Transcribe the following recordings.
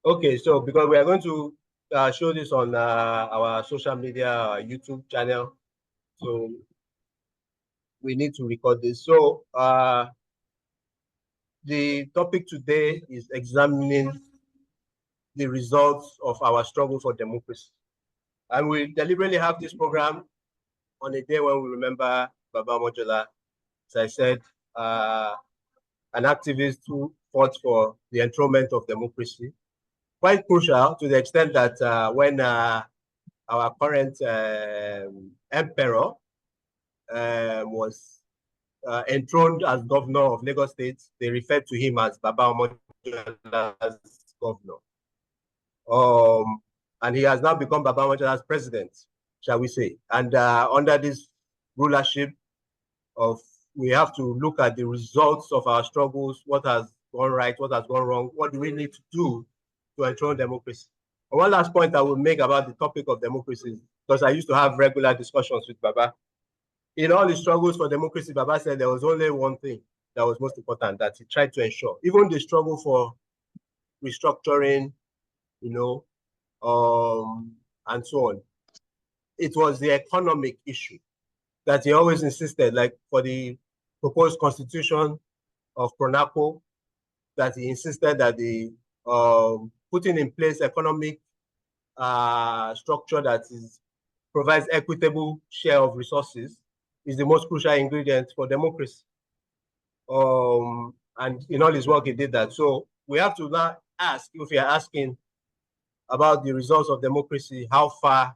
Okay, so because we are going to show this on our social media YouTube channel, so we need to record this. So the topic today is examining the results of our struggle for democracy. And we deliberately have this program on a day when we remember Baba Omojola, as I said, an activist who fought for the enthronement of democracy. Quite crucial to the extent that when our current emperor was enthroned as governor of Lagos State, they referred to him as Baba Omojola's governor. And he has now become Baba Omojola's president, shall we say. And under this rulership of, we have to look at the results of our struggles, what has gone right, what has gone wrong, what do we need to do to enthrone democracy. And one last point I will make about the topic of democracy, because I used to have regular discussions with Baba. In all the struggles for democracy, Baba said there was only one thing that was most important that he tried to ensure. Even the struggle for restructuring, you know, and so on. It was the economic issue that he always insisted, like for the proposed constitution of Pronaco, that he insisted that the putting in place economic structure that provides equitable share of resources is the most crucial ingredient for democracy. And in all his work, he did that. So we have to now ask, if we are asking about the results of democracy, how far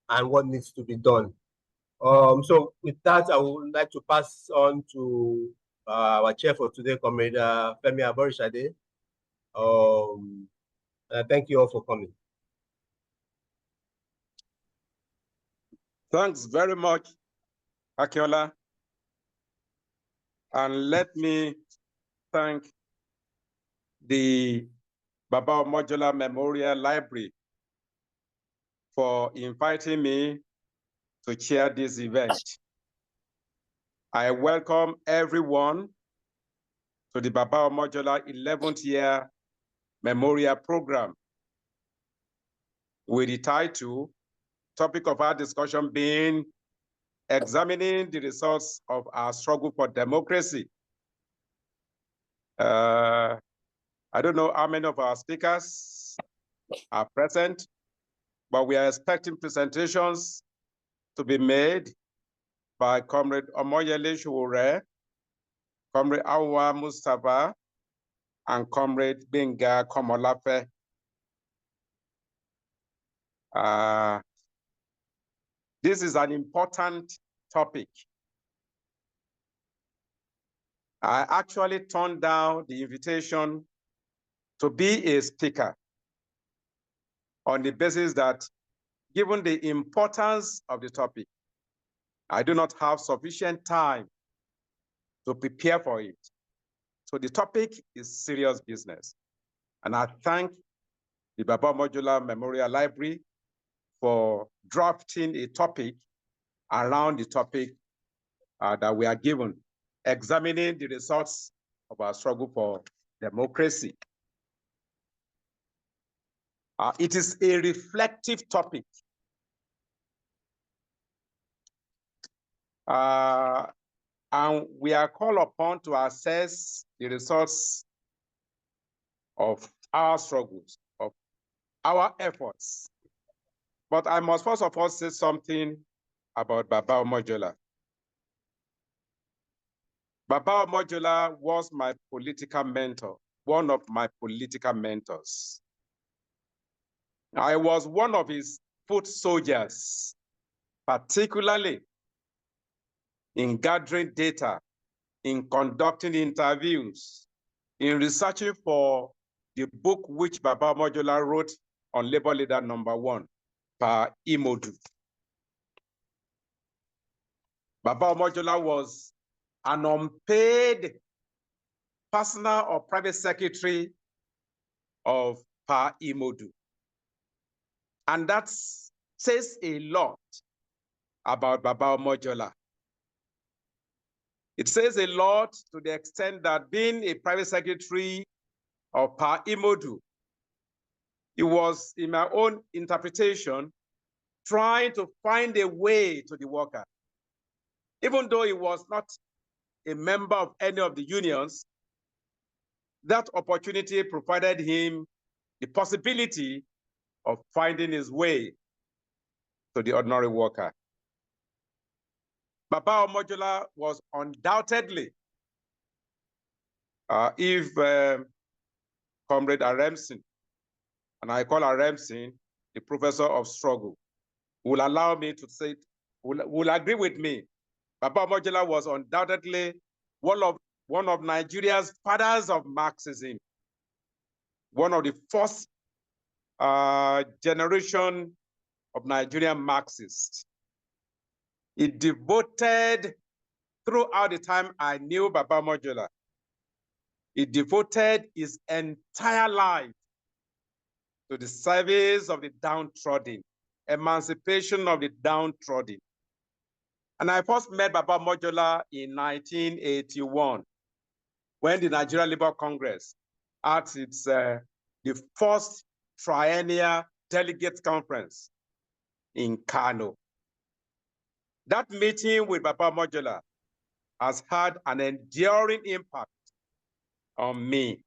and what needs to be done. So with that, I would like to pass on to our chair for today, Comrade Femi Aborishade. Thank you all for coming. Thanks very much, Akiola. And let me thank the Baba Omojola Memorial Library for inviting me to chair this event. I welcome everyone to the Baba Omojola 11th year memorial program with the title, topic of our discussion being examining the results of our struggle for democracy. I don't know how many of our speakers are present, but we are expecting presentations to be made by Comrade Omoyele Shuure, Comrade Awa Mustafa, and Comrade Benga Komolafe. This is an important topic. I actually turned down the invitation to be a speaker on the basis that, given the importance of the topic, I do not have sufficient time to prepare for it. So the topic is serious business. And I thank the Baba Omojola Memorial Library for drafting a topic around the topic that we are given, examining the results of our struggle for democracy. It is a reflective topic. And we are called upon to assess the results of our struggles, of our efforts. But I must first of all say something about Baba Omojola. Baba Omojola was my political mentor, one of my political mentors. I was one of his foot soldiers, particularly in gathering data, in conducting interviews, in researching for the book which Baba Omojola wrote on Labor Leader #1, Pa Imodu. Baba Omojola was an unpaid personal or private secretary of Pa Imodu. And that says a lot about Baba Omojola. It says a lot to the extent that being a private secretary of Pa Imodu He was, in my own interpretation, trying to find a way to the worker. Even though he was not a member of any of the unions, that opportunity provided him the possibility of finding his way to the ordinary worker. Baba Omojola was undoubtedly, if Comrade Aremsin, and I call Aremsin the professor of struggle, will allow me to say, will agree with me, Baba Omojola was undoubtedly one of Nigeria's fathers of Marxism, one of the first generation of Nigerian Marxists. He devoted, throughout the time I knew Baba Omojola, he devoted his entire life to the service of the downtrodden, emancipation of the downtrodden. And I first met Baba Omojola in 1981, when the Nigeria Labour Congress had its the first triennial delegates conference in Kano. That meeting with Baba Omojola has had an enduring impact on me.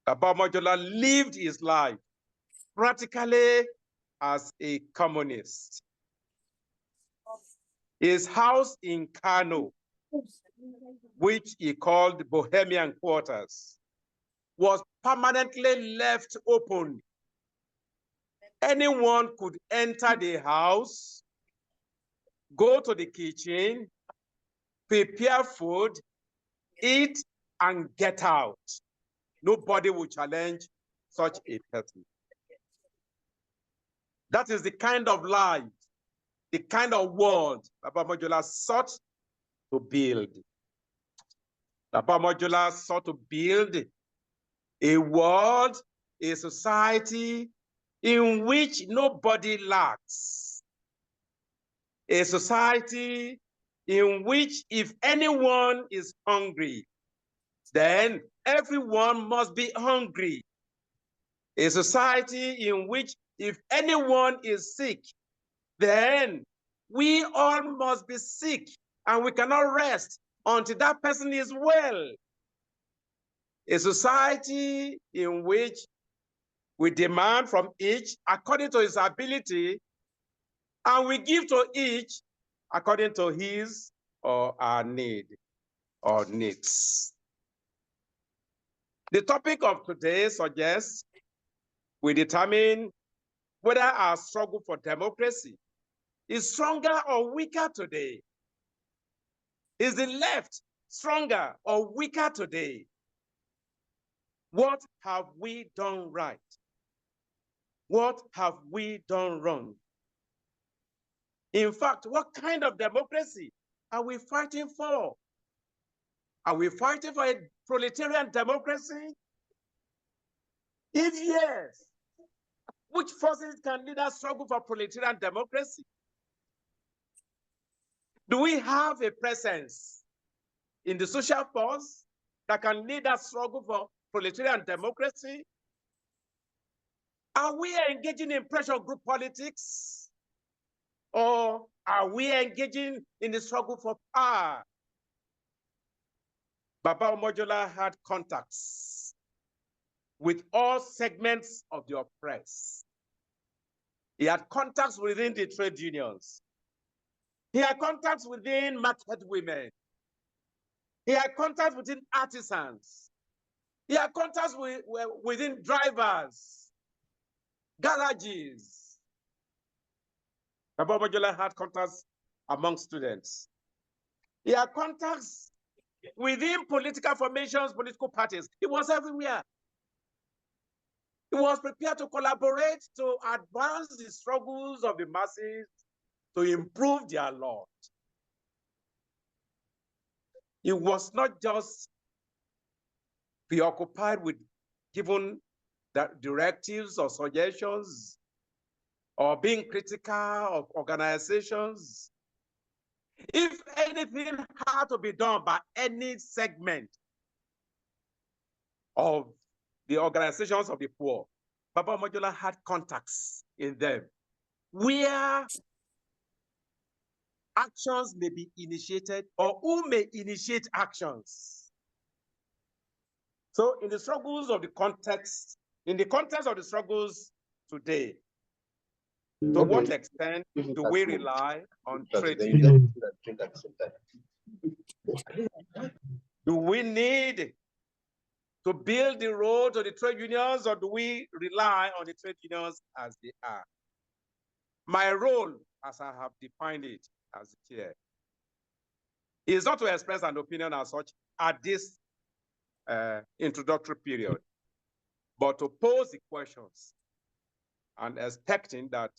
Baba Omojola lived his life practically as a communist. His house in Kano, which he called Bohemian Quarters, was permanently left open. Anyone could enter the house, go to the kitchen, prepare food, eat, and get out. Nobody will challenge such a person. That is the kind of life, the kind of world Baba Omojola sought to build. Baba Omojola sought to build a world, a society in which nobody lacks. A society in which if anyone is hungry, then everyone must be hungry. A society in which if anyone is sick, then we all must be sick and we cannot rest until that person is well. A society in which we demand from each according to his ability, and we give to each according to his or our need or needs. The topic of today suggests we determine whether our struggle for democracy is stronger or weaker today. Is the left stronger or weaker today? What have we done right? What have we done wrong? In fact, what kind of democracy are we fighting for? Are we fighting for a proletarian democracy? If yes, which forces can lead us struggle for proletarian democracy? Do we have a presence in the social force that can lead us struggle for proletarian democracy? Are we engaging in pressure group politics? Or are we engaging in the struggle for power? Baba Omojola had contacts with all segments of the oppressed. He had contacts within the trade unions. He had contacts within market women. He had contacts within artisans. He had contacts within drivers, garages. Baba Omojola had contacts among students. He had contacts within political formations, political parties. He was everywhere. He was prepared to collaborate to advance the struggles of the masses to improve their lot. He was not just preoccupied with giving directives or suggestions or being critical of organizations. If anything had to be done by any segment of the organizations of the poor, Baba Omojola had contacts in them where actions may be initiated or who may initiate actions. So in the struggles of the context, in the context of the struggles today, to what extent do we rely on trade unions? Do we need to build the road to the trade unions, or do we rely on the trade unions as they are? My role, as I have defined it as chair, is not to express an opinion as such at this introductory period, but to pose the questions and expecting that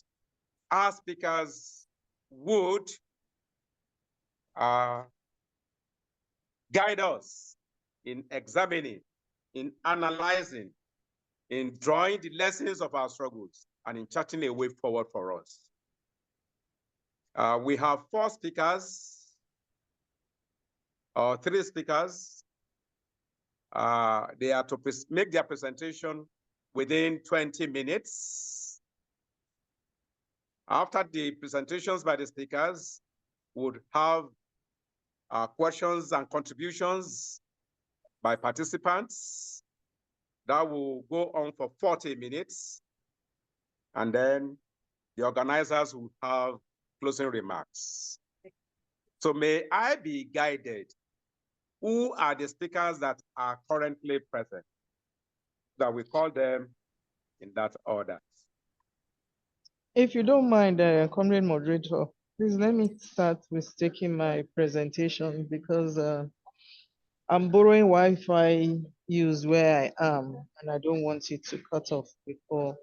our speakers would guide us in examining, in analyzing, in drawing the lessons of our struggles, and in charting a way forward for us. We have 4 speakers, or 3 speakers. They are to make their presentation within 20 minutes. After the presentations by the speakers, would have questions and contributions by participants. That will go on for 40 minutes. And then the organizers will have closing remarks. So may I be guided? Who are the speakers that are currently present? That we call them in that order. If you don't mind, Comrade Moderator, please let me start with taking my presentation because I'm borrowing Wi-Fi use where I am, and I don't want it to cut off before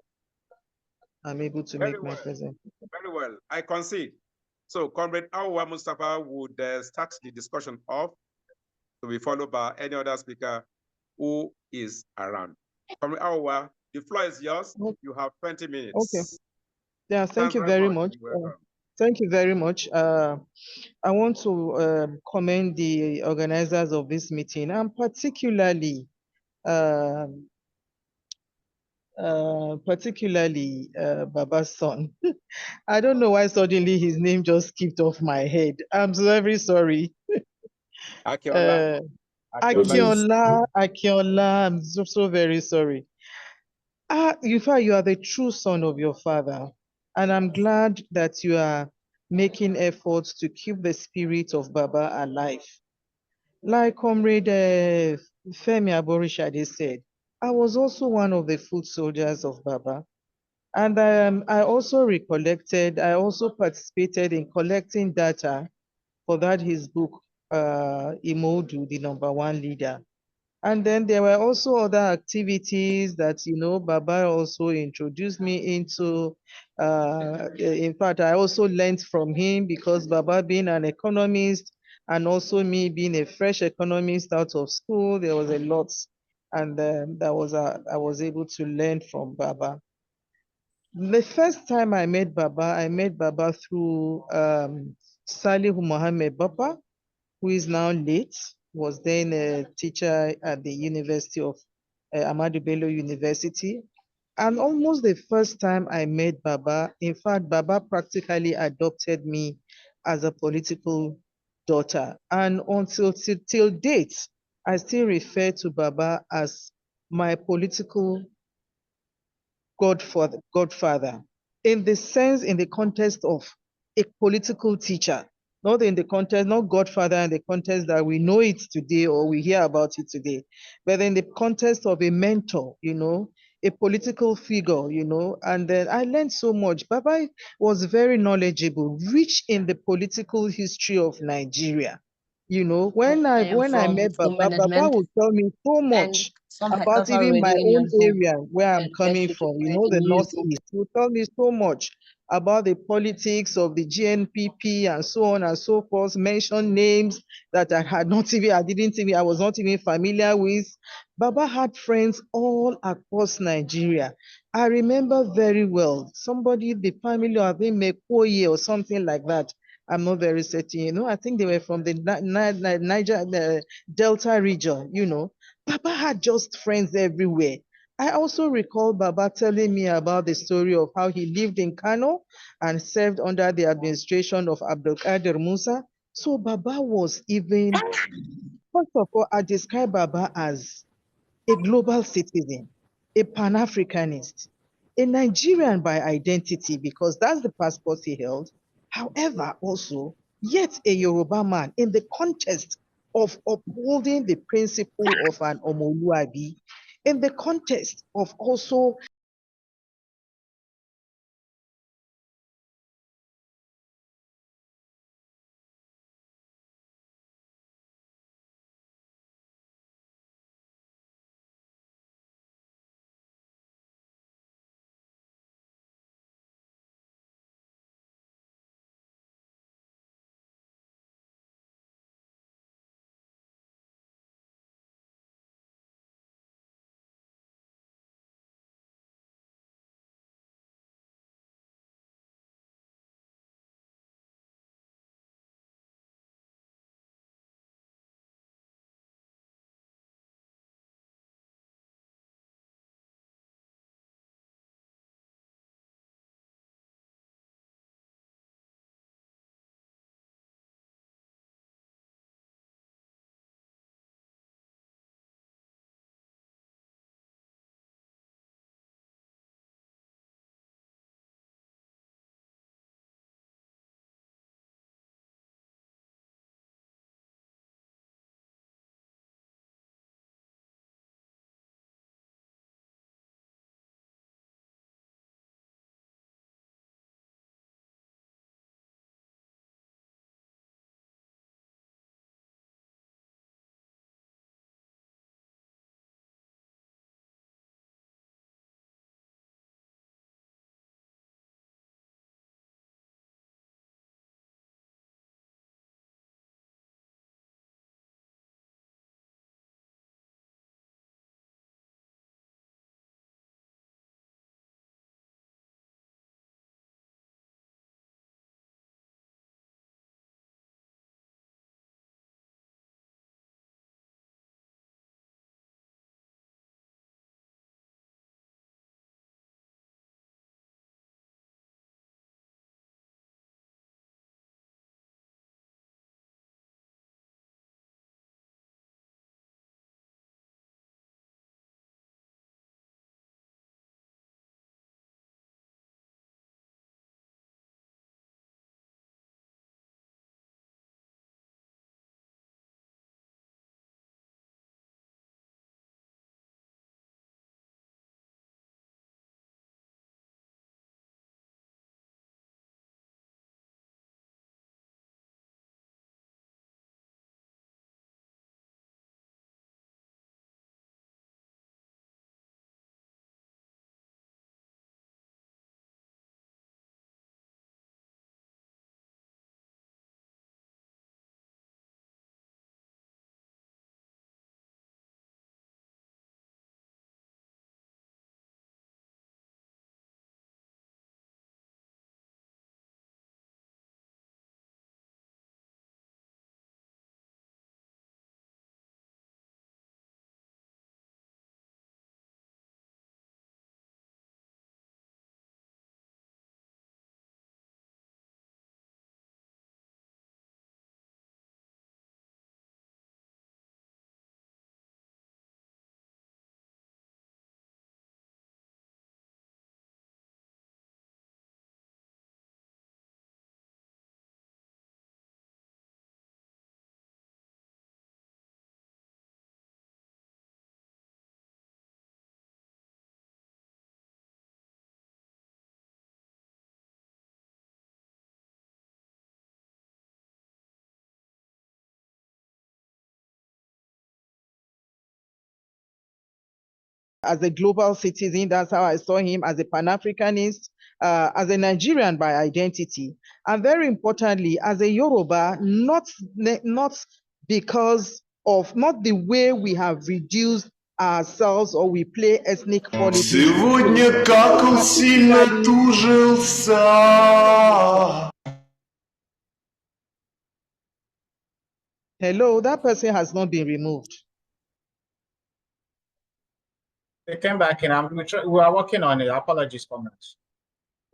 I'm able to make my presentation. Very well, I concede. So Comrade Awa Mustafa would start the discussion off, to be followed by any other speaker who is around. Comrade Awa, the floor is yours. Okay. You have 20 minutes. Okay. Yeah, thank you very much. Thank you very much. I want to commend the organizers of this meeting, and particularly Baba's son. I don't know why suddenly his name just skipped off my head. I'm so very sorry. Akinola. Akinola, I'm so very sorry. In fact, you are the true son of your father, and I'm glad that you are making efforts to keep the spirit of Baba alive. Like Comrade Femi Aborishade said, I was also one of the foot soldiers of Baba. And I also participated in collecting data for that his book, Imodu, the #1 leader. And then there were also other activities that, Baba also introduced me into. In fact, I also learned from him because Baba being an economist and also me being a fresh economist out of school, there was a lot. And I was able to learn from Baba. The first time I met Baba through Salihu Mohammed Baba, who is now late, was then a teacher at the University of Ahmadu Bello University. And almost the first time I met Baba, in fact, Baba practically adopted me as a political daughter. And until till date, I still refer to Baba as my political godfather, in the context of a political teacher, not in the context, not godfather in the context that we know it today or we hear about it today, but in the context of a mentor, a political figure, and then I learned so much. Baba was very knowledgeable, rich in the political history of Nigeria. When I met Baba, Baba would tell me so much about even my own area where I'm coming from, the Northeast. He would tell me so much about the politics of the GNPP and so on and so forth, mention names that I was not even familiar with. Baba had friends all across Nigeria. I remember very well, the family of Mekoye or something like that. I'm not very certain, I think they were from the Niger, the Delta region, Baba had just friends everywhere. I also recall Baba telling me about the story of how he lived in Kano and served under the administration of Abdulkadir Musa. So Baba was even, first of all, I describe Baba as a global citizen, a Pan-Africanist, a Nigerian by identity because that's the passport he held. However, also, yet a Yoruba man in the context of upholding the principle of an Omoluabi, in the context of also as a global citizen. That's how I saw him as a Pan-Africanist, as a Nigerian by identity, and very importantly, as a Yoruba, not because of not the way we have reduced ourselves or we play ethnic politics. Сегодня как он сильно тужился. Hello, that person has not been removed. They came back in. We are working on it. Apologies, comments.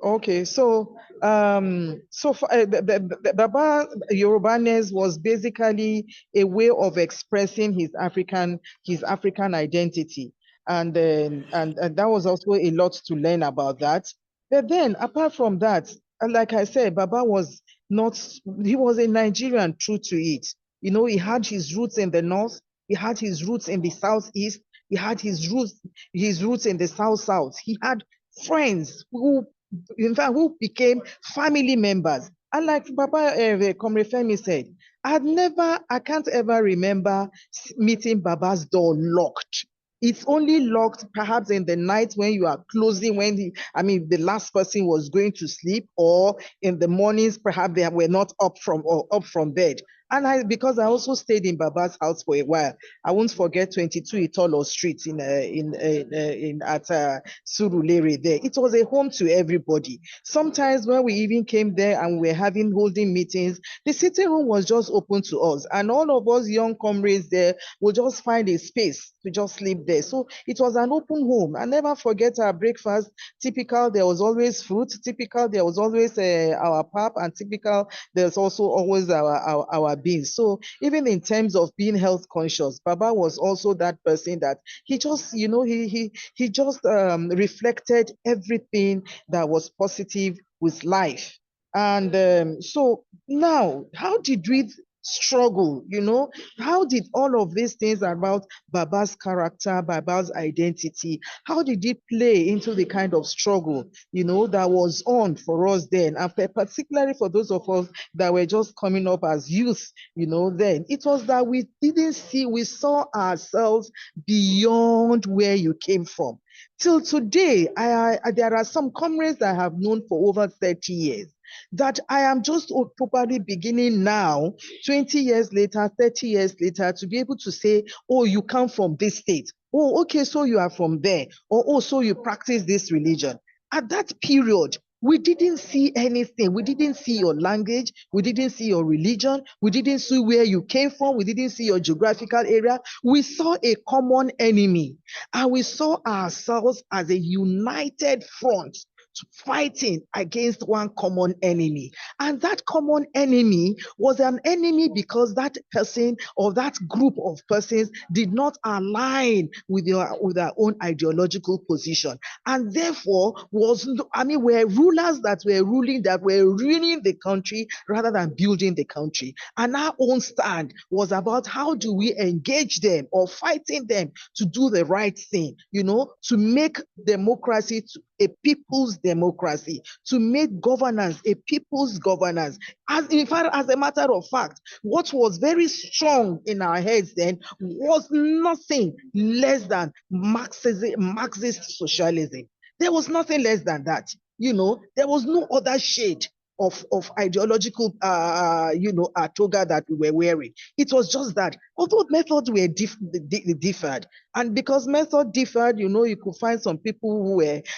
Okay, so Baba Yorubaness was basically a way of expressing his African identity, and that was also a lot to learn about that. But then, apart from that, like I said, Baba was not, he was a Nigerian, true to it. You know, he had his roots in the north, he had his roots in the southeast, he had his roots in the south. He had friends who, in fact, who became family members. And like Baba Comrade Femi said, I can't ever remember meeting Baba's door locked. It's only locked perhaps in the night when you are closing, when the last person was going to sleep, or in the mornings, perhaps they were not up from bed. And because I also stayed in Baba's house for a while, I won't forget 22 Itolo Street at Surulere there. It was a home to everybody. Sometimes when we even came there and we were holding meetings, the sitting room was just open to us, and all of us young comrades there would just find a space to just sleep there. So it was an open home. I never forget our breakfast. Typical, there was always fruit. Typical, there was always our pap, and typical, there's also always our beans. So even in terms of being health conscious, Baba was also that person that he just, he just reflected everything that was positive with life. And so now, how did we struggle? How did all of these things about Baba's character, Baba's identity, how did it play into the kind of struggle, that was on for us then, and particularly for those of us that were just coming up as youth, then it was that we saw ourselves beyond where you came from. Till today, there are some comrades that I have known for over 30 years that I am just probably beginning now, 20 years later, 30 years later, to be able to say, oh, you come from this state. Oh, okay, so you are from there. Or, oh, so you practice this religion. At that period, we didn't see anything. We didn't see your language. We didn't see your religion. We didn't see where you came from. We didn't see your geographical area. We saw a common enemy, and we saw ourselves as a united front fighting against one common enemy. And that common enemy was an enemy because that person or that group of persons did not align with their own ideological position. And therefore were rulers that were ruling the country rather than building the country. And our own stand was about how do we engage them or fighting them to do the right thing, to make democracy a people's democracy, to make governance a people's governance. As a matter of fact, what was very strong in our heads then was nothing less than Marxist socialism. There was nothing less than that. There was no other shade of ideological toga that we were wearing. It was just that, although methods were differed, and because method differed, you could find some people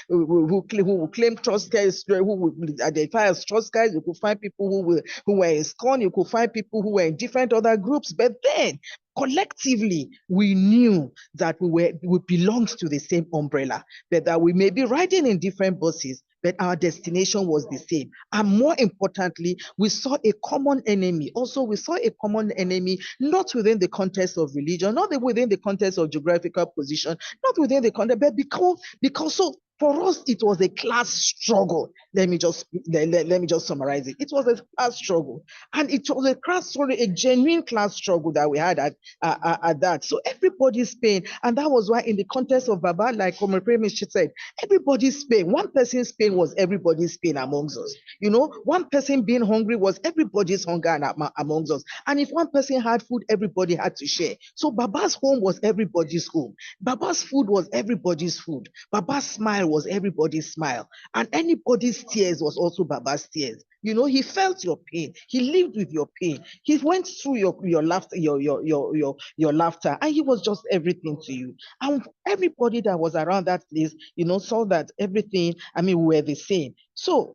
who claim Trotskyists, who would identify as Trotskyists. You could find people who were in SCON. You could find people who were in different other groups. But then, collectively, we knew that we belonged to the same umbrella, but that we may be riding in different buses, but our destination was the same. And more importantly, we saw a common enemy. Also, we saw a common enemy, not within the context of religion, not within the context of geographical position, not within the context, but because so for us, it was a class struggle. Let me just summarize it. It was a class struggle, and it was a genuine class struggle that we had at that. So everybody's pain, and that was why, in the context of Baba, like Comrade Premish said, everybody's pain. One person's pain was everybody's pain amongst us. One person being hungry was everybody's hunger amongst us. And if one person had food, everybody had to share. So Baba's home was everybody's home. Baba's food was everybody's food. Baba's smile was everybody's smile, and anybody's tears was also Baba's tears. He felt your pain. He lived with your pain. He went through your laughter, your laughter, and he was just everything to you. And everybody that was around that place, saw that everything. We were the same. So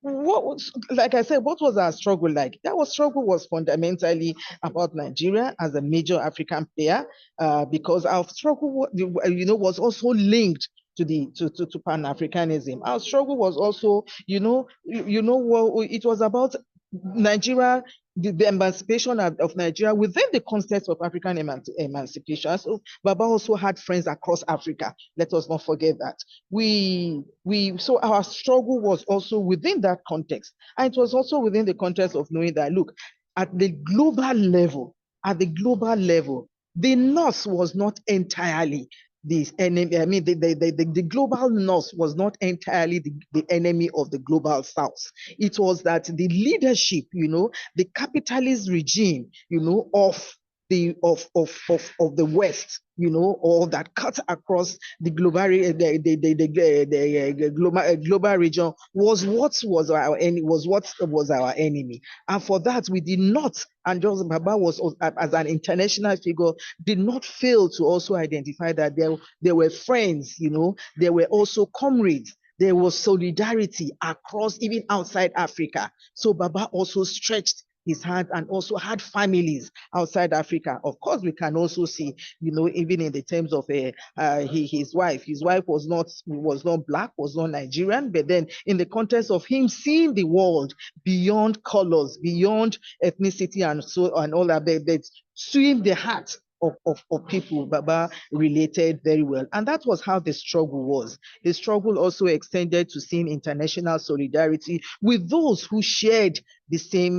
what was, like I said, what was our struggle like? That struggle was fundamentally about Nigeria as a major African player, because our struggle, was also linked to to Pan-Africanism. Our struggle was also, it was about Nigeria, the emancipation of Nigeria within the context of African emancipation. So Baba also had friends across Africa. Let us not forget that. So our struggle was also within that context. And it was also within the context of knowing that, look, at the global level, the North was not entirely the enemy. I mean, the global North was not entirely the enemy of the global South. It was that the leadership, the capitalist regime, of the West, or that cut across the global region was what was our enemy. And for that, we did not, and Joseph Baba was, as an international figure, did not fail to also identify that there were friends, there were also comrades, there was solidarity across, even outside Africa. So Baba also stretched his hand and also had families outside Africa. Of course, we can also see, even in the terms of his wife. His wife was not black, was not Nigerian, but then in the context of him seeing the world beyond colors, beyond ethnicity, and all that, but seeing the heart of people, Baba related very well. And that was how the struggle was. The struggle also extended to seeing international solidarity with those who shared the same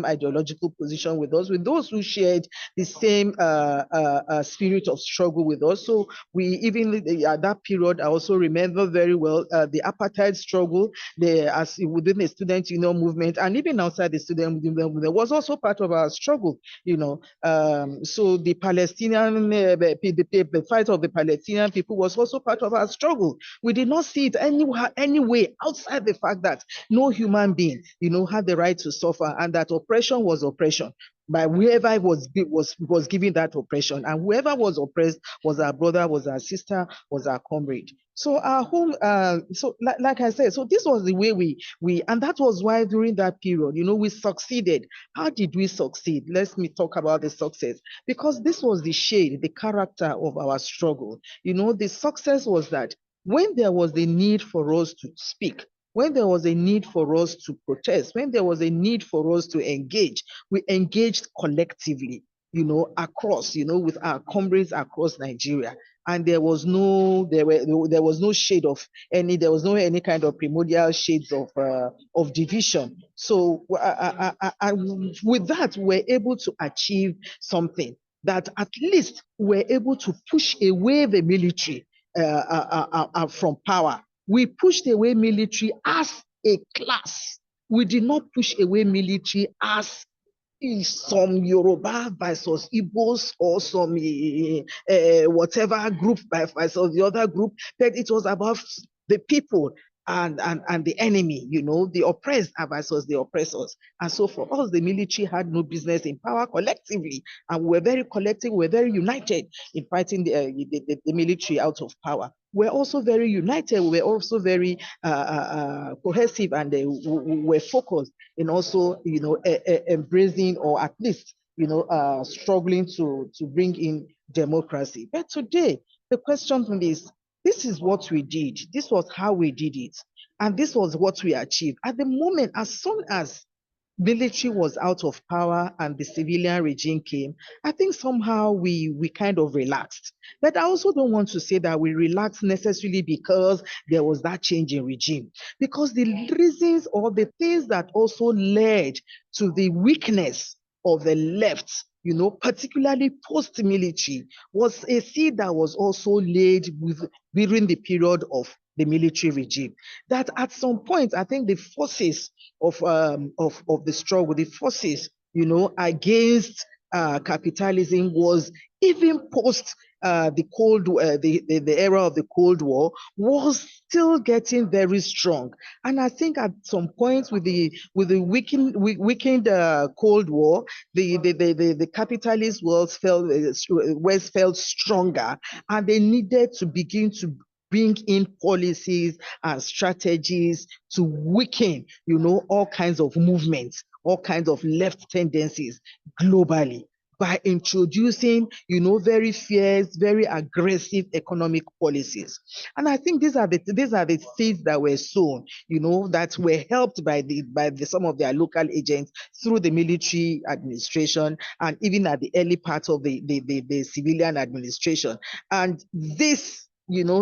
ideological position with us, with those who shared the same spirit of struggle with us. So we even at that period, I also remember very well the apartheid struggle, as within the student union movement, and even outside the student movement was also part of our struggle. So the Palestinian, the fight of the Palestinian people was also part of our struggle. We did not see it anyway outside the fact that no human being, had the right to suffer, and that oppression was oppression by whoever was giving that oppression, and whoever was oppressed was our brother, was our sister, was our comrade. So our home, like I said, so this was the way and that was why during that period, we succeeded. How did we succeed? Let me talk about the success, because this was the shade, the character of our struggle. The success was that when there was the need for us to speak, when there was a need for us to protest, when there was a need for us to engage, we engaged collectively, across, with our comrades across Nigeria. And there was no shade of there was no any kind of primordial shades of division. So with that, we're able to achieve something, that at least we're able to push away the military from power. We pushed away military as a class. We did not push away military as some Yoruba versus Igbos, or some whatever group versus the other group, but it was about the people and the enemy, the oppressed versus the oppressors. And so for us, the military had no business in power collectively, and we were very collective, we were very united in fighting the military out of power. We're also very united, we're also very cohesive, and we're focused in also, embracing, or at least, struggling to bring in democracy. But today, the question is, this is what we did. This was how we did it. And this was what we achieved. At the moment, as soon as military was out of power and the civilian regime came, I think somehow we kind of relaxed. But I also don't want to say that we relaxed necessarily because there was that change in regime. Because the reasons, or the things that also led to the weakness of the left, particularly post-military, was a seed that was also laid during the period of the military regime. That at some point, I think the forces of the struggle, the forces, against capitalism, was even post the the era of the Cold War, was still getting very strong. And I think at some point, with the weakened Cold War, the capitalist world felt stronger, and they needed to begin to bring in policies and strategies to weaken, all kinds of movements, all kinds of left tendencies globally by introducing, very fierce, very aggressive economic policies. And I think these are the seeds that were sown, that were helped by some of their local agents through the military administration and even at the early part of the civilian administration. And this,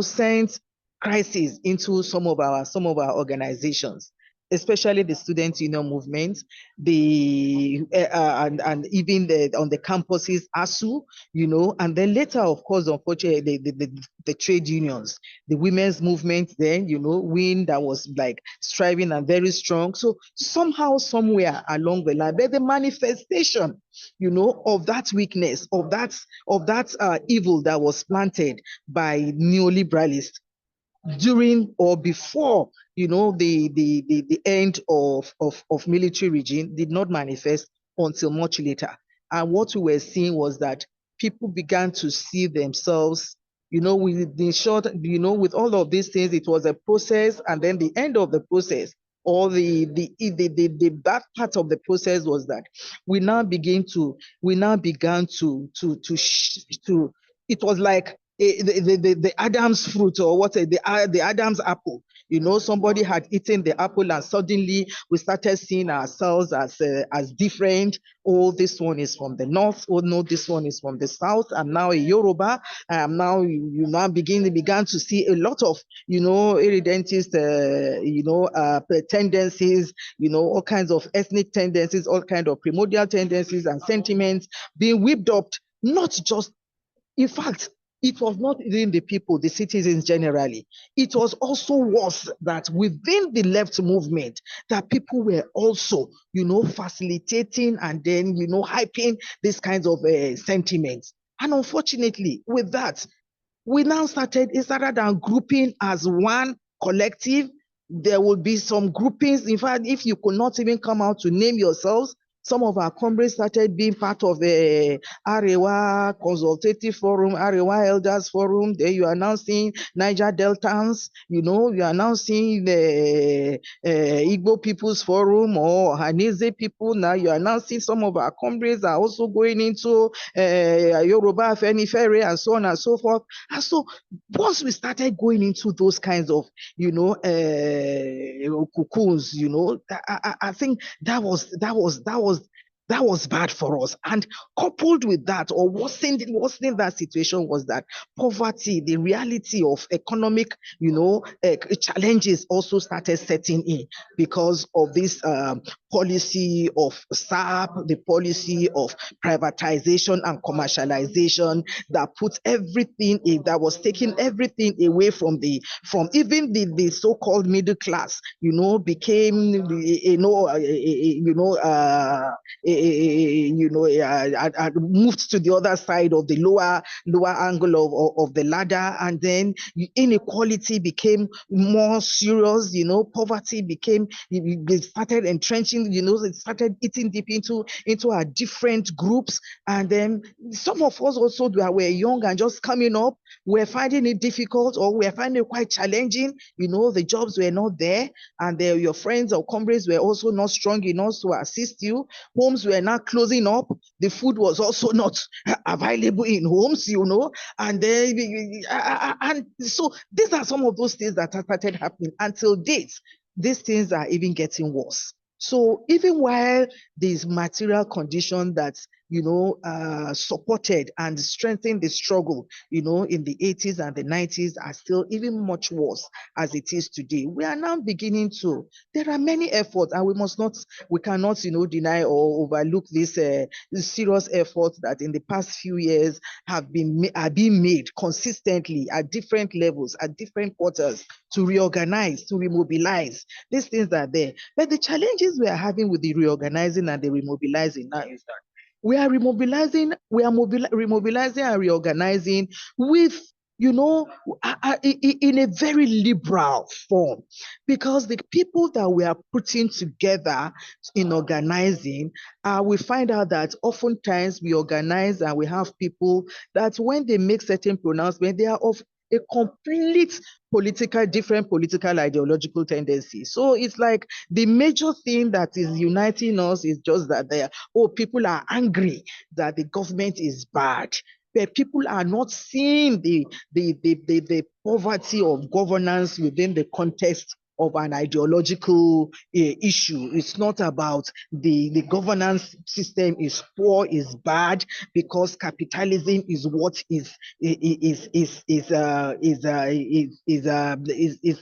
sent crisis into some of our organizations, especially the student union movement, and even on the campuses, ASU, and then later, of course, unfortunately, the trade unions, the women's movement, then, WIN, that was like striving and very strong. So somehow, somewhere along the line, but the manifestation, of that weakness, of that evil that was planted by neoliberalists during or before, the end of military regime did not manifest until much later. And what we were seeing was that people began to see themselves, with the short, with all of these things, it was a process, and then the end of the process, or the bad part of the process was that we now began to it was like the Adam's fruit, or what, the Adam's apple. Somebody had eaten the apple, and suddenly we started seeing ourselves as different. Oh, this one is from the north. Oh no, this one is from the south. I'm now a Yoruba. Now you now began to see a lot of irredentist tendencies. All kinds of ethnic tendencies, all kinds of primordial tendencies and sentiments being whipped up. Not just, in fact, it was not even the people, the citizens generally. It was also worse that within the left movement, that people were also, facilitating and then, hyping these kinds of sentiments. And unfortunately, with that, we now started, instead than grouping as one collective, there will be some groupings. In fact, if you could not even come out to name yourselves, some of our comrades started being part of the Arewa Consultative Forum, Arewa Elders Forum. There you are now seeing Niger Deltans, you are now seeing the Igbo People's Forum or Hanese people. Now you are now seeing some of our comrades are also going into Yoruba, Afenifere, and so on and so forth. And so once we started going into those kinds of, cocoons, I think that was bad for us. And coupled with that, or worsening that situation, was that poverty, the reality of economic, challenges also started setting in because of this policy of SAP, the policy of privatization and commercialization that put everything that was taking everything away from even the so-called middle class, became, moved to the other side of the lower angle of the ladder, and then inequality became more serious. Poverty became, it started entrenching. It started eating deep into our different groups, and then some of us also that were young and just coming up, were finding it difficult, or were finding it quite challenging. The jobs were not there, and your friends or comrades were also not strong enough to assist you. Homes were not closing up. The food was also not available in homes, and then and so these are some of those things that started happening. Until date, these things are even getting worse. So even while these material conditions that supported and strengthened the struggle, in the 80s and the 90s, are still even much worse as it is today, we are now beginning to. There are many efforts, and we cannot, deny or overlook this serious efforts that in the past few years are being made consistently at different levels, at different quarters, to reorganize, to remobilize. These things are there. But the challenges we are having with the reorganizing and the remobilizing now is that we are remobilizing and reorganizing with, in a very liberal form, because the people that we are putting together in organizing, we find out that oftentimes we organize and we have people that when they make certain pronouncements, they are of a complete different political ideological tendency. So it's like the major thing that is uniting us is just that people are angry that the government is bad. But people are not seeing the poverty of governance within the context of an ideological issue. It's not about the governance system is poor, is bad, because capitalism is what is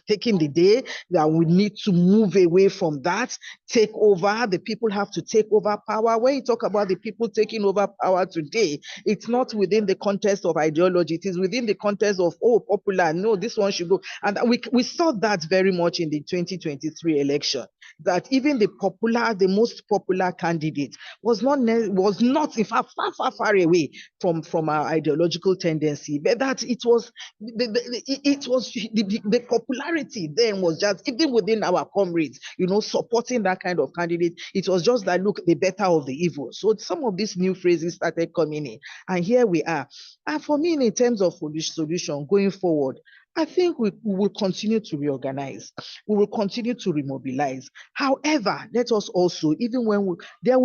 taking the day. That we need to move away from that, take over. The people have to take over power. When you talk about the people taking over power today, it's not within the context of ideology. It is within the context of, oh, popular, no, this one should go. And we saw that very much in the 2023 election, that even the most popular candidate was not in fact far away from our ideological tendency, but that it was the popularity then was just, even within our comrades, supporting that kind of candidate. It was just that, look, the better of the evil. So some of these new phrases started coming in, and here we are. And for me, in terms of solution going forward, I think we will continue to reorganize. We will continue to remobilize. However, let us also, even when there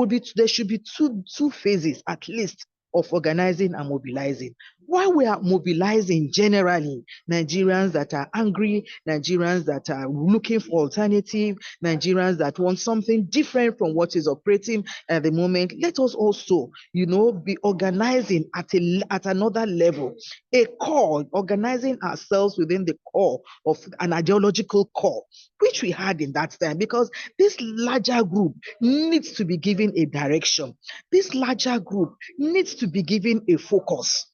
should be two phases at least of organizing and mobilizing. While we are mobilizing generally, Nigerians that are angry, Nigerians that are looking for alternative, Nigerians that want something different from what is operating at the moment, let us also, be organizing at another level, a core, organizing ourselves within the core of an ideological core, which we had in that time, because this larger group needs to be given a direction. This larger group needs to be given a focus.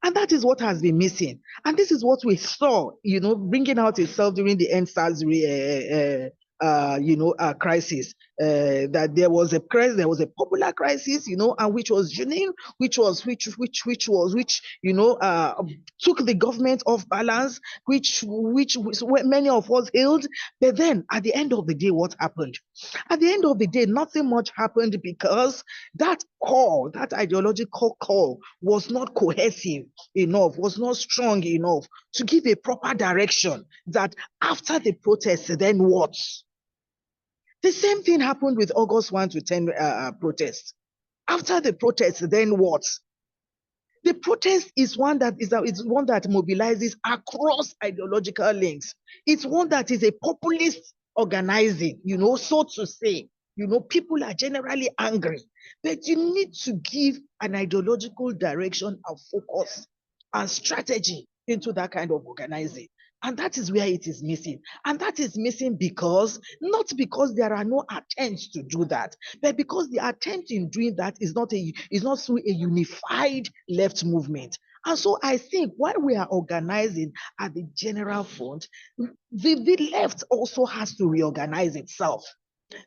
And that is what has been missing. And this is what we saw, bringing out itself during the EndSARS crisis. That there was a crisis, there was a popular crisis, and which was unique, which took the government off balance, which many of us hailed. But then at the end of the day, what happened? At the end of the day, nothing much happened, because that core, that ideological core, was not cohesive enough, was not strong enough to give a proper direction. That after the protest, then what? The same thing happened with August 1 to 10 protest. After the protest, then what? The protest is one that mobilizes across ideological links. It's one that is a populist organizing, so to say. People are generally angry, but you need to give an ideological direction and focus and strategy into that kind of organizing. And that is where it is missing. And that is missing not because there are no attempts to do that, but because the attempt in doing that is not through a unified left movement. And so I think while we are organizing at the general front, the left also has to reorganize itself.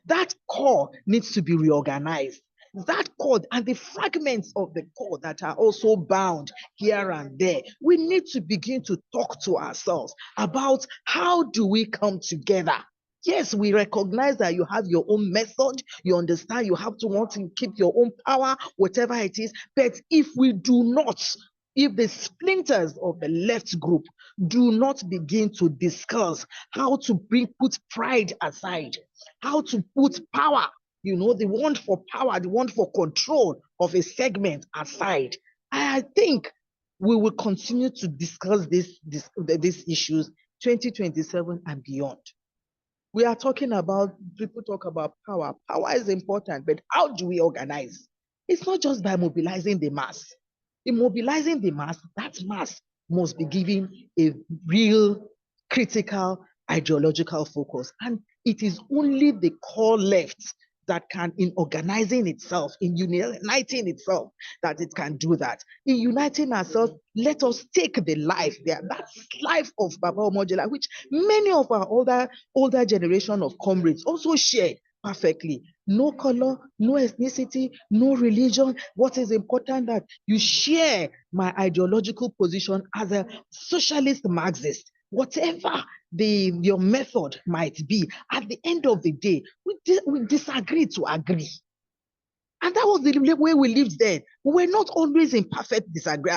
That core needs to be reorganized. That core and the fragments of the core that are also bound here and there, we need to begin to talk to ourselves about how do we come together. Yes, we recognize that you have your own method. You understand you have to want to keep your own power, whatever it is. But if the splinters of the left group do not begin to discuss how to put pride aside, how to put power, the want for power, the want for control of a segment aside, I think we will continue to discuss these issues 2027 and beyond. We are talking about, people talk about power. Power is important, but how do we organize? It's not just by mobilizing the mass. In mobilizing the mass, that mass must be given a real critical ideological focus. And it is only the core left that can, in organizing itself, in uniting itself, that it can do that. In uniting ourselves, let us take the life there, that life of Baba Omojola, which many of our older generation of comrades also share perfectly. No color, no ethnicity, no religion. What is important that you share my ideological position as a socialist Marxist. Whatever your method might be, at the end of the day, we disagree to agree. And that was the way we lived then. We were not always in perfect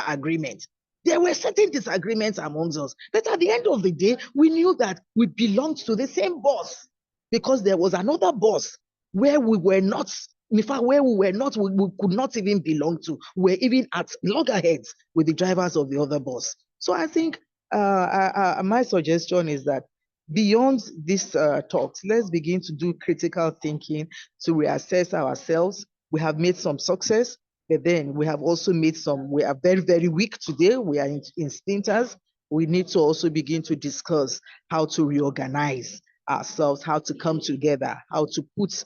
agreement. There were certain disagreements amongst us, but at the end of the day, we knew that we belonged to the same boss because there was another boss where we were not, in fact, where we were not, we could not even belong to. We were even at loggerheads with the drivers of the other boss. So I think my suggestion is that beyond these talks, let's begin to do critical thinking to reassess ourselves. We have made some success, but then we have also made some, we are very, very weak today. We are in splinters. We need to also begin to discuss how to reorganize ourselves, how to come together, how to put,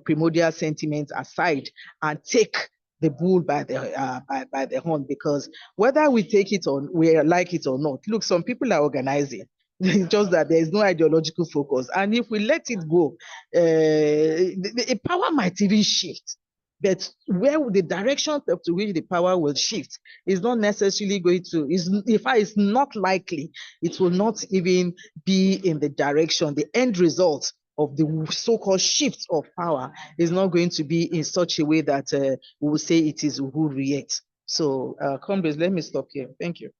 primordial sentiments aside and take the bull by the horn, because whether we take it on, we like it or not, look, some people are organizing. It's just that there is no ideological focus, and if we let it go, the power might even shift. But where the direction to which the power will shift is not necessarily going to, in fact, it's not likely. It will not even be in the direction, the end result of the so-called shift of power is not going to be in such a way that we will say it is who reacts. So, comrades, let me stop here. Thank you.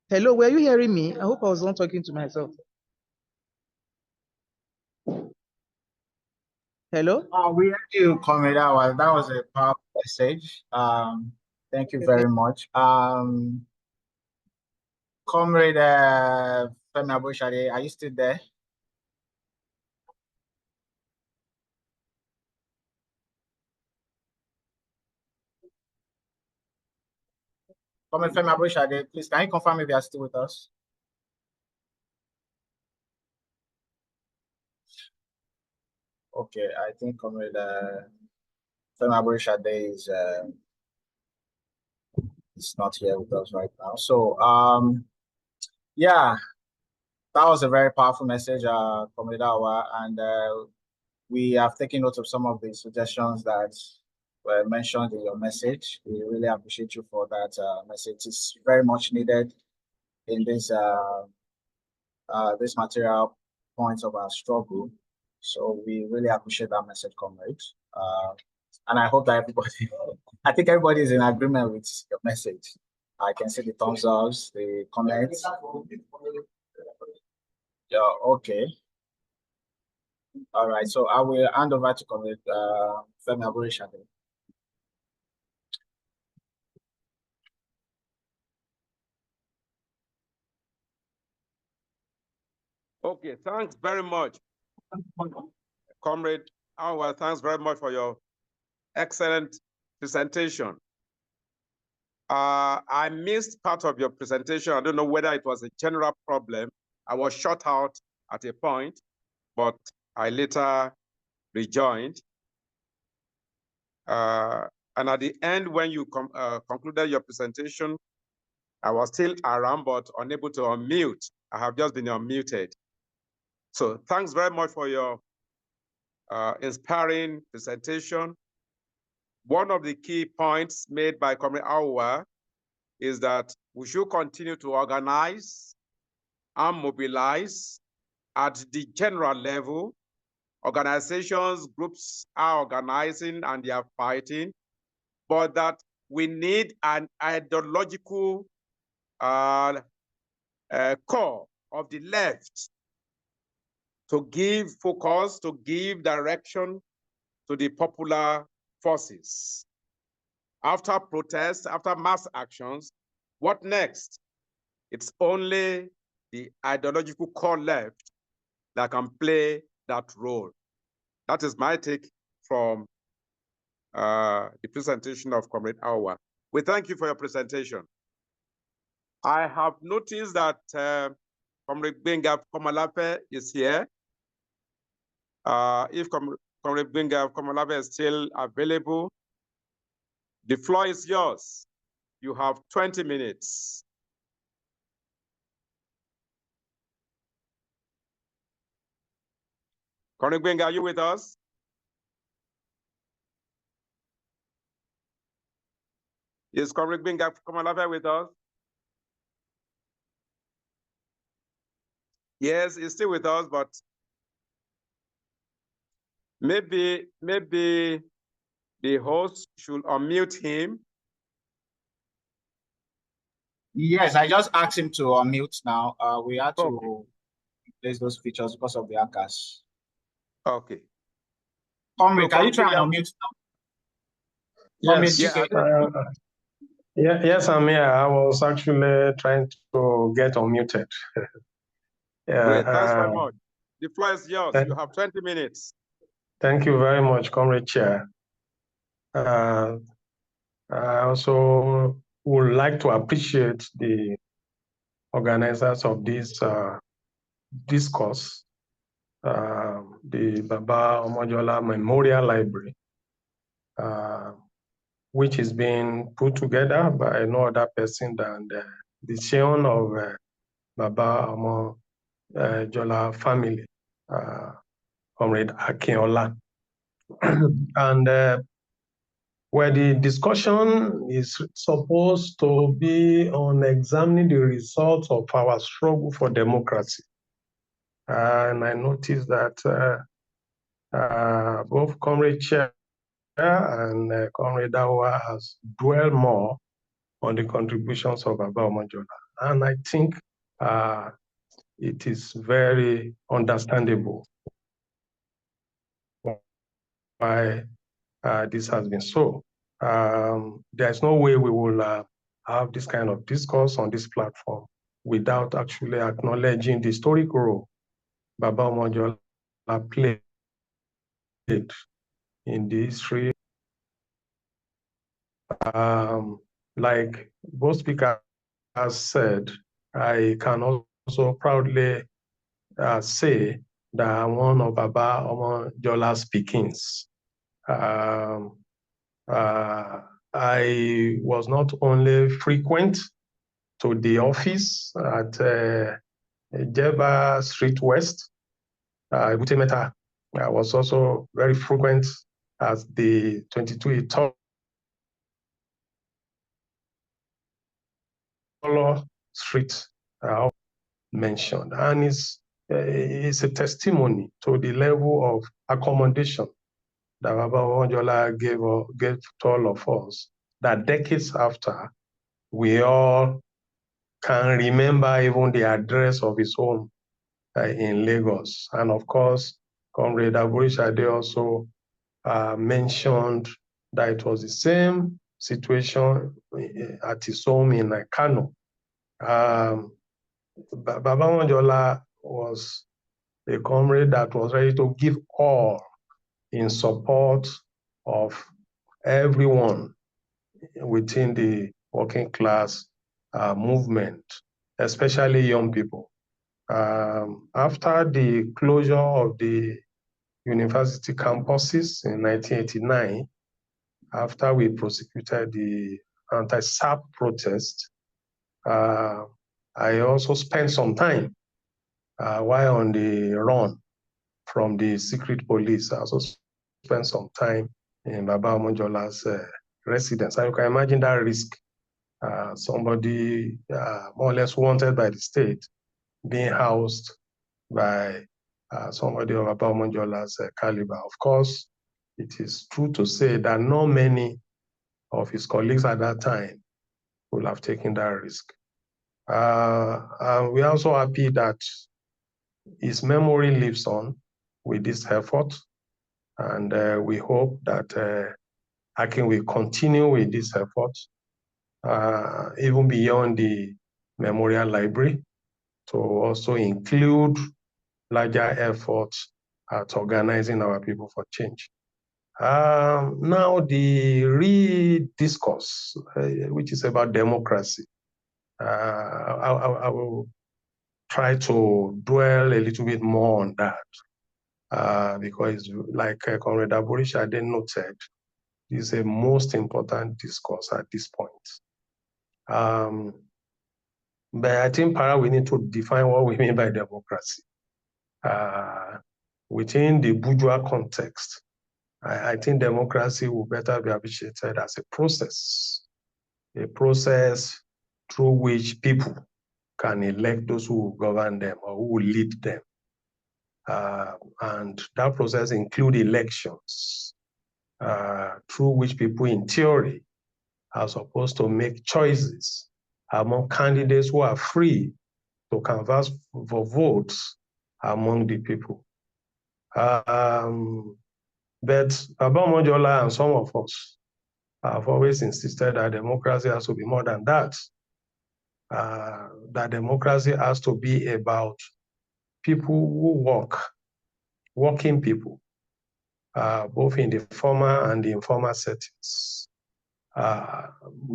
Hello, were you hearing me? I hope I was not talking to myself. Hello? We heard you, Comrade Awa. That was a powerful message. Thank you very much. Comrade Femi Aboshade, are you still there? Comrade Femi Aboshade, please, can you confirm if you are still with us? Okay, I think Comrade Femi Aboshade is not here with us right now. So, yeah, that was a very powerful message, Comrade Awa, and we have taken note of some of the suggestions that were mentioned in your message. We really appreciate you for that message. It's very much needed in this this material points of our struggle. So we really appreciate that message, comrade. And I hope that everybody, I think everybody is in agreement with your message. I can see the thumbs ups, the comments. Yeah, okay. All right, so I will hand over to Comrade Femi Aboshade. Okay, thanks very much, Comrade Awa. Thanks very much for your excellent presentation. I missed part of your presentation. I don't know whether it was a general problem. I was shut out at a point, but I later rejoined. And at the end, when you concluded your presentation, I was still around, but unable to unmute. I have just been unmuted. So thanks very much for your inspiring presentation. One of the key points made by Comrade Awa is that we should continue to organize and mobilize at the general level. Organizations, groups are organizing and they are fighting, but that we need an ideological core of the left to give focus, to give direction to the popular forces. After protests, after mass actions, what next? It's only the ideological core left that can play that role. That is my take from the presentation of Comrade Awa. We thank you for your presentation. I have noticed that Comrade Benga Komalape is here. If Comrade Benga Komalape is still available, the floor is yours. You have 20 minutes. Comrade Benga, are you with us? Is Comrade Benga Komalape with us? Yes, he's still with us, but maybe The host should unmute him. Yes, I just asked him to unmute now. We had to replace those features because of the hackers. Okay. Comrade, can you try and unmute now? Yes. Yes, I'm here. I was actually trying to get unmuted. Great. Thanks very much. The floor is yours. You have 20 minutes. Thank you very much, Comrade Chair. I also would like to appreciate the organizers of this discourse, the Baba Omojola Memorial Library, which is being put together by no other person than the Shion of Baba Omojola family, Comrade Akinola. And where the discussion is supposed to be on examining the results of our struggle for democracy. And I noticed that both Comrade Chair and Comrade Dawa has dwelled more on the contributions of Baba Omojola. And I think it is very understandable why this has been so. There's no way we will have this kind of discourse on this platform without actually acknowledging the historic role Baba Omojola played in the history. Like both speakers said, I can also proudly say that I'm one of Baba Omojola's pickings. I was not only frequent to the office at Jeba Street West, Butemeta. I was also very frequent at the 22 Itolo Street mentioned. And it's a testimony to the level of accommodation that Baba Omojola gave to all of us, that decades after, we all can remember even the address of his home in Lagos. And of course, Comrade Aburishade also mentioned that it was the same situation at his home in Kano. Baba Omojola was a comrade that was ready to give all in support of everyone within the working class movement, especially young people. After the closure of the university campuses in 1989, after we prosecuted the anti-SAP protest, I also spent some time while on the run from the secret police. I also spent some time in Baba Omojola's residence. And you can imagine that risk. Somebody more or less wanted by the state being housed by somebody of Baba Omojola's caliber. Of course, it is true to say that not many of his colleagues at that time would have taken that risk. And we're also happy that his memory lives on with this effort. And we hope that Akin will continue with this effort, even beyond the memorial library, to also include larger efforts at organizing our people for change. Now, the re-discourse, which is about democracy, I will try to dwell a little bit more on that, because like Comrade Aburishade noted, this is a most important discourse at this point. But I think we need to define what we mean by democracy. Within the bourgeois context, I think democracy will better be appreciated as a process through which people can elect those who will govern them or who will lead them. And that process includes elections. through which people in theory are supposed to make choices among candidates who are free to canvass for votes among the people. But Omojola and some of us have always insisted that democracy has to be more than that. That democracy has to be about people who work, working people, both in the formal and the informal settings,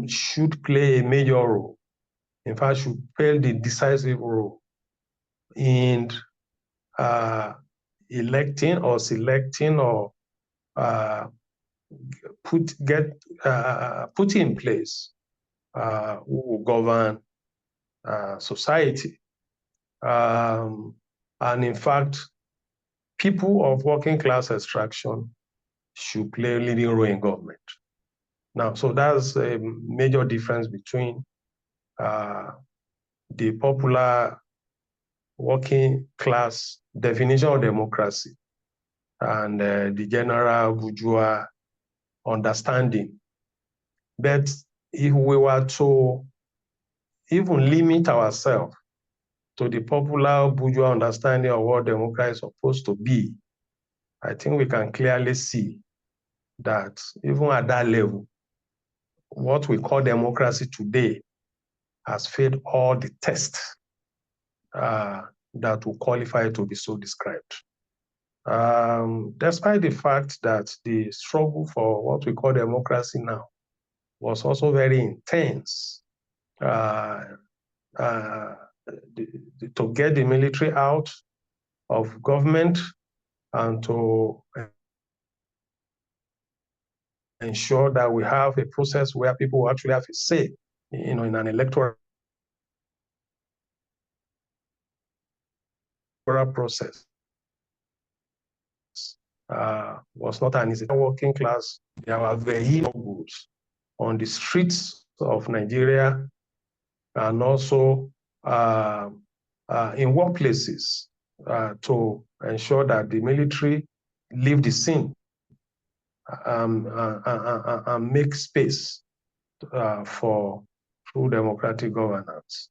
should play a major role. In fact, should play the decisive role in electing or selecting or put in place who will govern society. And in fact, people of working class extraction should play a leading role in government. Now, so that's a major difference between the popular working class definition of democracy and the general bourgeois understanding. But if we were to even limit ourselves to the popular bourgeois understanding of what democracy is supposed to be, I think we can clearly see that even at that level, what we call democracy today has failed all the tests that will qualify to be so described. Despite the fact that the struggle for what we call democracy now was also very intense, to get the military out of government and to ensure that we have a process where people actually have a say, in an electoral process. Was not an easy. Working class, there were very groups on the streets of Nigeria and also in workplaces to ensure that the military leave the scene and make space for true democratic governance.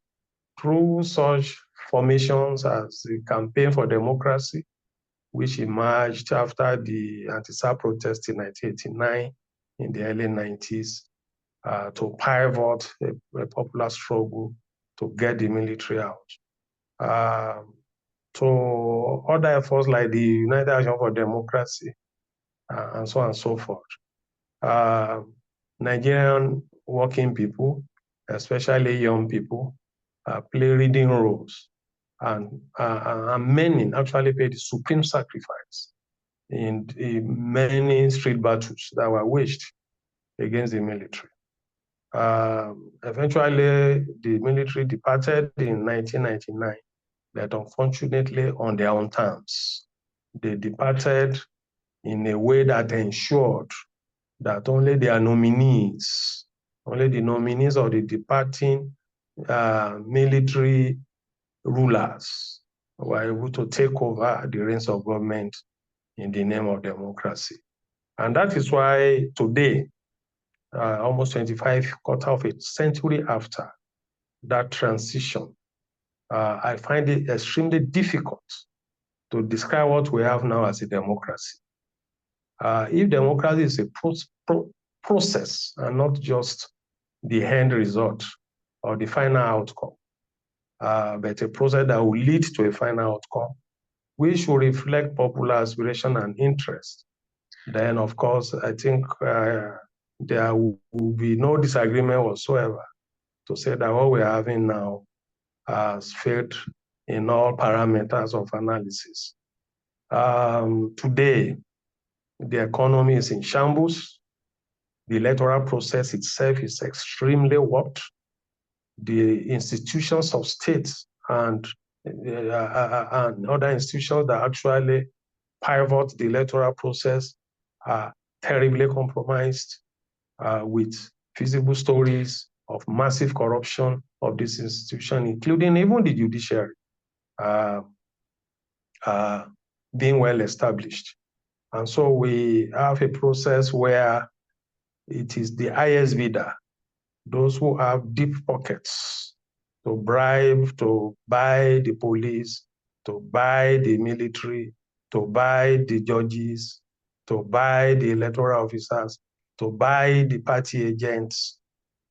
Through such formations as the Campaign for Democracy, which emerged after the anti-SAR protests in 1989, in the early 90s, to pivot a popular struggle to get the military out. To other efforts like the United Action for Democracy, and so on and so forth. Nigerian working people, especially young people, play leading roles, and many actually paid the supreme sacrifice in many street battles that were waged against the military. Eventually, the military departed in 1999, but unfortunately on their own terms. They departed in a way that ensured that only their nominees, only the nominees of the departing military rulers were able to take over the reins of government in the name of democracy. And that is why today, almost 25 quarter of a century after that transition, I find it extremely difficult to describe what we have now as a democracy. If democracy is a process and not just the end result or the final outcome, but a process that will lead to a final outcome, which should reflect popular aspiration and interest, then of course, I think there will be no disagreement whatsoever to say that what we're having now has failed in all parameters of analysis. Today, the economy is in shambles. The electoral process itself is extremely warped. The institutions of state and other institutions that actually pivot the electoral process are terribly compromised with visible stories of massive corruption of this institution, including even the judiciary being well established. And so we have a process where it is the highest bidder, those who have deep pockets, to bribe, to buy the police, to buy the military, to buy the judges, to buy the electoral officers, to buy the party agents.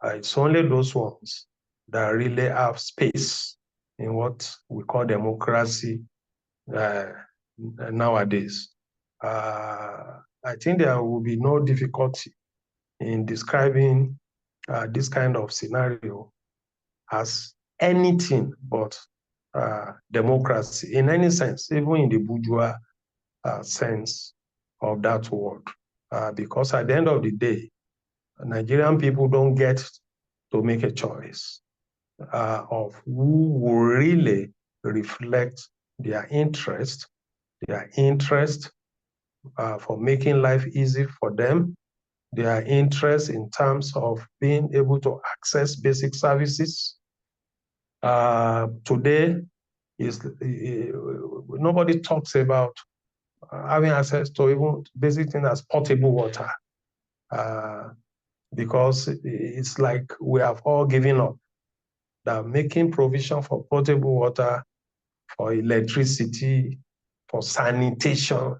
It's only those ones that really have space in what we call democracy nowadays. I think there will be no difficulty in describing this kind of scenario as anything but democracy in any sense, even in the bourgeois sense of that word. Because at the end of the day, Nigerian people don't get to make a choice of who will really reflect their interest for making life easy for them, their interest in terms of being able to access basic services. Today, nobody talks about having access to even basic things as potable water, because it's like we have all given up that making provision for potable water, for electricity, for sanitation,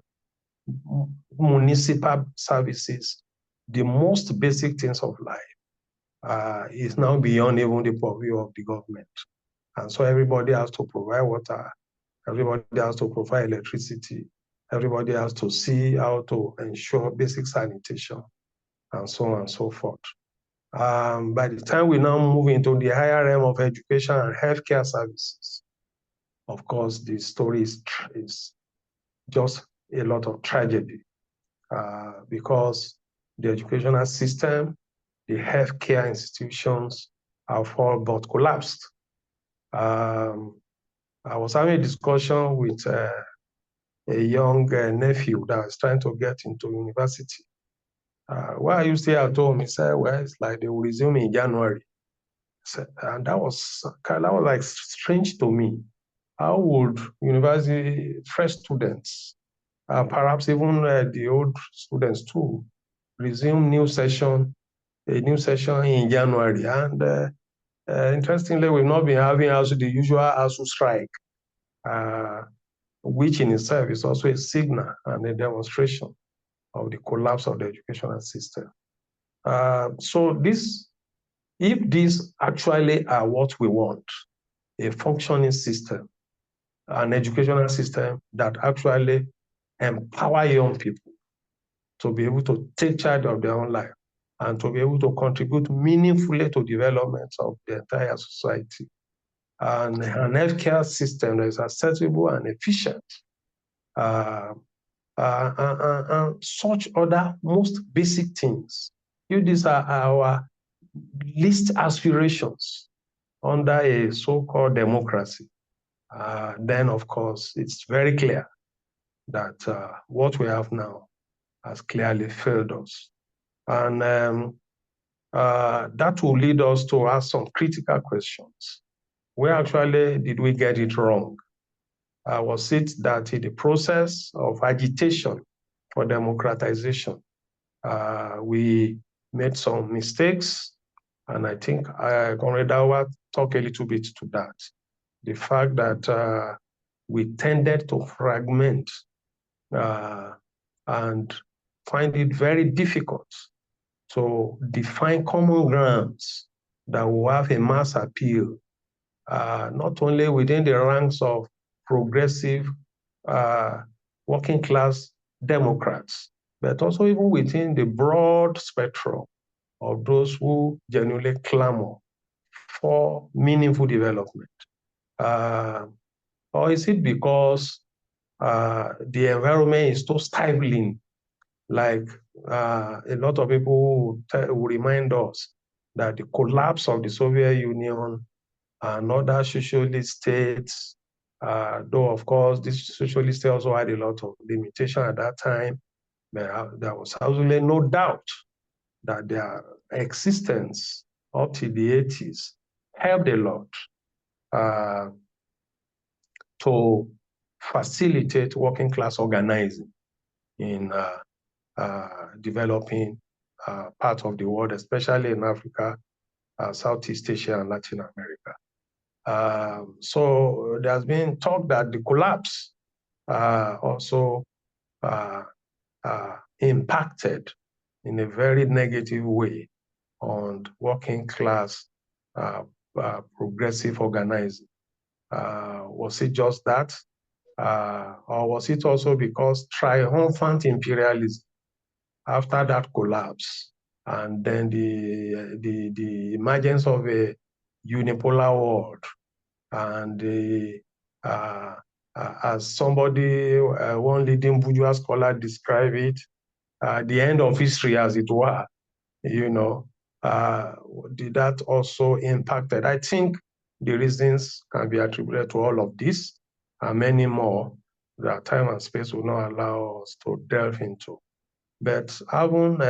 municipal services, the most basic things of life, is now beyond even the purview of the government. And so everybody has to provide water, everybody has to provide electricity, everybody has to see how to ensure basic sanitation, and so on and so forth. By the time we now move into the higher realm of education and healthcare services, of course, the story is just a lot of tragedy, because the educational system, the healthcare institutions have all but collapsed. I was having a discussion with a young nephew that was trying to get into university. Why are you still at home? He said, well, it's like they will resume in January. And that was like strange to me. How would university, fresh students, perhaps even the old students too, resume a new session in January? And interestingly, we've not been having also the usual ASU strike, which in itself is also a signal and a demonstration of the collapse of the educational system. So if these actually are what we want, a functioning system, an educational system that actually empower young people to be able to take charge of their own life and to be able to contribute meaningfully to development of the entire society, and an healthcare system that is accessible and efficient, and such other most basic things. If these are our least aspirations under a so-called democracy, then of course it's very clear that what we have now has clearly failed us. And that will lead us to ask some critical questions. Where actually did we get it wrong? Was it that in the process of agitation for democratization, we made some mistakes? And I think Comrade Dawa talked a little bit to that. The fact that we tended to fragment and find it very difficult to define common grounds that will have a mass appeal, not only within the ranks of progressive working class Democrats, but also even within the broad spectrum of those who genuinely clamor for meaningful development. Or is it because the environment is so stifling, like a lot of people will remind us that the collapse of the Soviet Union and other socialist states, though of course this socialist state also had a lot of limitation at that time, but there was absolutely no doubt that their existence up to the 80s helped a lot to facilitate working class organizing in developing part of the world, especially in Africa, Southeast Asia, and Latin America. So there's been talk that the collapse also impacted in a very negative way on working class progressive organizing. Was it just that? Or was it also because triumphant imperialism after that collapse and then the emergence of a unipolar world and as somebody, one leading bourgeois scholar described it, the end of history as it were, you know, did that also impacted? I think the reasons can be attributed to all of this and many more that time and space will not allow us to delve into. But having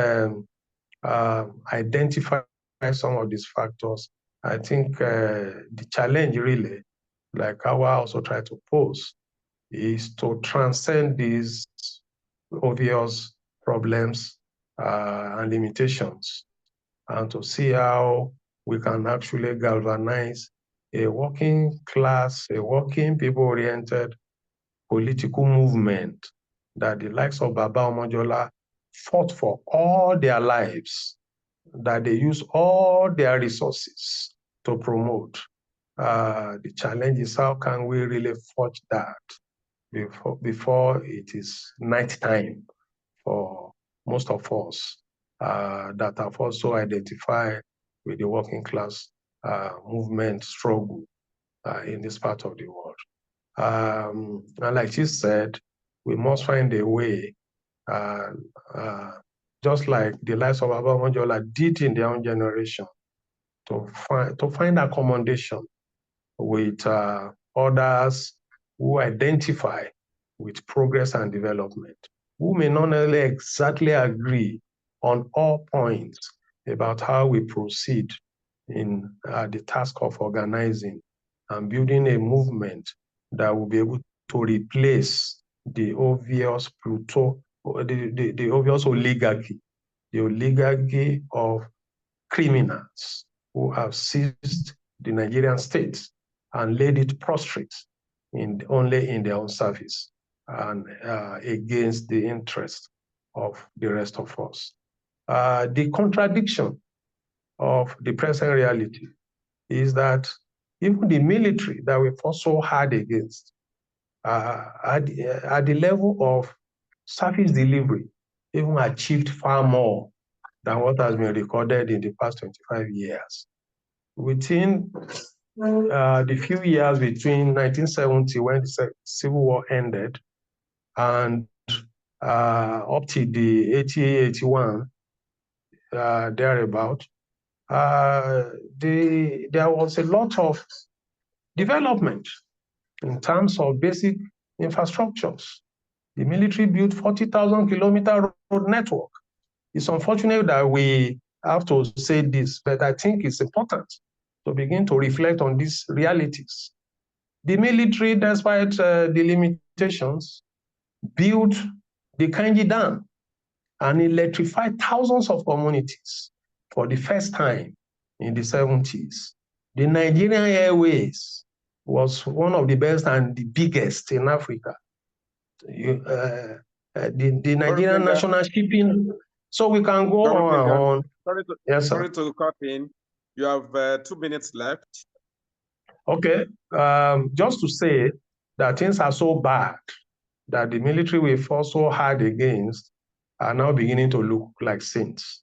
identified some of these factors, I think the challenge really, like how I also try to pose, is to transcend these obvious problems and limitations and to see how we can actually galvanize a working class, a working people-oriented political movement that the likes of Baba Omojola fought for all their lives, that they use all their resources to promote. The challenge is how can we really forge that before it is night time for most of us that have also identified with the working class movement struggle in this part of the world. And like you said, we must find a way, just like the likes of Baba Omojola did in their own generation, to find accommodation with others who identify with progress and development, who may not only exactly agree on all points about how we proceed in the task of organizing and building a movement that will be able to replace the obvious the obvious oligarchy, the oligarchy of criminals who have seized the Nigerian state and laid it prostrate only in their own service and against the interest of the rest of us. The contradiction of the present reality is that even the military that we fought so hard against at the level of service delivery even achieved far more than what has been recorded in the past 25 years. Within the few years between 1970, when the Civil War ended, and up to the 80-81, thereabout, there was a lot of development in terms of basic infrastructures. The military built 40,000 kilometer road network. It's unfortunate that we have to say this, but I think it's important to begin to reflect on these realities. The military, despite the limitations, built the Kanji Dam and electrified thousands of communities for the first time in the 70s. The Nigerian Airways was one of the best and the biggest in Africa. The Nigerian National Shipping, so we can go on and on. Yes, sir. Sorry to cut in. You have 2 minutes left. Okay, just to say that things are so bad that the military we fought so hard against are now beginning to look like saints.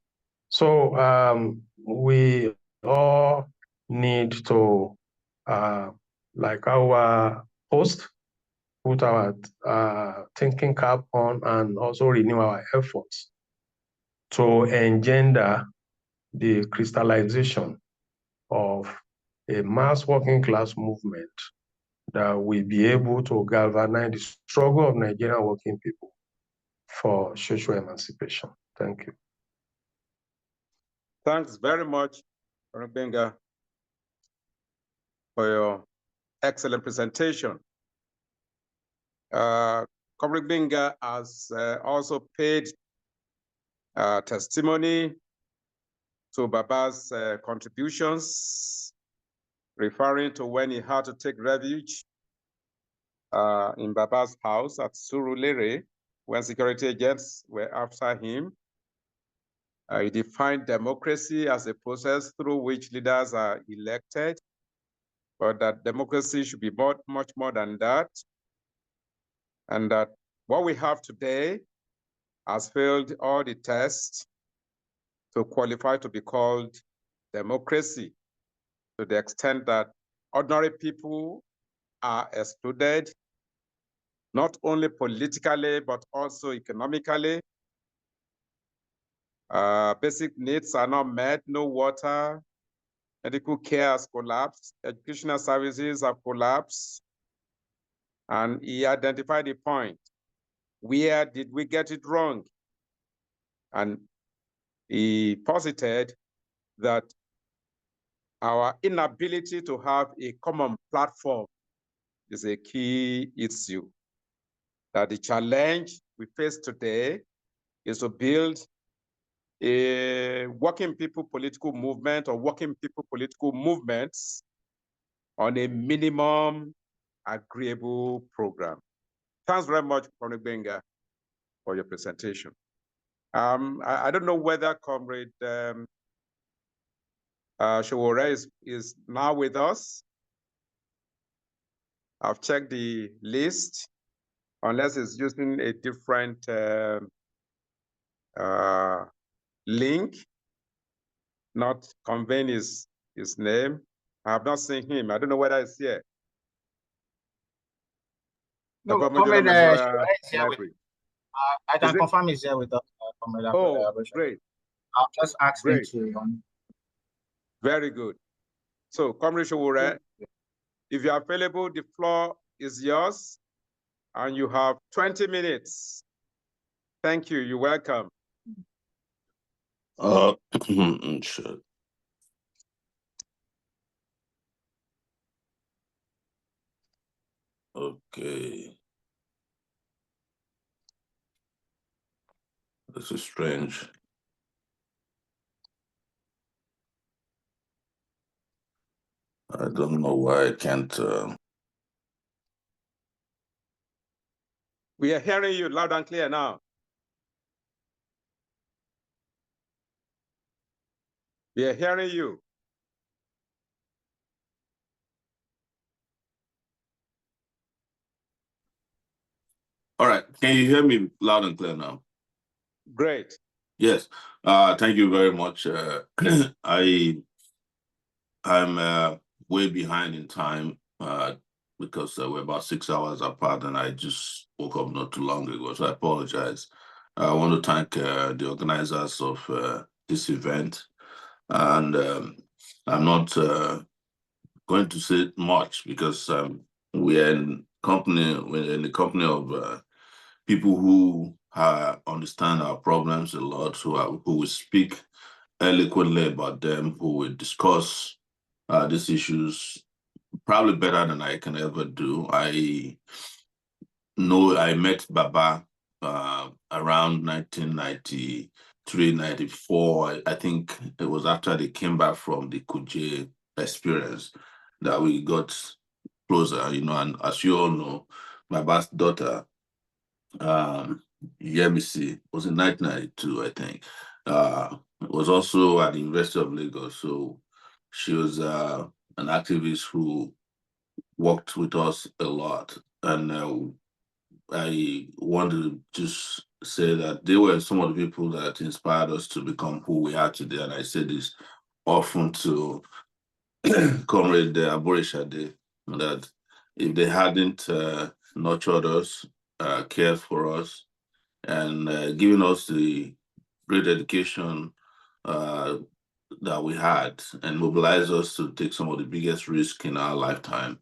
So we all need to, like our host, put our thinking cap on and also renew our efforts to engender the crystallization of a mass working class movement that will be able to galvanize the struggle of Nigerian working people for social emancipation. Thank you. Thanks very much, Benga, for your excellent presentation. Comrade Binga has also paid testimony to Baba's contributions, referring to when he had to take refuge in Baba's house at Surulere when security agents were after him. He defined democracy as a process through which leaders are elected, but that democracy should be much more than that, and that what we have today has failed all the tests to qualify to be called democracy, to the extent that ordinary people are excluded, not only politically, but also economically. Basic needs are not met, no water, medical care has collapsed, educational services have collapsed. And he identified the point. Where did we get it wrong? And he posited that our inability to have a common platform is a key issue. That the challenge we face today is to build a working people political movement or working people political movements on a minimum agreeable program. Thanks very much, Comrade Benga, for your presentation. I don't know whether Comrade Showore is now with us. I've checked the list, unless it's using a different link, not conveying his name. I have not seen him. I don't know whether it's here. No, Comrade is here with, I can confirm he's here with us. Oh, great. I'll just ask him to. Very good. So, Comrade Showore, if you are available, the floor is yours, and you have 20 minutes. Thank you. You're welcome. Sure. Okay. This is strange. I don't know why I can't. We are hearing you loud and clear now. We are hearing you. All right. Can you hear me loud and clear now? Great. Yes. Thank you very much. I'm way behind in time because we're about 6 hours apart, and I just woke up not too long ago, so I apologize. I want to thank the organizers of this event, and I'm not going to say much because we're in the company of people who understand our problems a lot, who will speak eloquently about them, who will discuss these issues probably better than I can ever do. I know I met Baba around 1993, 94. I think it was after they came back from the Kuje experience that we got closer, and as you all know, Baba's daughter, Yemisi, was in 1992, I think. Was also at the University of Lagos. So she was an activist who worked with us a lot. And I want to just say that they were some of the people that inspired us to become who we are today. And I say this often to Comrade Aborishade, that if they hadn't nurtured us, cared for us, and given us the great education that we had and mobilized us to take some of the biggest risks in our lifetime,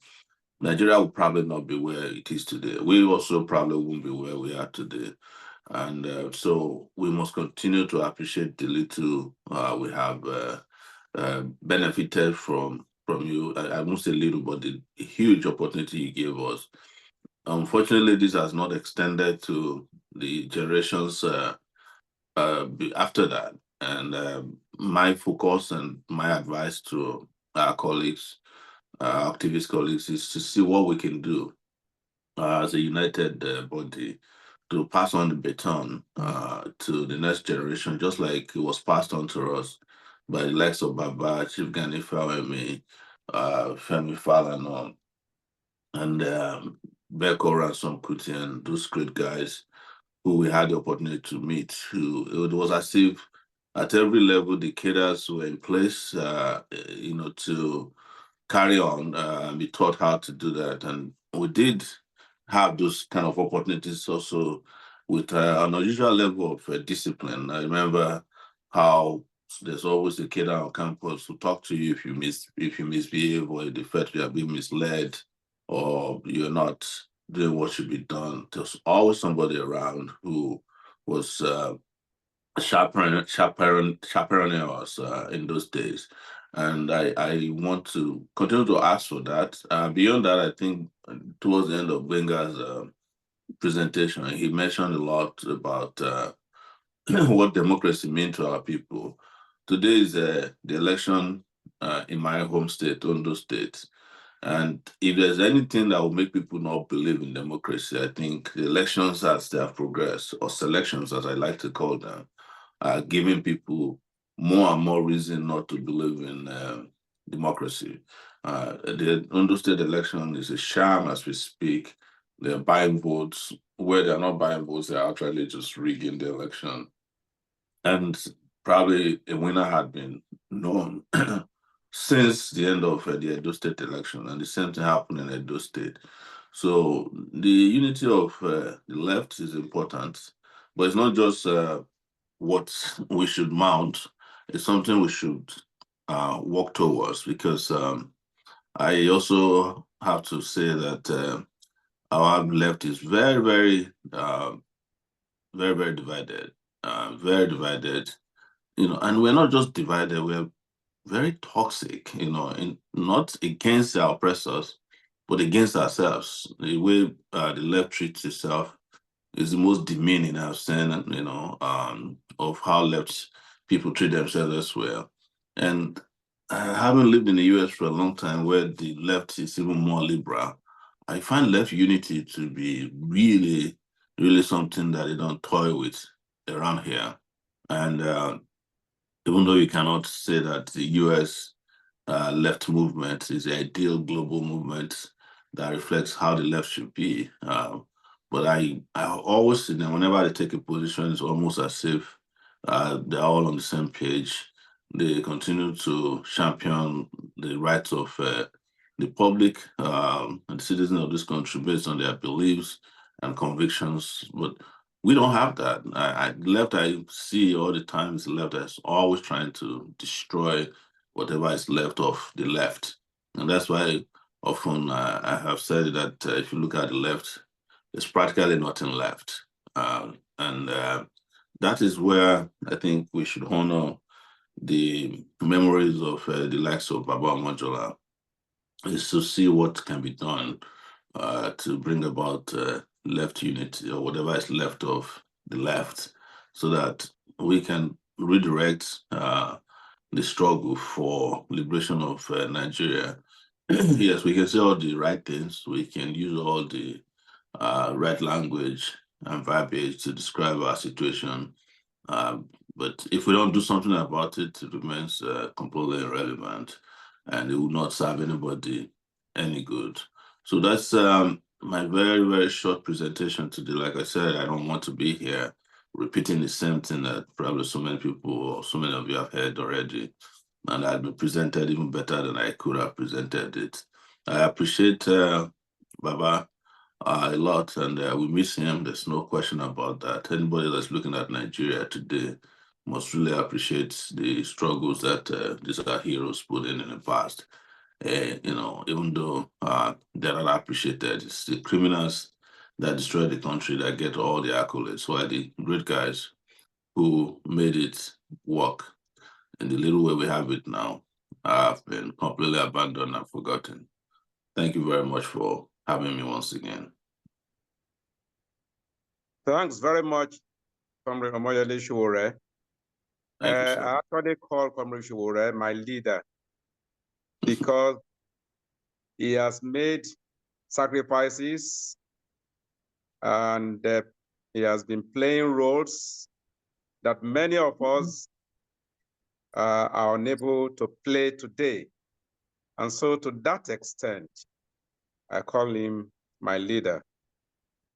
Nigeria would probably not be where it is today. We also probably won't be where we are today. And so we must continue to appreciate the little we have benefited from you. I won't say little, but the huge opportunity you gave us. unfortunately, this has not extended to the generations after that. And my focus and my advice to our colleagues, activist colleagues, is to see what we can do as a united body to pass on the baton to the next generation, just like it was passed on to us by the likes of Baba, Chief Gani Fawemi, Femi Falana, and Beko Ransom Kuti, and those great guys who we had the opportunity to meet. Who it was as if at every level the cadres were in place, to carry on, be taught how to do that. And we did have those kind of opportunities also with an unusual level of discipline. I remember how there's always a kid on campus who talk to you if you misbehave, or if the fact you are being misled, or you're not doing what should be done. There's always somebody around who was chaperoning us in those days. And I want to continue to ask for that. Beyond that, I think towards the end of Wenger's presentation, he mentioned a lot about what democracy means to our people. Today is the election in my home state, Ondo State. And if there's anything that will make people not believe in democracy, I think the elections as they have progressed, or selections as I like to call them, are giving people more and more reason not to believe in democracy. The Ondo State election is a sham as we speak. They're buying votes. Where they're not buying votes, they're actually just rigging the election. And probably a winner had been known since the end of the Edo State election, and the same thing happened in Edo State. So the unity of the left is important, but it's not just what we should mount. It's something we should work towards, because I also have to say that our left is very, very, very, very divided, very divided. And we're not just divided; we're very toxic. Not against our oppressors, but against ourselves. The way the left treats itself is the most demeaning I've seen, of how left people treat themselves elsewhere. And having lived in the US for a long time, where the left is even more liberal, I find left unity to be really, really something that they don't toy with around here. And even though you cannot say that the US left movement is the ideal global movement that reflects how the left should be. But I always see them, whenever they take a position, it's almost as if they're all on the same page. They continue to champion the rights of the public and citizens of this country based on their beliefs and convictions. But we don't have that. Left I see all the time is the left that's always trying to destroy whatever is left of the left. And that's why often I have said that if you look at the left, there's practically nothing left. And that is where I think we should honor the memories of the likes of Baba Omojola, is to see what can be done to bring about left unity, or whatever is left of the left, so that we can redirect the struggle for liberation of Nigeria. Yes, we can say all the right things. We can use all the right language and verbiage to describe our situation. But if we don't do something about it, it remains completely irrelevant, and it will not serve anybody any good. So that's my very, very short presentation today. Like I said, I don't want to be here repeating the same thing that probably so many people or so many of you have heard already. And I've been presented even better than I could have presented it. I appreciate Baba a lot, and we miss him. There's no question about that. Anybody that's looking at Nigeria today must really appreciate the struggles that these are heroes put in the past. Even though they're not appreciated, it's the criminals that destroy the country that get all the accolades, while the great guys who made it work in the little way we have it now have been completely abandoned and forgotten. Thank you very much for having me once again. Thanks very much, Comrade Omojola Shuore. Thank you, sir. I actually call Comrade Shuore my leader because he has made sacrifices and he has been playing roles that many of us are unable to play today. And so to that extent, I call him my leader.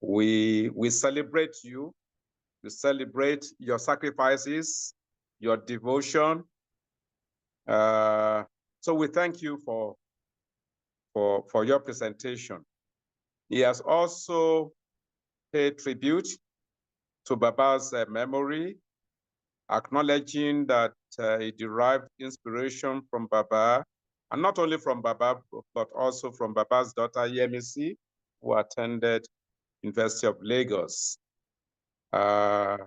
We celebrate you. We celebrate your sacrifices, your devotion. So we thank you for your presentation. He has also paid tribute to Baba's memory, acknowledging that he derived inspiration from Baba, and not only from Baba, but also from Baba's daughter, Yemisi, who attended University of Lagos. And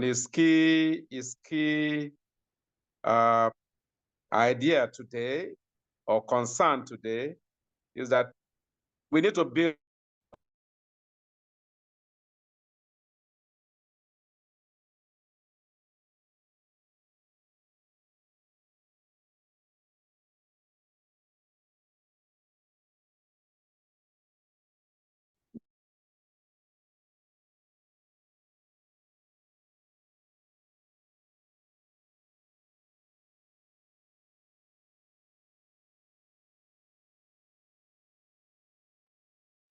his key idea today, or concern today, is that we need to build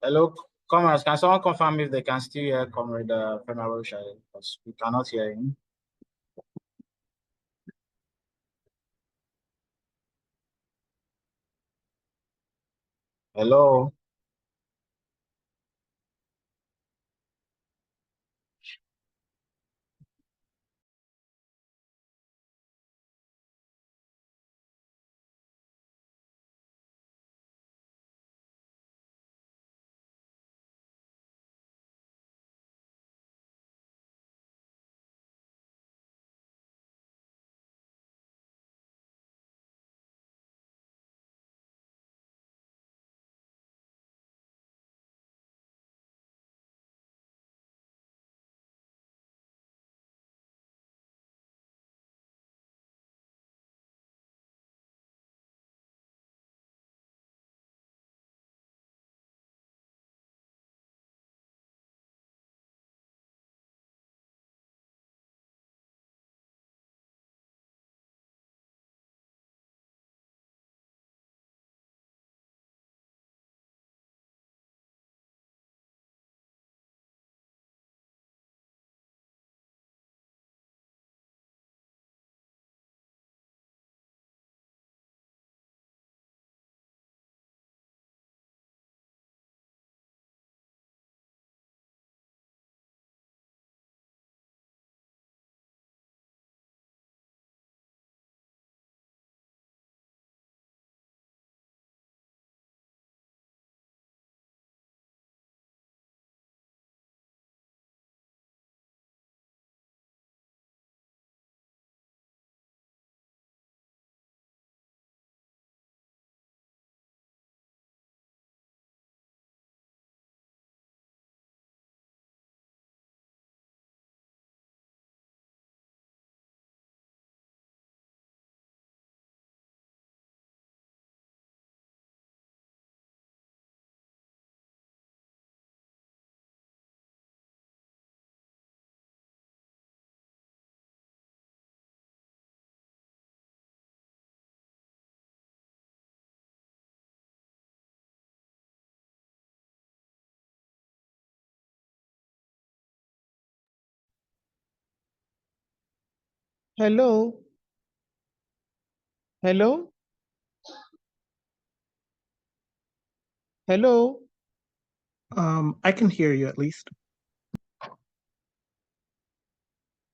Hello, comrades. Can someone confirm if they can still hear Comrade Fenaro Shai? Because we cannot hear him. Hello. Hello? Hello? Hello? I can hear you at least.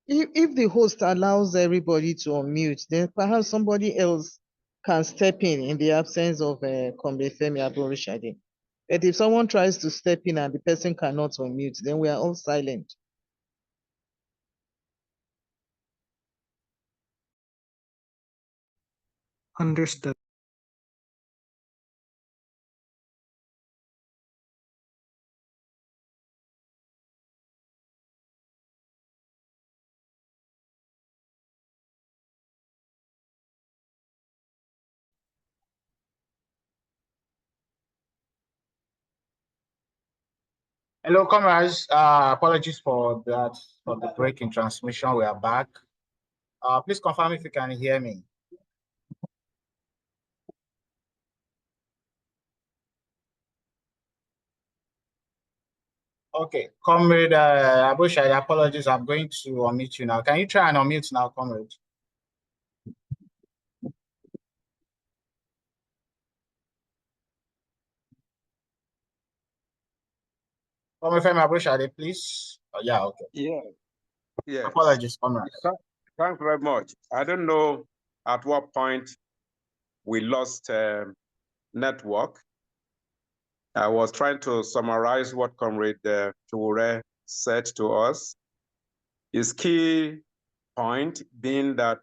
If the host allows everybody to unmute, then perhaps somebody else can step in the absence of Comrade Femi Aborishade. But if someone tries to step in and the person cannot unmute, then we are all silent. Understood. Hello, comrades. Apologies for that, for the break in transmission. We are back. Please confirm if you can hear me. Okay, comrade Abushai, apologies. I'm going to unmute you now. Can you try and unmute now, comrade? Comrade Abushai, please. Oh, yeah, okay. Yeah. Yes. Apologies, comrade. Thanks very much. I don't know at what point we lost network. I was trying to summarize what Comrade Ture said to us. His key point being that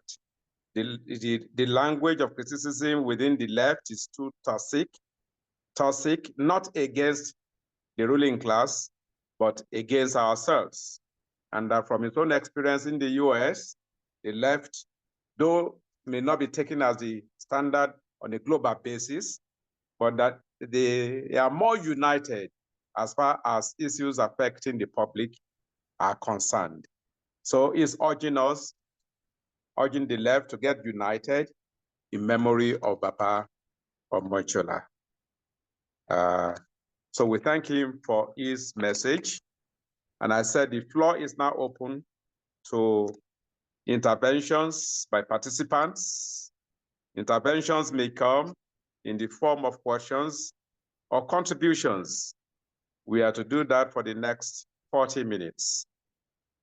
the language of criticism within the left is too toxic, not against the ruling class, but against ourselves. And that from his own experience in the US, the left, though may not be taken as the standard on a global basis, but that they are more united as far as issues affecting the public are concerned. So he's urging us, urging the left to get united in memory of Baba Omojola. So we thank him for his message. And I said the floor is now open to interventions by participants. Interventions may come in the form of questions or contributions. We are to do that for the next 40 minutes.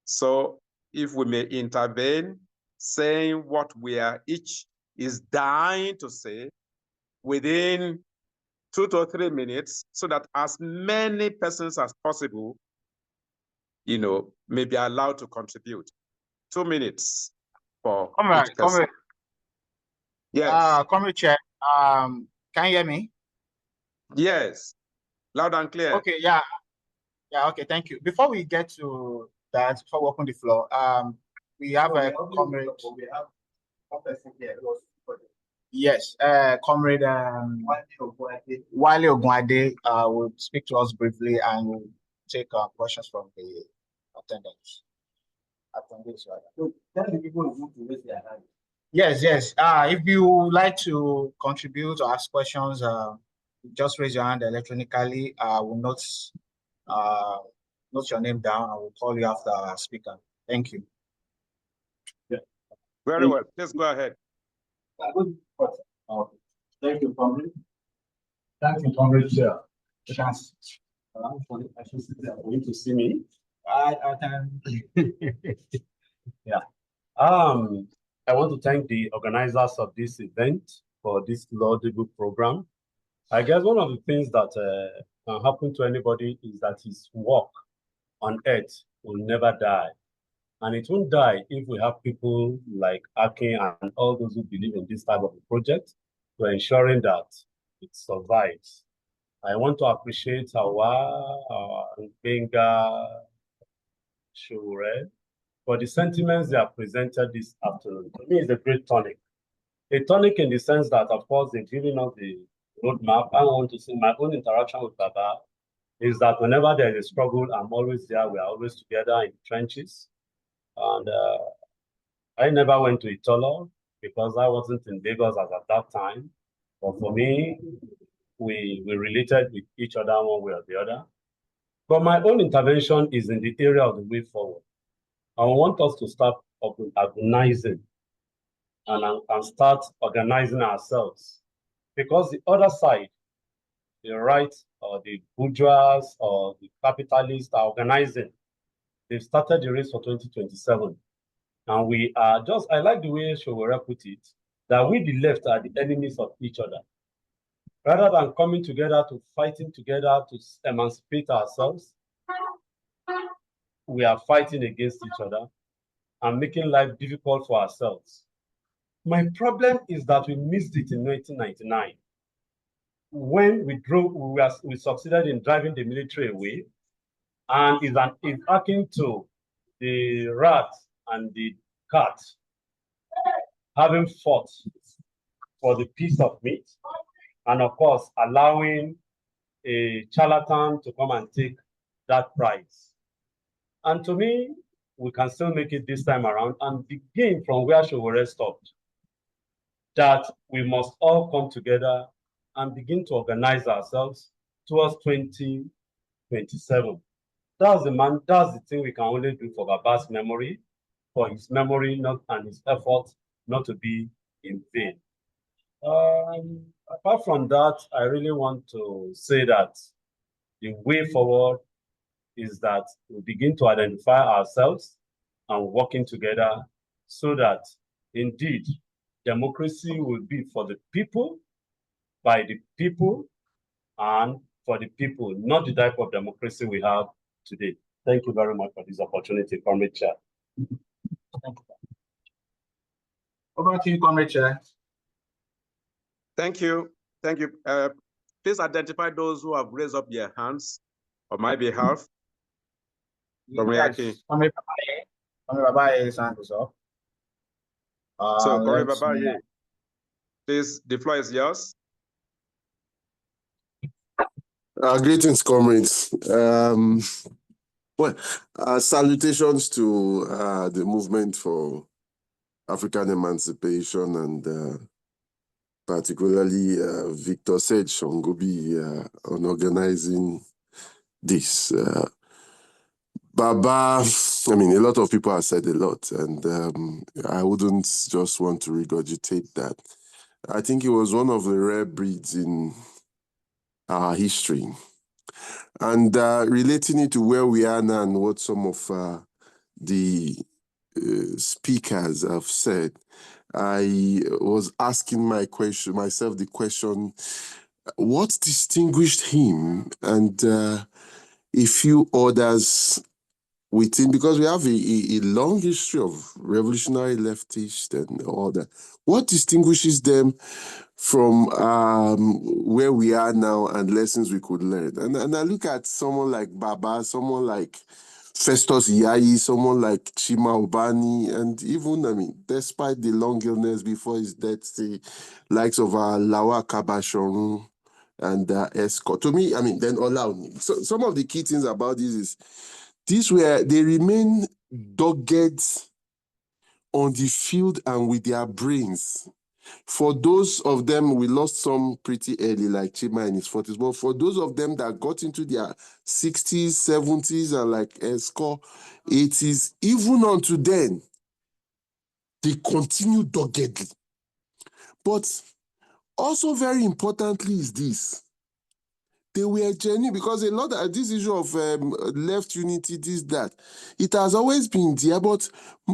So if we may intervene, saying what we are each is dying to say within 2 to 3 minutes, so that as many persons as possible, may be allowed to contribute. 2 minutes for each person. Yes. Comrade Chair, can you hear me? Yes, loud and clear. Okay, yeah, okay, thank you. Before we get to that, before we open the floor, we have a comrade. Yes, comrade Wale Ogunade will speak to us briefly and will take questions from the attendants. Yes. If you like to contribute or ask questions, just raise your hand electronically. We'll note your name down. I will call you after our speaker. Thank you. Very well. Please go ahead. Thank you, comrade. Thank you, comrade Chair. Chance. For you to see me. I can. Yeah. I want to thank the organizers of this event for this laudable program. I guess one of the things that can happen to anybody is that his work on earth will never die. And it won't die if we have people like Akin and all those who believe in this type of a project to ensuring that it survives. I want to appreciate our Benga Shure for the sentiments they have presented this afternoon. To me, it's a great tonic. A tonic in the sense that, of course, they're giving us the roadmap. I want to say my own interaction with Baba is that whenever there is a struggle, I'm always there. We are always together in the trenches. And I never went to Itolo because I wasn't in Lagos at that time. But for me, we related with each other one way or the other. But my own intervention is in the area of the way forward. I want us to start organizing and start organizing ourselves. Because the other side, the right or the bourgeois or the capitalists are organizing. They've started the race for 2027. And we are just, I like the way Showore put it, that we the left are the enemies of each other. Rather than coming together to fighting together to emancipate ourselves, we are fighting against each other and making life difficult for ourselves. My problem is that we missed it in 1999. When we succeeded in driving the military away, and is akin to the rat and the cat having fought for the piece of meat, and of course allowing a charlatan to come and take that prize. And to me, we can still make it this time around and begin from where Showore stopped. That we must all come together and begin to organize ourselves towards 2027. That's the thing we can only do for Baba's memory, for his memory not and his effort not to be in vain. Apart from that, I really want to say that the way forward is that we begin to identify ourselves and working together so that indeed democracy will be for the people, by the people, and for the people, not the type of democracy we have today. Thank you very much for this opportunity, Comrade Chair. Over to you, Comrade Chair. Thank you. Thank you. Please identify those who have raised up their hands on my behalf. Yes. Comrade Babaye's hand is up. So, Comrade Babaye, please, the floor is yours. Greetings, comrades. Salutations to the movement for African emancipation and particularly Victor Sedge Shongobi on organizing this. Baba, I mean, a lot of people have said a lot, and I wouldn't just want to regurgitate that. I think he was one of the rare breeds in our history. And relating it to where we are now and what some of the speakers have said, I was asking myself the question, what distinguished him and a few others within, because we have a long history of revolutionary leftists and all that. What distinguishes them from where we are now and lessons we could learn? And I look at someone like Baba, someone like Festus Yayi, someone like Chima Obani, and even, I mean, despite the long illness before his death, the likes of Lawa Kabashorun and Escort. To me, I mean, then Olauni. So some of the key things about this is, they remain dogged on the field and with their brains. For those of them, we lost some pretty early, like Chima in his 40s, but for those of them that got into their 60s, 70s, and like Esco, 80s, even unto then, they continue doggedly. But also very importantly is this. They were genuine, because a lot of this issue of left unity, this, that, it has always been there. But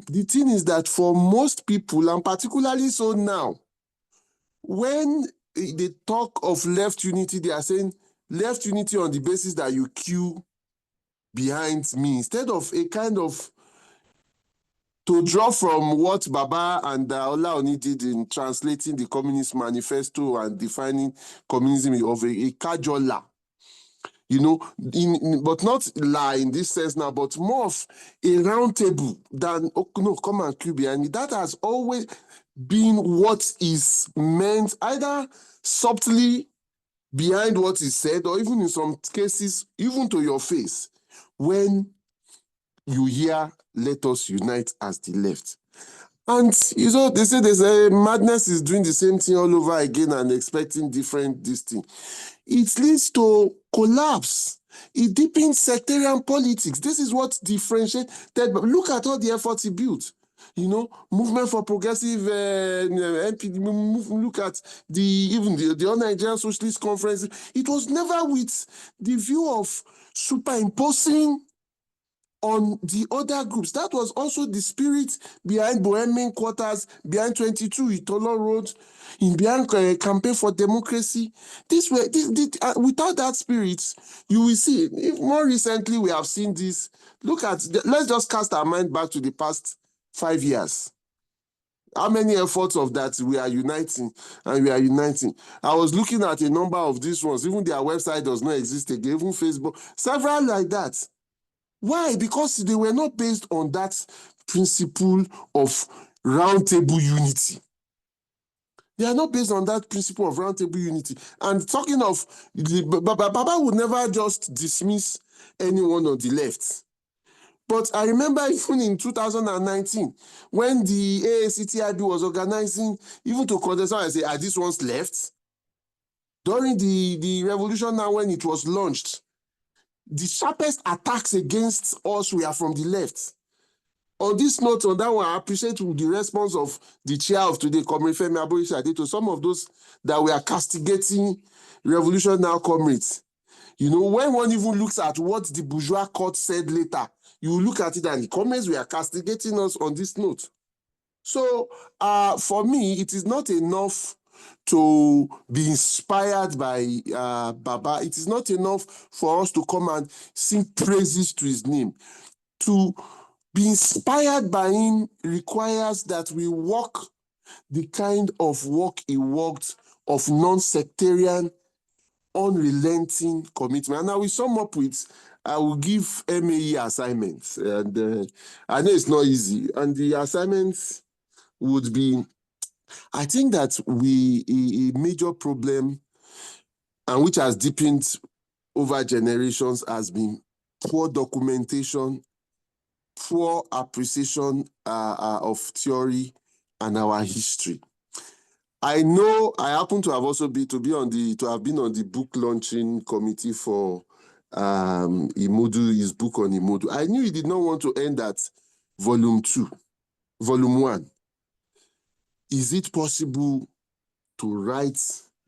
the thing is that for most people, and particularly so now, when they talk of left unity, they are saying left unity on the basis that you queue behind me, instead of a kind of, to draw from what Baba and Olaoni did in translating the Communist Manifesto and defining communism of a cajola. You know, but not lie in this sense now, but more of a round table than, oh, no, come and queue behind me. That has always been what is meant, either subtly behind what is said, or even in some cases, even to your face, when you hear, let us unite as the left. And, you know, they say there's a madness is doing the same thing all over again and expecting different this thing. It leads to collapse. It deepens sectarian politics. This is what differentiates. Look at all the efforts he built. You know, movement for progressive NPD. Look at even the All-Nigerian Socialist Conference. It was never with the view of superimposing on the other groups. That was also the spirit behind Bohemian Quarters, behind 22 Itolo Road, behind Campaign for Democracy. Without that spirit, you will see. More recently, we have seen this. Let's just cast our mind back to the past 5 years. How many efforts of that we are uniting and we are uniting? I was looking at a number of these ones. Even their website does not exist again, even Facebook, several like that. Why? Because they were not based on that principle of roundtable unity. They are not based on that principle of roundtable unity. And talking of, Baba would never just dismiss anyone on the left. But I remember even in 2019, when the AACTIB was organizing, even to contest, I say, are these ones left? During the revolution now, when it was launched, the sharpest attacks against us were from the left. On this note, on that one, I appreciate the response of the chair of today, Comrade Femi Aborisade, to some of those that were castigating Revolution Now comrades. You know, when one even looks at what the bourgeois court said later, you look at it and the comrades were castigating us on this note. So for me, it is not enough to be inspired by Baba. It is not enough for us to come and sing praises to his name. To be inspired by him requires that we walk the kind of walk he walked of non-sectarian, unrelenting commitment. And I will sum up with, I will give MAE assignments. And I know it's not easy. And the assignments would be, I think that a major problem, and which has deepened over generations, has been poor documentation, poor appreciation of theory and our history. I know I happen to have also been on the book launching committee for Imodu, his book on Imodu. I knew he did not want to end at volume 1. Is it possible to write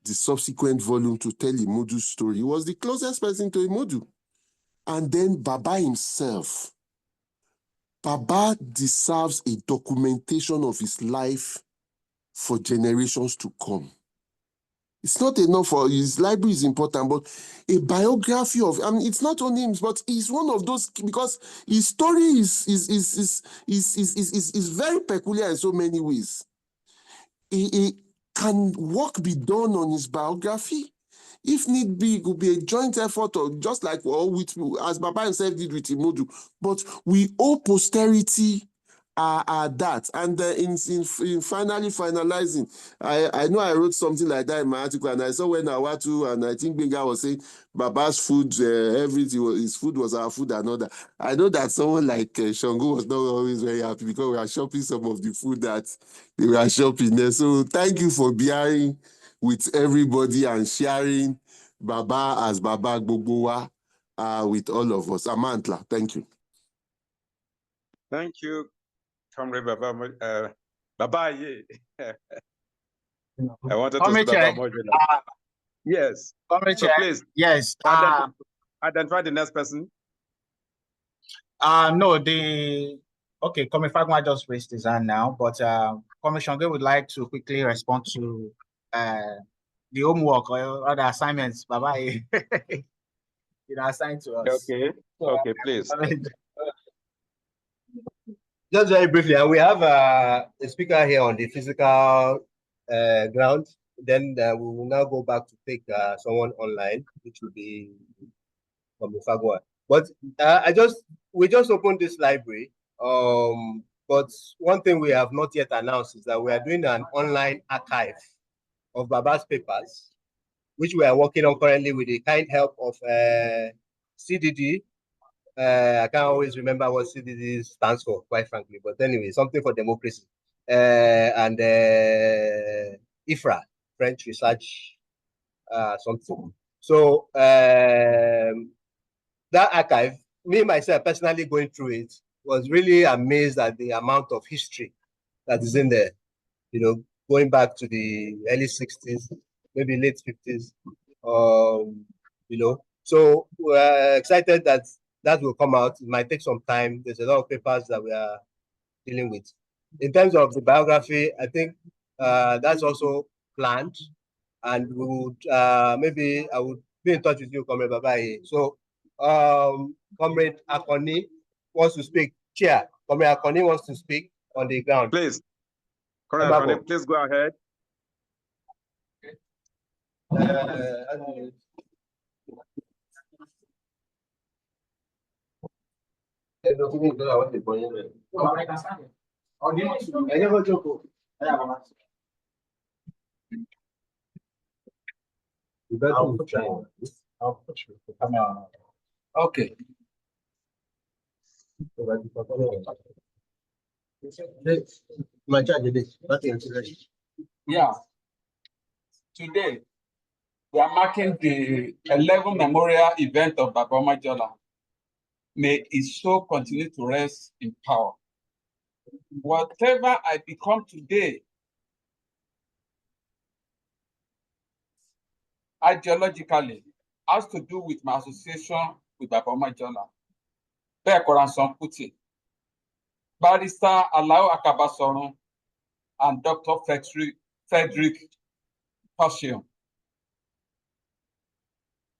the subsequent volume to tell Imodu's story? He was the closest person to Imodu. And then Baba himself. Baba deserves a documentation of his life for generations to come. It's not enough for his library is important, but a biography of, I mean, it's not only him, but he's one of those, because his story is very peculiar in so many ways. Can work be done on his biography? If need be, it could be a joint effort, or just like as Baba himself did with Imodu. But we owe posterity that. And in finally finalizing, I know I wrote something like that in my article, and I saw when Awatu and I think Benga was saying Baba's food, his food was our food and all that. I know that someone like Shango was not always very happy because we are shopping some of the food that they were shopping there. So thank you for bearing with everybody and sharing Baba as Baba Gbogbowa with all of us. Amantla, thank you. Thank you, Comrade Baba. Baba, yeah. I wanted to say Baba Omojola. Yes. Comrade So Chair, please. yes. Identify the next person. No, okay, Comrade Fagma just raised his hand now, but Comrade Shango would like to quickly respond to the homework or other assignments Baba assigned to us. Okay. So, okay, please. Just very briefly, and we have a speaker here on the physical ground. Then we will now go back to take someone online, which will be from the Fagwa. But we just opened this library. But one thing we have not yet announced is that we are doing an online archive of Baba's papers, which we are working on currently with the kind help of CDD. I can't always remember what CDD stands for, quite frankly. But anyway, something for democracy. And IFRA, French Research something. So that archive, me myself personally going through it, was really amazed at the amount of history that is in there. You know, going back to the early 60s, maybe late 50s. You know, so we're excited that will come out. It might take some time. There's a lot of papers that we are dealing with. In terms of the biography, I think that's also planned, and we would maybe I would be in touch with you, Comrade Babaye. So, Comrade Akoni wants to speak. Chair, Comrade Akoni wants to speak on the ground. Please, Comrade Akoni, please go ahead. I'll put you the camera on. Okay. Yeah. Today, we are marking the 11th memorial event of Baba Omojola. May his soul continue to rest in power. Whatever I become today, ideologically, has to do with my association with Baba Omojola. Bẹ́ẹ̀ Koranson Kuti, Barrister Alao Akabasorun, and Dr. Frederick Passion.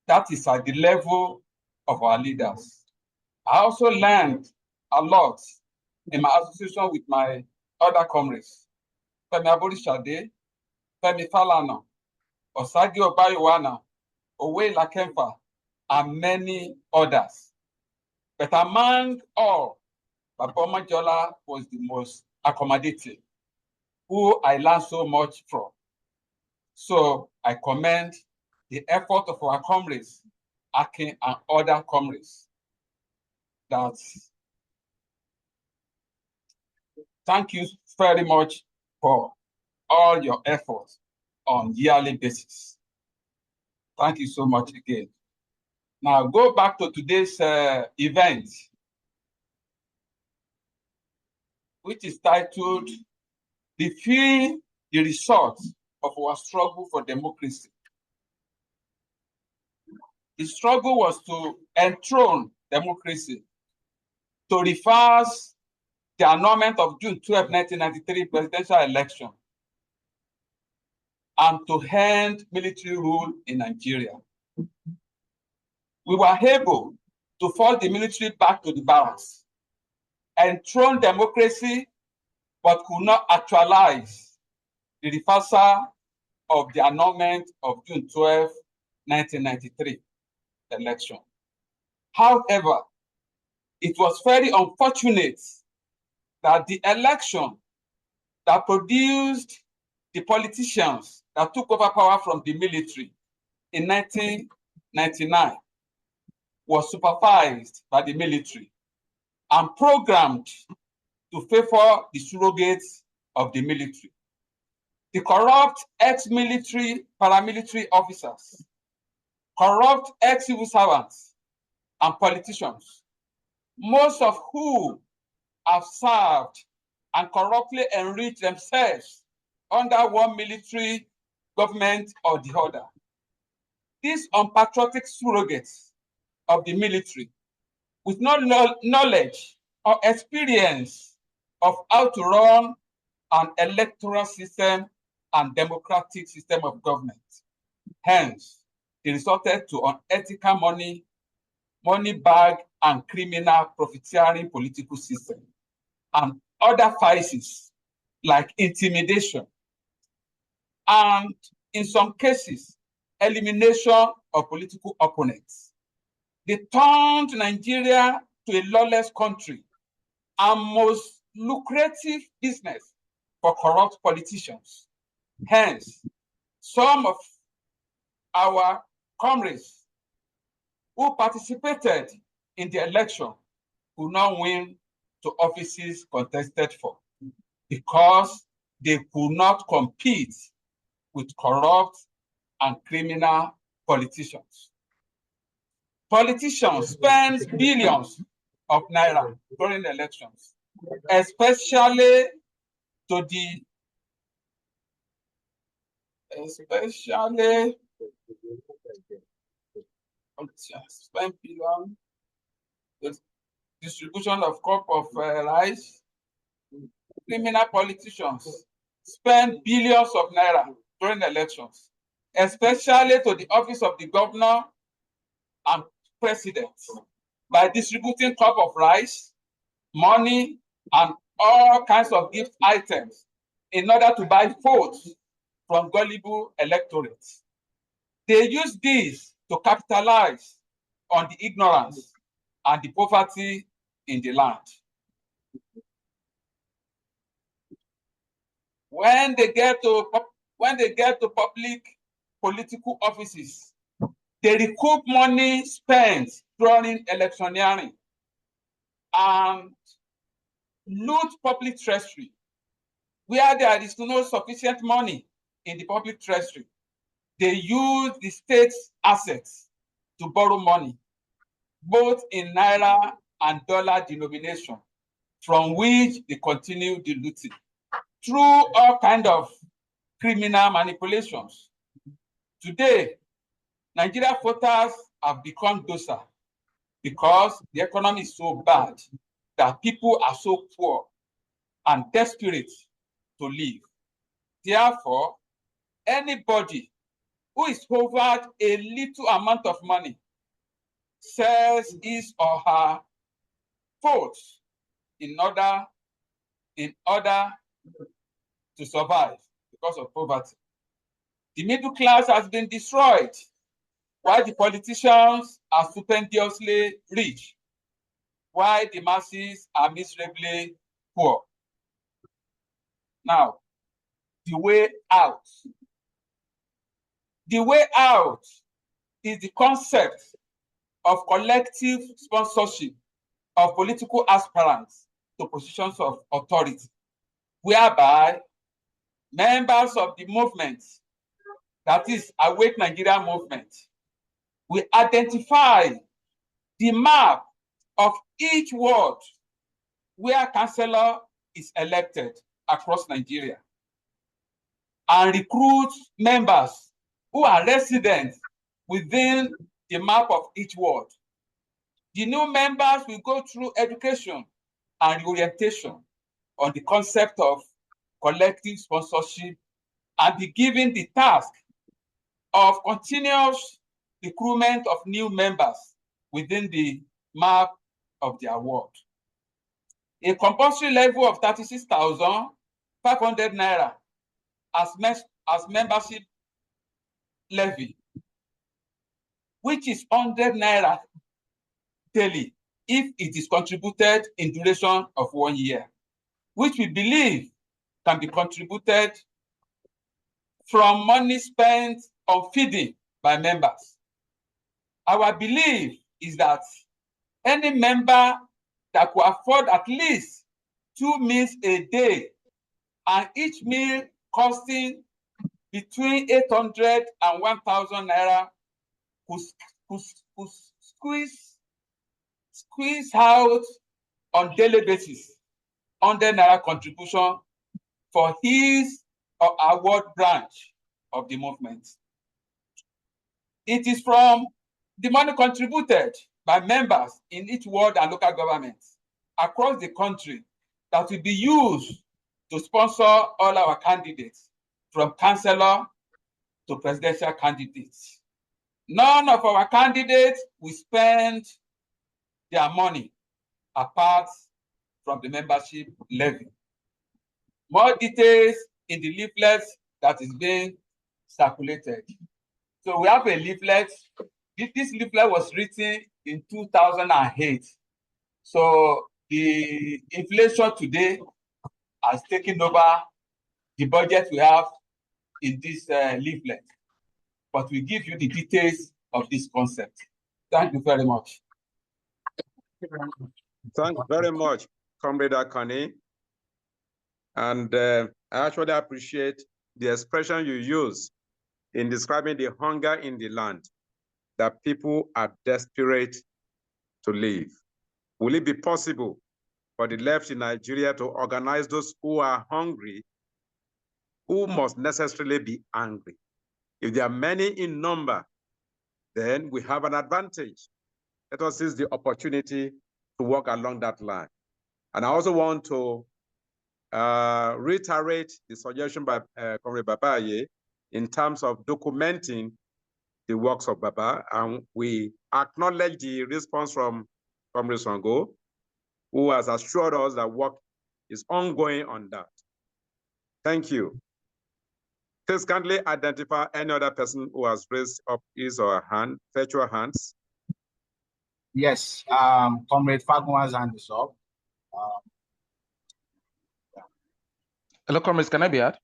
That is at the level of our leaders. I also learned a lot in my association with my other comrades, Femi Aborishade, Femi Falana, Osagi Obayiwana, Owe Lakemfa, and many others. But among all, Baba Omojola was the most accommodating, who I learned so much from. So I commend the effort of our comrades, Akin and other comrades. Thank you very much for all your efforts on yearly basis. Thank you so much again. Now go back to today's event, which is titled "The Feel the Results of Our Struggle for Democracy." The struggle was to enthrone democracy, to reverse the annulment of June 12, 1993 presidential election, and to end military rule in Nigeria. We were able to force the military back to the barracks, enthrone democracy, but could not actualize the reversal of the annulment of June 12, 1993 election. However, it was very unfortunate that the election that produced the politicians that took over power from the military in 1999 was supervised by the military and programmed to favor the surrogates of the military. The corrupt ex-military, paramilitary officers, corrupt ex-civil servants, and politicians, most of whom have served and corruptly enriched themselves under one military government or the other. These unpatriotic surrogates of the military, with no knowledge or experience of how to run an electoral system and democratic system of government. Hence, it resulted to unethical money bag, and criminal profiteering political system, and other vices like intimidation, and in some cases, elimination of political opponents. They turned Nigeria to a lawless country and most lucrative business for corrupt politicians. Hence, some of our comrades who participated in the election could not win to offices contested for because they could not compete with corrupt and criminal politicians. Politicians spend billions of naira during elections, especially spend billion, the distribution of cup of rice. Criminal politicians spend billions of naira during elections, especially to the office of the governor and president, by distributing cup of rice, money, and all kinds of gift items in order to buy votes from gullible electorates. They use this to capitalize on the ignorance and the poverty in the land. When they get to public political offices, they recoup money spent during electioneering and loot public treasury where there is no sufficient money in the public treasury. They use the state's assets to borrow money, both in naira and dollar denomination, from which they continue diluting through all kinds of criminal manipulations. Today, Nigerian voters have become docile because the economy is so bad that people are so poor and desperate to live. Therefore, anybody who is offered a little amount of money sells his or her votes in order to survive because of poverty. The middle class has been destroyed, while the politicians are stupendously rich, while the masses are miserably poor. Now, the way out. The way out is the concept of collective sponsorship of political aspirants to positions of authority, whereby members of the movement, that is Awake Nigeria movement, will identify the map of each ward where councillor is elected across Nigeria and recruit members who are residents within the map of each ward. The new members will go through education and orientation on the concept of collective sponsorship and be given the task of continuous recruitment of new members within the map of their ward. A compulsory level of 36,500 naira as membership levy, which is 100 naira daily if it is contributed in duration of 1 year, which we believe can be contributed from money spent on feeding by members. Our belief is that any member that could afford at least 2 meals a day, and each meal costing between 800 and 1,000 naira, could squeeze out on daily basis 100 naira contribution for his or our ward branch of the movement. It is from the money contributed by members in each ward and local government across the country that will be used to sponsor all our candidates, from councillor to presidential candidates. None of our candidates will spend their money apart from the membership levy. More details in the leaflets that is being circulated. So we have a leaflet. This leaflet was written in 2008. So the inflation today has taken over the budget we have in this leaflet. But we give you the details of this concept. Thank you very much. Thank you very much, Comrade Akane. And I actually appreciate the expression you use in describing the hunger in the land, that people are desperate to live. Will it be possible for the left in Nigeria to organize those who are hungry, who must necessarily be angry? If there are many in number, then we have an advantage. Let us seize the opportunity to walk along that line. And I also want to reiterate the suggestion by Comrade Babaye in terms of documenting the works of Baba, and we acknowledge the response from Comrade Sango, who has assured us that work is ongoing on that. Thank you. Please kindly identify any other person who has raised up his or her hand, virtual hands. Yes, Comrade Fagunwa's hand is up. Hello, comrades, can I be heard?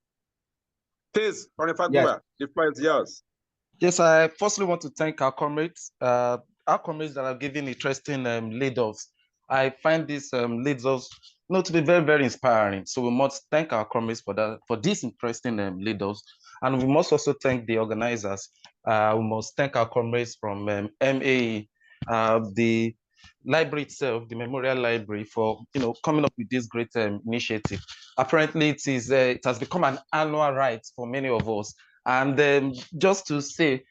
Please, Comrade Fagunwa, the floor is yours. Yes, I firstly want to thank our comrades our comrades that are giving interesting lead-offs. I find these lead-offs to be very, very inspiring. So we must thank our comrades for that, for these interesting lead-offs. And we must also thank the organizers. We must thank our comrades from MAE, the library itself, the Memorial Library, for coming up with this great initiative. Apparently, it has become an annual rite for many of us. And just to say,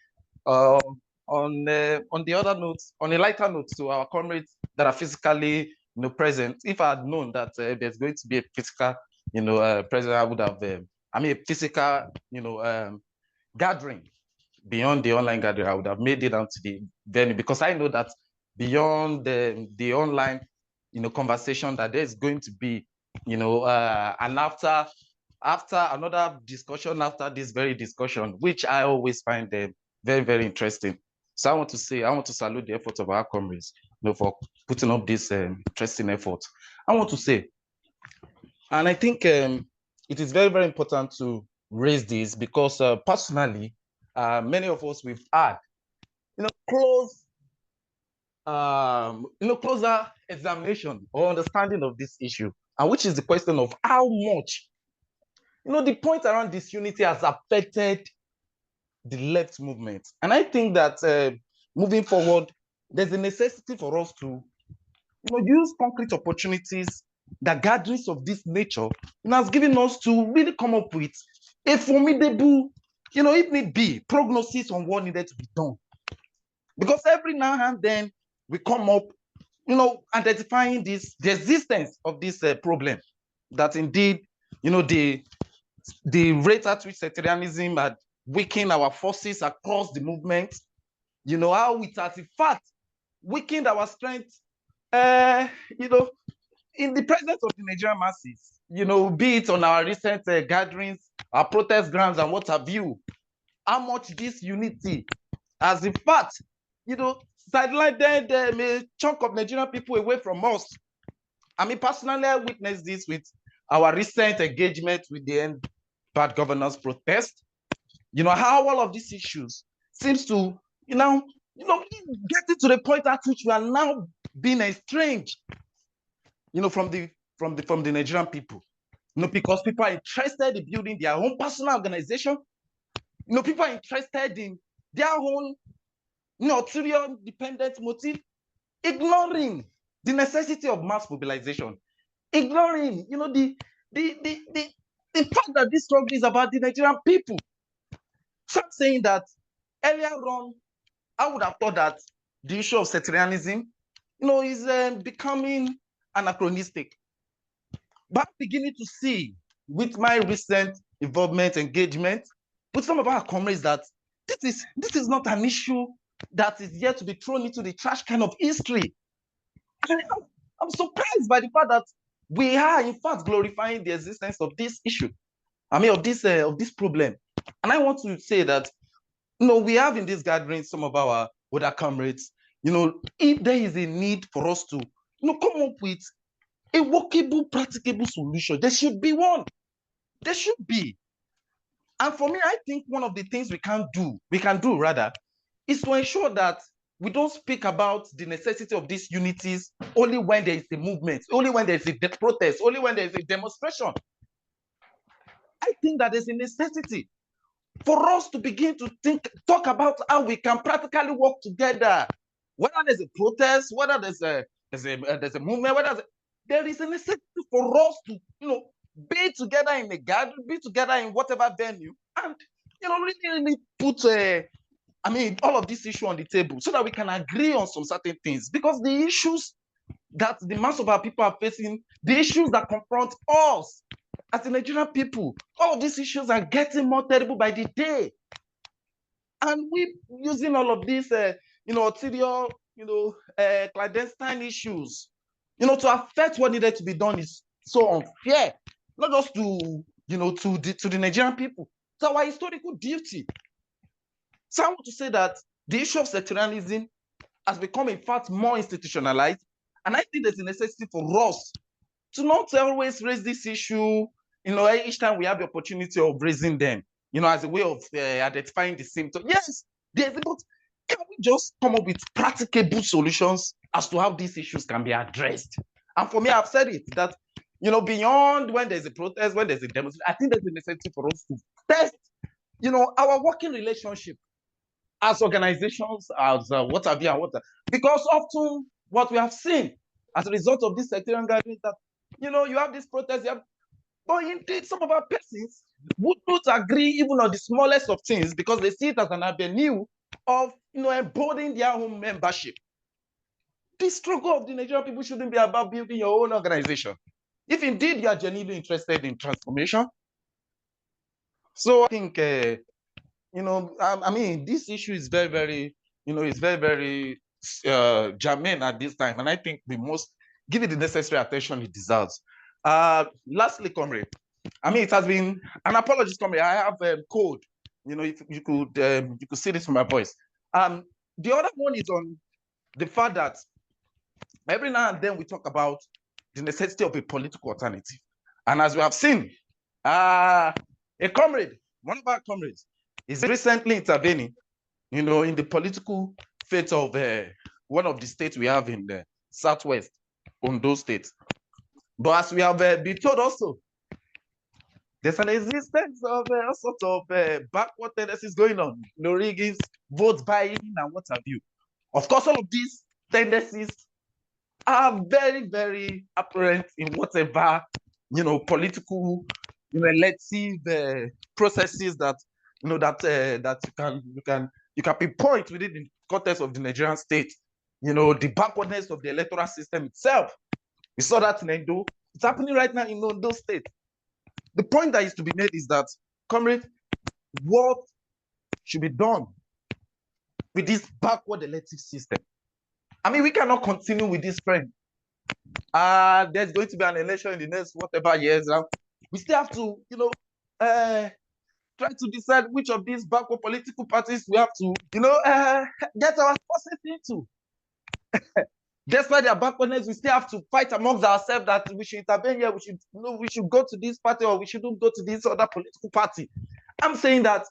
on the other notes, on a lighter note, to our comrades that are physically present, if I had known that there's going to be a physical present, I would have a physical gathering beyond the online gathering, I would have made it down to the venue, because I know that beyond the online conversation, that there's going to be and after another discussion, after this very discussion, which I always find very, very interesting. So I want to salute the efforts of our comrades, for putting up this interesting effort. I want to say, and I think it is very, very important to raise this, because personally, many of us, we've had, closer examination or understanding of this issue, and which is the question of how much, the point around disunity has affected the left movement. And I think that moving forward, there's a necessity for us to use concrete opportunities that gatherings of this nature has given us to really come up with a formidable, if need be, prognosis on what needed to be done. Because every now and then we come up, identifying the existence of this problem, that indeed, the rate at which sectarianism had weakened our forces across the movement, how it has in fact weakened our strength, in the presence of the Nigerian masses, be it on our recent gatherings, our protest grounds, and what have you, how much this unity has in fact, sidelined a chunk of Nigerian people away from us. I mean, personally, I witnessed this with our recent engagement with the End Bad Governance protest. How all of these issues seems to, getting to the point at which we are now being estranged, from the Nigerian people. Because people are interested in building their own personal organization. People are interested in their own, ulterior dependent motive, ignoring the necessity of mass mobilization, ignoring, the fact that this struggle is about the Nigerian people. So I'm saying that earlier on, I would have thought that the issue of sectarianism, is becoming anachronistic. But I'm beginning to see, with my recent involvement, engagement with some of our comrades, that this is not an issue that is yet to be thrown into the trash can of history. And I'm surprised by the fact that we are, in fact, glorifying the existence of this issue. Of this problem. And I want to say that, we have in this gathering some of our other comrades. If there is a need for us to, come up with a workable, practicable solution, there should be one. There should be. And for me, I think one of the things we can do rather, is to ensure that we don't speak about the necessity of these unities only when there is a movement, only when there is a protest, only when there is a demonstration. I think that there's a necessity for us to begin to talk about how we can practically work together. Whether there's a protest, whether there's a movement, there is a necessity for us to, be together in a gathering, be together in whatever venue, and really put all of these issues on the table so that we can agree on some certain things. Because the issues that the mass of our people are facing, the issues that confront us as the Nigerian people, all of these issues are getting more terrible by the day. And we using all of these, ulterior, clandestine issues, to affect what needed to be done is so unfair, not just to, to the Nigerian people. It's our historical duty. So I want to say that the issue of sectarianism has become, in fact, more institutionalized. And I think there's a necessity for us to not always raise this issue, each time we have the opportunity of raising them, as a way of identifying the symptoms. Yes, but Can we just come up with practicable solutions as to how these issues can be addressed? And for me, I've said it that, beyond when there's a protest, when there's a demonstration, I think there's a necessity for us to test, our working relationship as organizations, as what have you and what have, because often what we have seen as a result of this sectarian gathering that, you have this protest, but indeed some of our persons would not agree even on the smallest of things because they see it as an avenue of, emboldening their own membership. The struggle of the Nigerian people shouldn't be about building your own organization. If indeed you are genuinely interested in transformation. So I think, I mean, this issue is very, very, it's very, very germane at this time. And I think we must give it the necessary attention it deserves. Lastly, comrade, I mean, it has been an apology, comrade. I have a cold. If you could see this from my voice. The other one is on the fact that every now and then we talk about the necessity of a political alternative. And as we have seen, a comrade, one of our comrades, is recently intervening, in the political fate of one of the states we have in the Southwest, Ondo State. But as we have been told also, there's an existence of all sorts of backward tendencies going on, rigging, vote buying, and what have you. Of course, all of these tendencies are very, very apparent in whatever, political, elective processes that, that you can pinpoint within the context of the Nigerian state. The backwardness of the electoral system itself. We saw that in Edo. It's happening right now in Ondo State. The point that is to be made is that, comrade, what should be done with this backward elective system? I mean, we cannot continue with this trend. There's going to be an election in the next whatever years. We still have to, try to decide which of these backward political parties we have to, get our forces into. Despite their backwardness, we still have to fight amongst ourselves that we should intervene here, we should go to this party or we shouldn't go to this other political party. I'm saying that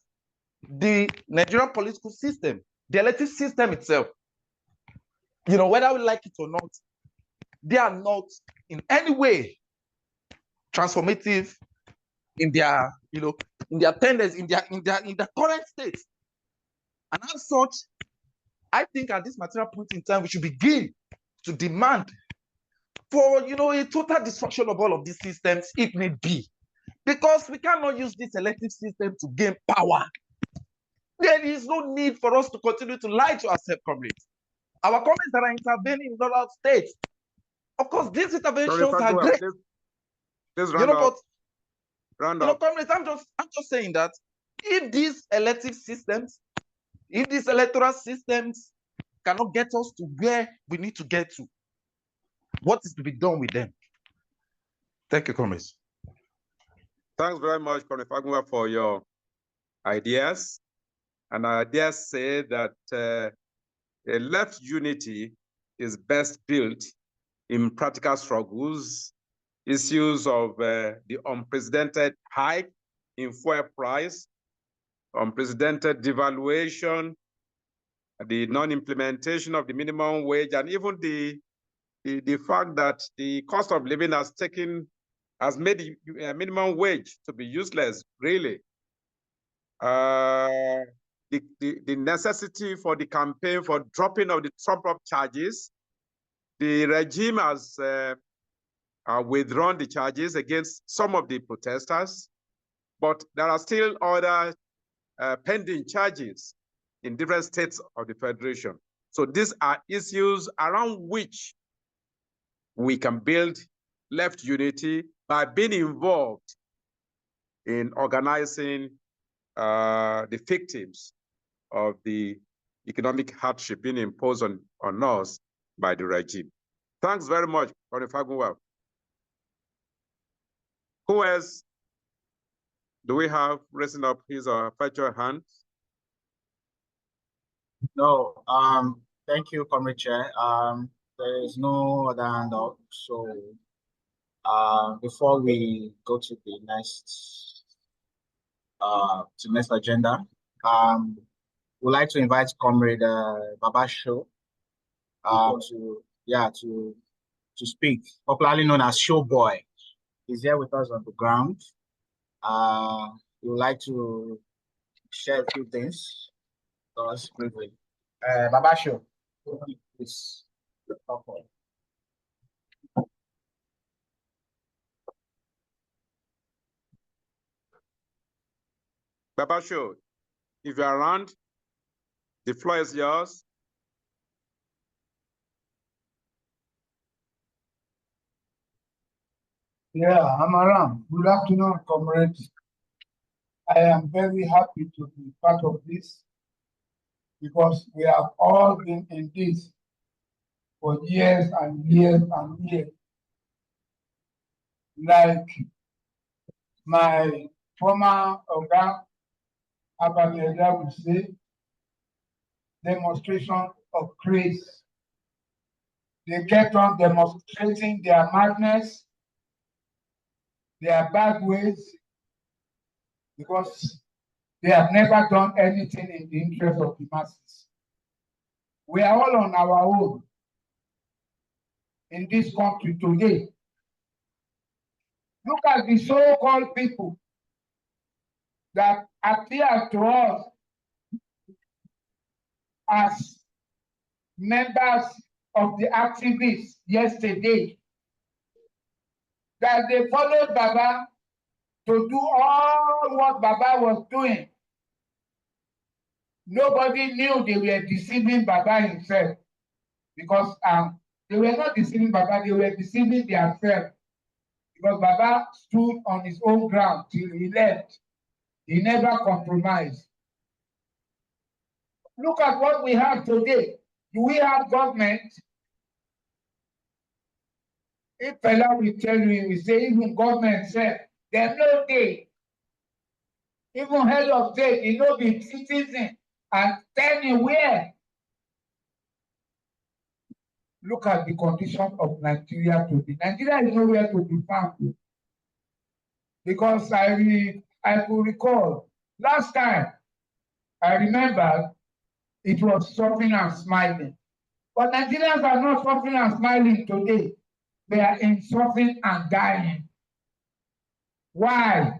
the Nigerian political system, the elective system itself, whether we like it or not, they are not in any way transformative in their, in their tendency, in their current state. And as such, I think at this material point in time, we should begin to demand for, a total destruction of all of these systems if need be. Because we cannot use this elective system to gain power. There is no need for us to continue to lie to ourselves, comrades. Our comrades that are intervening in other states, of course, these interventions are great. Please round up. Comrades, I'm just saying that if these elective systems, if these electoral systems cannot get us to where we need to get to, what is to be done with them? Thank you, comrades. Thanks very much, Comrade Fagunwa, for your ideas. And our ideas say that a left unity is best built in practical struggles, issues of the unprecedented hike in fuel price, unprecedented devaluation, the non-implementation of the minimum wage, and even the fact that the cost of living has made the minimum wage to be useless, really. The necessity for the campaign for dropping of the Trump charges. The regime has withdrawn the charges against some of the protesters, but there are still other pending charges in different states of the Federation. So these are issues around which we can build left unity by being involved in organizing the victims of the economic hardship being imposed on us by the regime. Thanks very much, Comrade Fagunwa. Who else do we have raising up his or virtual hand? No, thank you, Comrade Chair. There is no other hand up. So before we go to the next agenda, We'd like to invite Comrade Baba Show to speak, popularly known as Show Boy. He's here with us on the ground. We would like to share a few things with us briefly. Baba Show, please. Baba Show, if you're around, the floor is yours. Yeah, I'm around. Good afternoon, comrades. I am very happy to be part of this because we have all been in this for years and years and years. Like my former Oga Abameda would say, demonstration of grace. They kept on demonstrating their madness, their bad ways, because they have never done anything in the interest of the masses. We are all on our own in this country today. Look at the so-called people that appear to us as members of the activists yesterday, that they followed Baba to do all what Baba was doing. Nobody knew they were deceiving Baba himself, because they were not deceiving Baba, they were deceiving themselves. Because Baba stood on his own ground till he left. He never compromised. Look at what we have today. Do we have government? If fella will tell you, we say even government said, there's no day. Even head of state, he no be citizen and tell me where. Look at the condition of Nigeria today. Nigeria is nowhere to be found. Because I could recall last time, I remember it was suffering and smiling. But Nigerians are not suffering and smiling today. They are in suffering and dying. Why?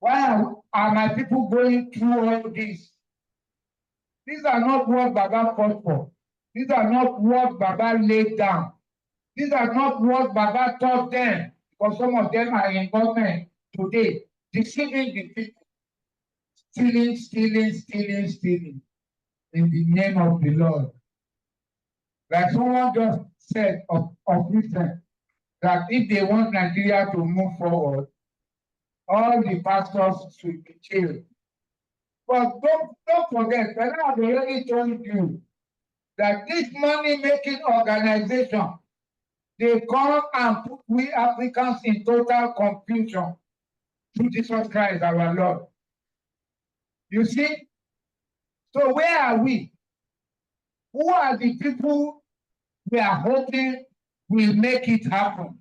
Why are my people going through all this? These are not what Baba fought for. These are not what Baba laid down. These are not what Baba taught them, because some of them are in government today, deceiving the people, stealing in the name of the Lord. Like someone just said of recent, that if they want Nigeria to move forward, all the pastors should be killed. But don't forget, I have already told you that this money-making organization, they come and put we Africans in total confusion through Jesus Christ our Lord. You see? So where are we? Who are the people we are hoping will make it happen?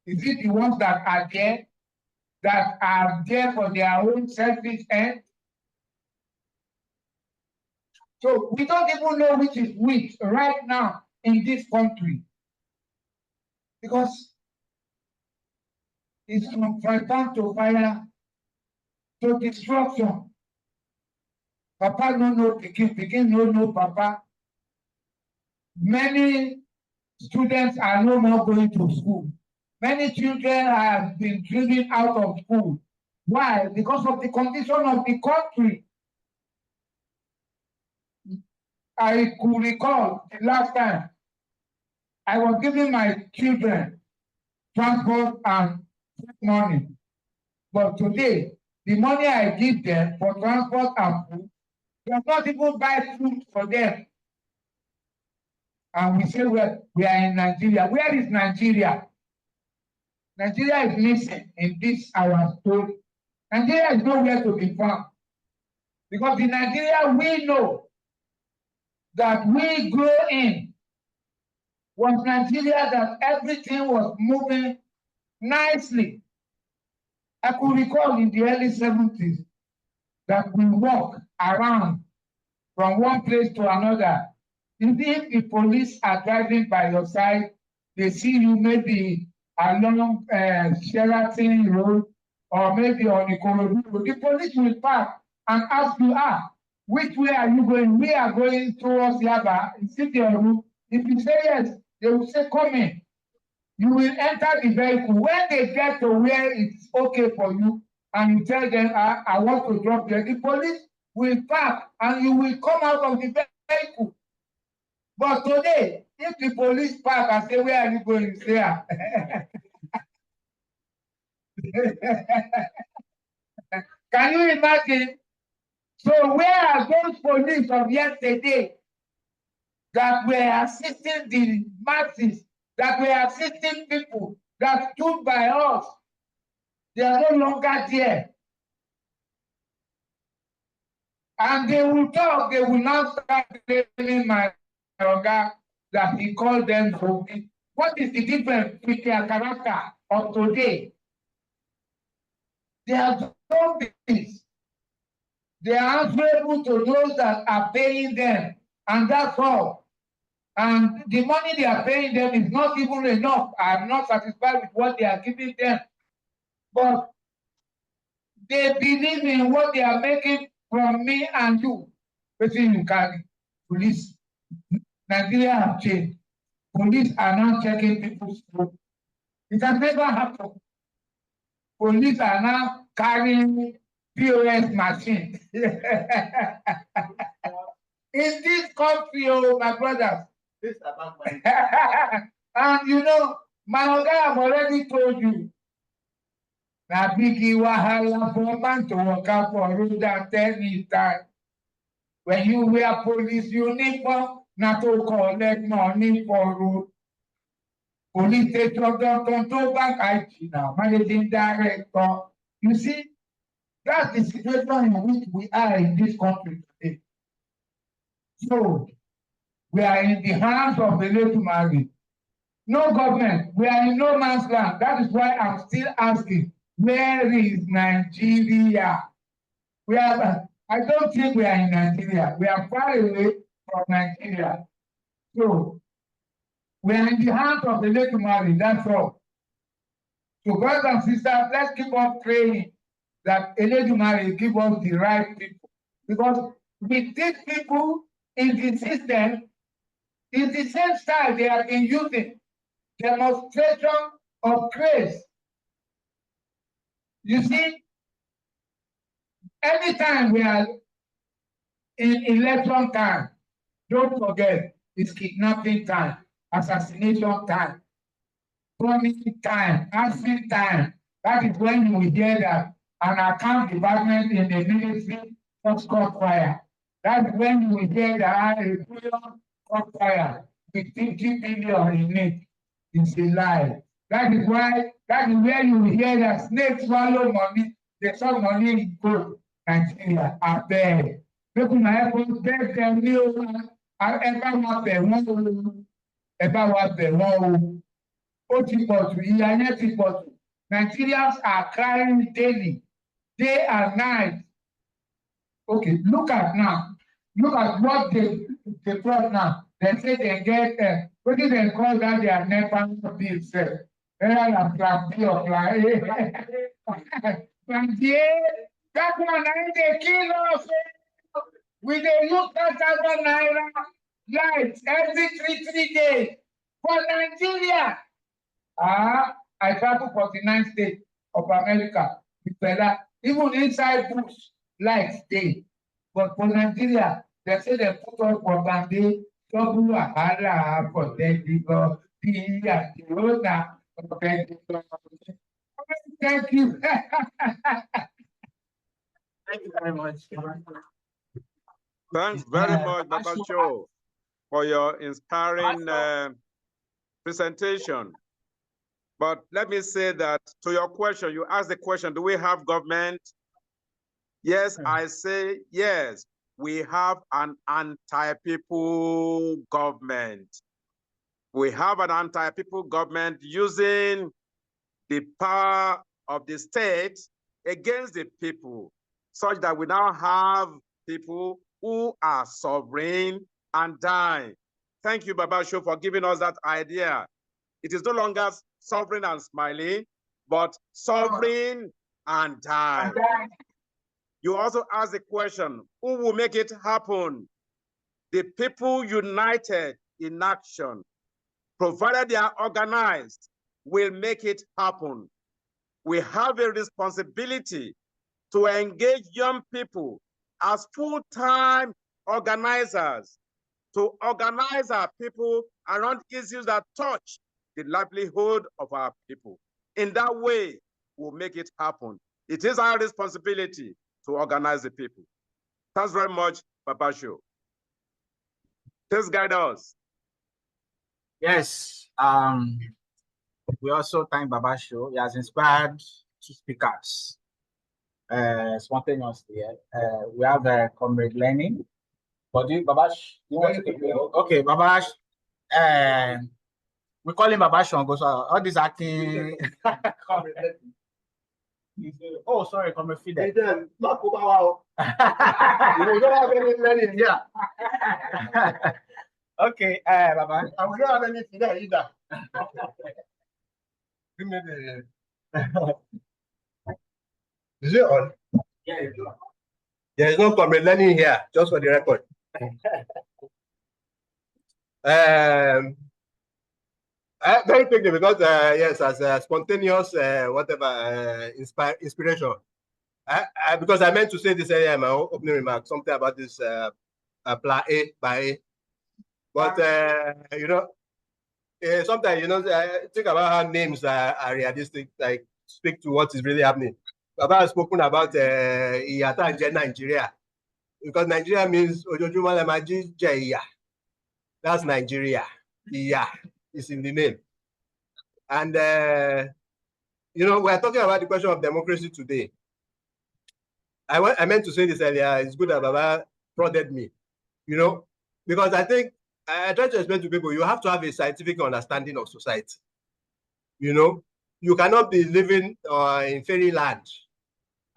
Is it the ones that are there for their own selfish end? So we don't even know which is which right now in this country. Because it's from fire to fire to destruction. Papa no know Pikin no know Papa. Many students are no more going to school. Many children have been driven out of school. Why? Because of the condition of the country. I could recall the last time I was giving my children transport and food money. But today, the money I give them for transport and food does not even buy food for them. And we say, well, we are in Nigeria. Where is Nigeria? Nigeria is missing in this our story. Nigeria is nowhere to be found. Because the Nigeria we know that we grew in was Nigeria that everything was moving nicely. I could recall in the early 70s that we walk around from one place to another. If the police are driving by your side, they see you maybe along Sheraton Road or maybe on Ikorodu Road, the police will park and ask you, which way are you going? We are going towards Yaba. Is it your route? If you say yes, they will say, come in. You will enter the vehicle. When they get to where it's okay for you, and you tell them, I want to drop there, the police will park and you will come out of the vehicle. But today, if the police park and say, where are you going? There. Can you imagine? So where are those police of yesterday that were assisting the masses, that were assisting people, that stood by us? They are no longer there. And they will talk, they will not start blaming my Oga that he called them zombies. What is the difference with their character of today? They are zombies. They are answerable to those that are paying them, and that's all. And the money they are paying them is not even enough. I'm not satisfied with what they are giving them. But they believe in what they are making from me and you. Between you carry police. Nigeria have changed. Police are now checking people's phone. It has never happened. Police are now carrying POS machine. In this country, oh my brothers. And you know, my Oga have already told you. Na big wahala for man to walk out for road at any time. When you wear police uniform, not to collect money for road. Police station don't go back IT now, managing director. You see, that's the situation in which we are in this country today. So, we are in the hands of the Olódùmarè. No government, we are in no man's land. That is why I'm still asking, where is Nigeria? I don't think we are in Nigeria. We are far away from Nigeria. So, we are in the hands of the Olódùmarè, that's all. So, brothers and sisters, let's keep on praying that Olódùmarè give us the right people. Because with these people in the system, it's the same style they have been using. Demonstration of grace. You see, anytime we are in election time, don't forget, it's kidnapping time, assassination time, bombing time, arson time. That is when you will hear that an account department in the ministry just caught fire. That's when you will hear that a billion caught fire with 50 billion in it. It's a lie. That is where you will hear that snakes swallow money, they saw money in gold. Nigeria, I beg. People na help us beg them new. Ever wa bẹ̀ wọ́n o. Ever wa bẹ̀ wọ́n o. Ó ti pọ̀ jù, ìyà yẹn ti pọ̀ jù. Nigerians are crying daily, day and night. Okay, look at what they brought now. They say they get, what did they call that their NEPA bill said? Plan B or plan A. Plan A, that one, they kill us. We dey use 5,000 naira lights every 3 days for Nigeria. I travel 49 states of America with Fela. Even inside bush, lights dey. But for Nigeria, they say they put us for Bambi, double wahala for technical, the Corona, for technical. Thank you. Thank you very much. Thanks very much, Baba Cho, for your inspiring presentation. But let me say that to your question, you asked the question, do we have government? Yes, I say yes. We have an anti-people government. We have an anti-people government using the power of the state against the people, such that we now have people who are sovereign and dying. Thank you, Babasho, for giving us that idea. It is no longer sovereign and smiling, but sovereign and dying. You also asked the question, who will make it happen? The people united in action, provided they are organized, will make it happen. We have a responsibility to engage young people as full-time organizers, to organize our people around issues that touch the livelihood of our people. In that way, we'll make it happen. It is our responsibility to organize the people. Thanks very much, Babasho. Please guide us. Yes. We also thank Babasho. He has inspired two speakers spontaneously. We have Comrade Lenny. But Babash, you want to take it? Okay, Babash. We call him Babash on so all these acting. Oh, sorry, Comrade Fidel. Not wow. You don't have any Lenny, yeah. Okay, Babash. I will not have any Fidel either. Is it on? Yeah, it's on. There is no Comrade Learning here, just for the record. Very quickly, because yes, as a spontaneous inspiration. Because I meant to say this earlier in my opening remarks, something about this plan A by A. But you know, sometimes think about how names are realistic, like speak to what is really happening. Baba has spoken about Iyata Nigeria, because Nigeria means Ojojuma Lemaji Jaya. That's Nigeria. Iya is in the name. And we're talking about the question of democracy today. I meant to say this earlier. It's good that Baba prodded me, because I think I try to explain to people, you have to have a scientific understanding of society. You cannot be living in fairyland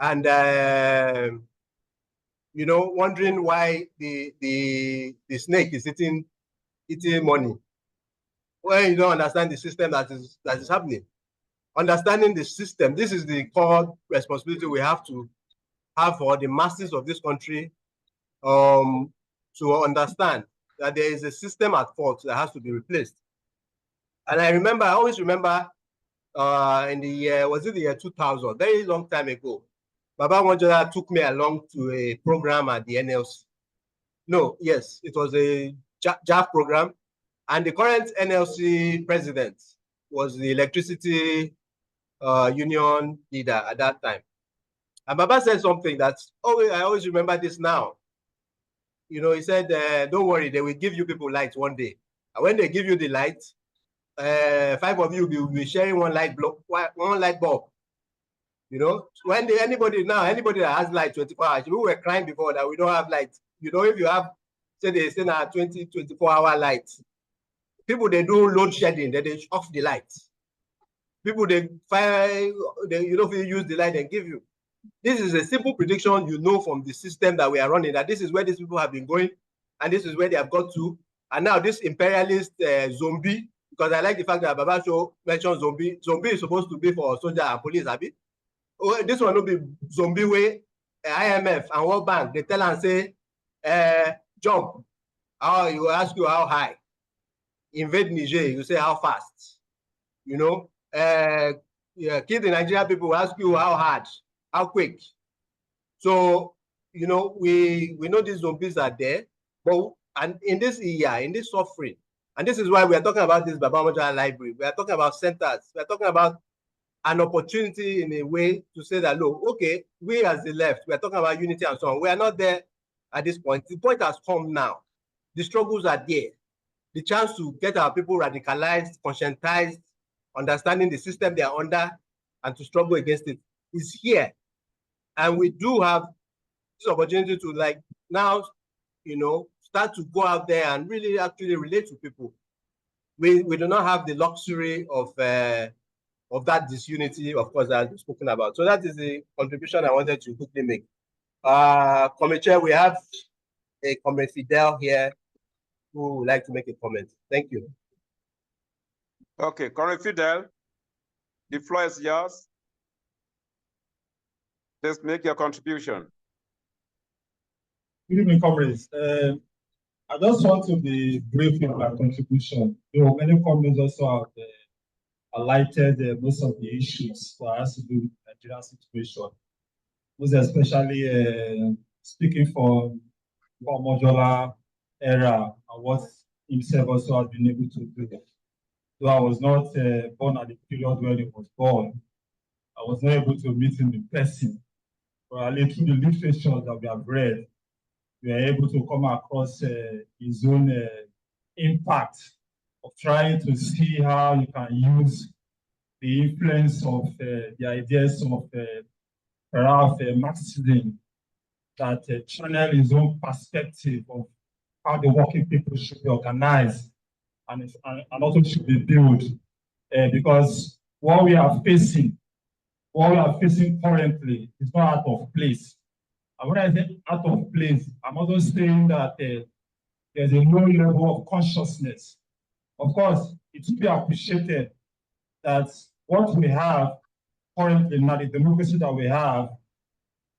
and wondering why the snake is eating money when you don't understand the system that is happening. Understanding the system, this is the core responsibility we have to have for the masses of this country, to understand that there is a system at fault that has to be replaced. And I always remember in the year, was it the year 2000, very long time ago, Baba Omojola took me along to a program at the NLC. No, yes, it was a JAF program. And the current NLC president was the electricity union leader at that time. And Baba said something that's, I always remember this now. He said, don't worry, they will give you people light one day. And when they give you the light, 5 of you will be sharing one light bulb. When anybody that has light 24 hours, we were crying before that we don't have light. If you have, say they say now 24-hour light, people they do load shedding, they off the lights. People they use the light and give you. This is a simple prediction, from the system that we are running, that this is where these people have been going, and this is where they have got to. And now this imperialist zombie, because I like the fact that Baba Show mentioned zombie. Zombie is supposed to be for soldier and police, abi? This one will be zombie way. IMF and World Bank, they tell and say, jump. You ask you how high. Invade Niger, you say how fast. Kill the Nigerian people, will ask you how hard, how quick. So, we know these zombies are there, and in this year, in this suffering, and this is why we are talking about this Baba Omojola library. We are talking about centers. We are talking about an opportunity in a way to say that, look, okay, we as the left, we are talking about unity and so on. We are not there at this point. The point has come now. The struggles are there. The chance to get our people radicalized, conscientized, understanding the system they are under, and to struggle against it is here. And we do have this opportunity to now, start to go out there and really actually relate to people. We do not have the luxury of of that disunity, of course, that I've spoken about. So that is the contribution I wanted to quickly make. Committee Chair, we have a Comrade Fidel here who would like to make a comment. Thank you. Okay, Comrade Fidel, the floor is yours. Let's make your contribution. Good evening, comrades. I just want to be brief in my contribution. Many comrades also have highlighted most of the issues that has to do with the Nigerian situation. Most especially speaking for Omojola era and what himself also has been able to do. Though I was not born at the period when he was born, I was not able to meet him in person. But through the literature that we have read, we are able to come across his own impact of trying to see how you can use the influence of the ideas of perhaps Marxism that channel his own perspective of how the working people should be organized and also should be built. Because what we are facing currently is not out of place. And when I say out of place, I'm also saying that there's a low level of consciousness. Of course, it should be appreciated that what we have currently now, the democracy that we have,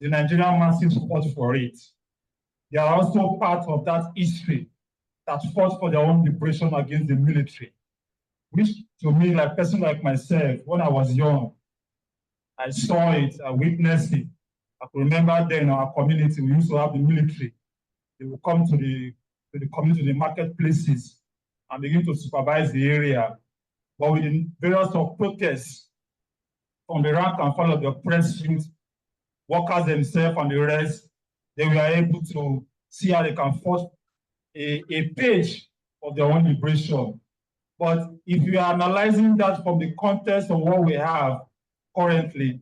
the Nigerian masses fought for it. They are also part of that history that fought for their own liberation against the military, which to me, like a person like myself, when I was young, I saw it, I witnessed it. I can remember then in our community, we used to have the military. They would come to the community, to the marketplaces, and begin to supervise the area. But with the various protests from the rank and file of the press streets, workers themselves and the rest, they were able to see how they can forge a page of their own liberation. But if you are analyzing that from the context of what we have currently,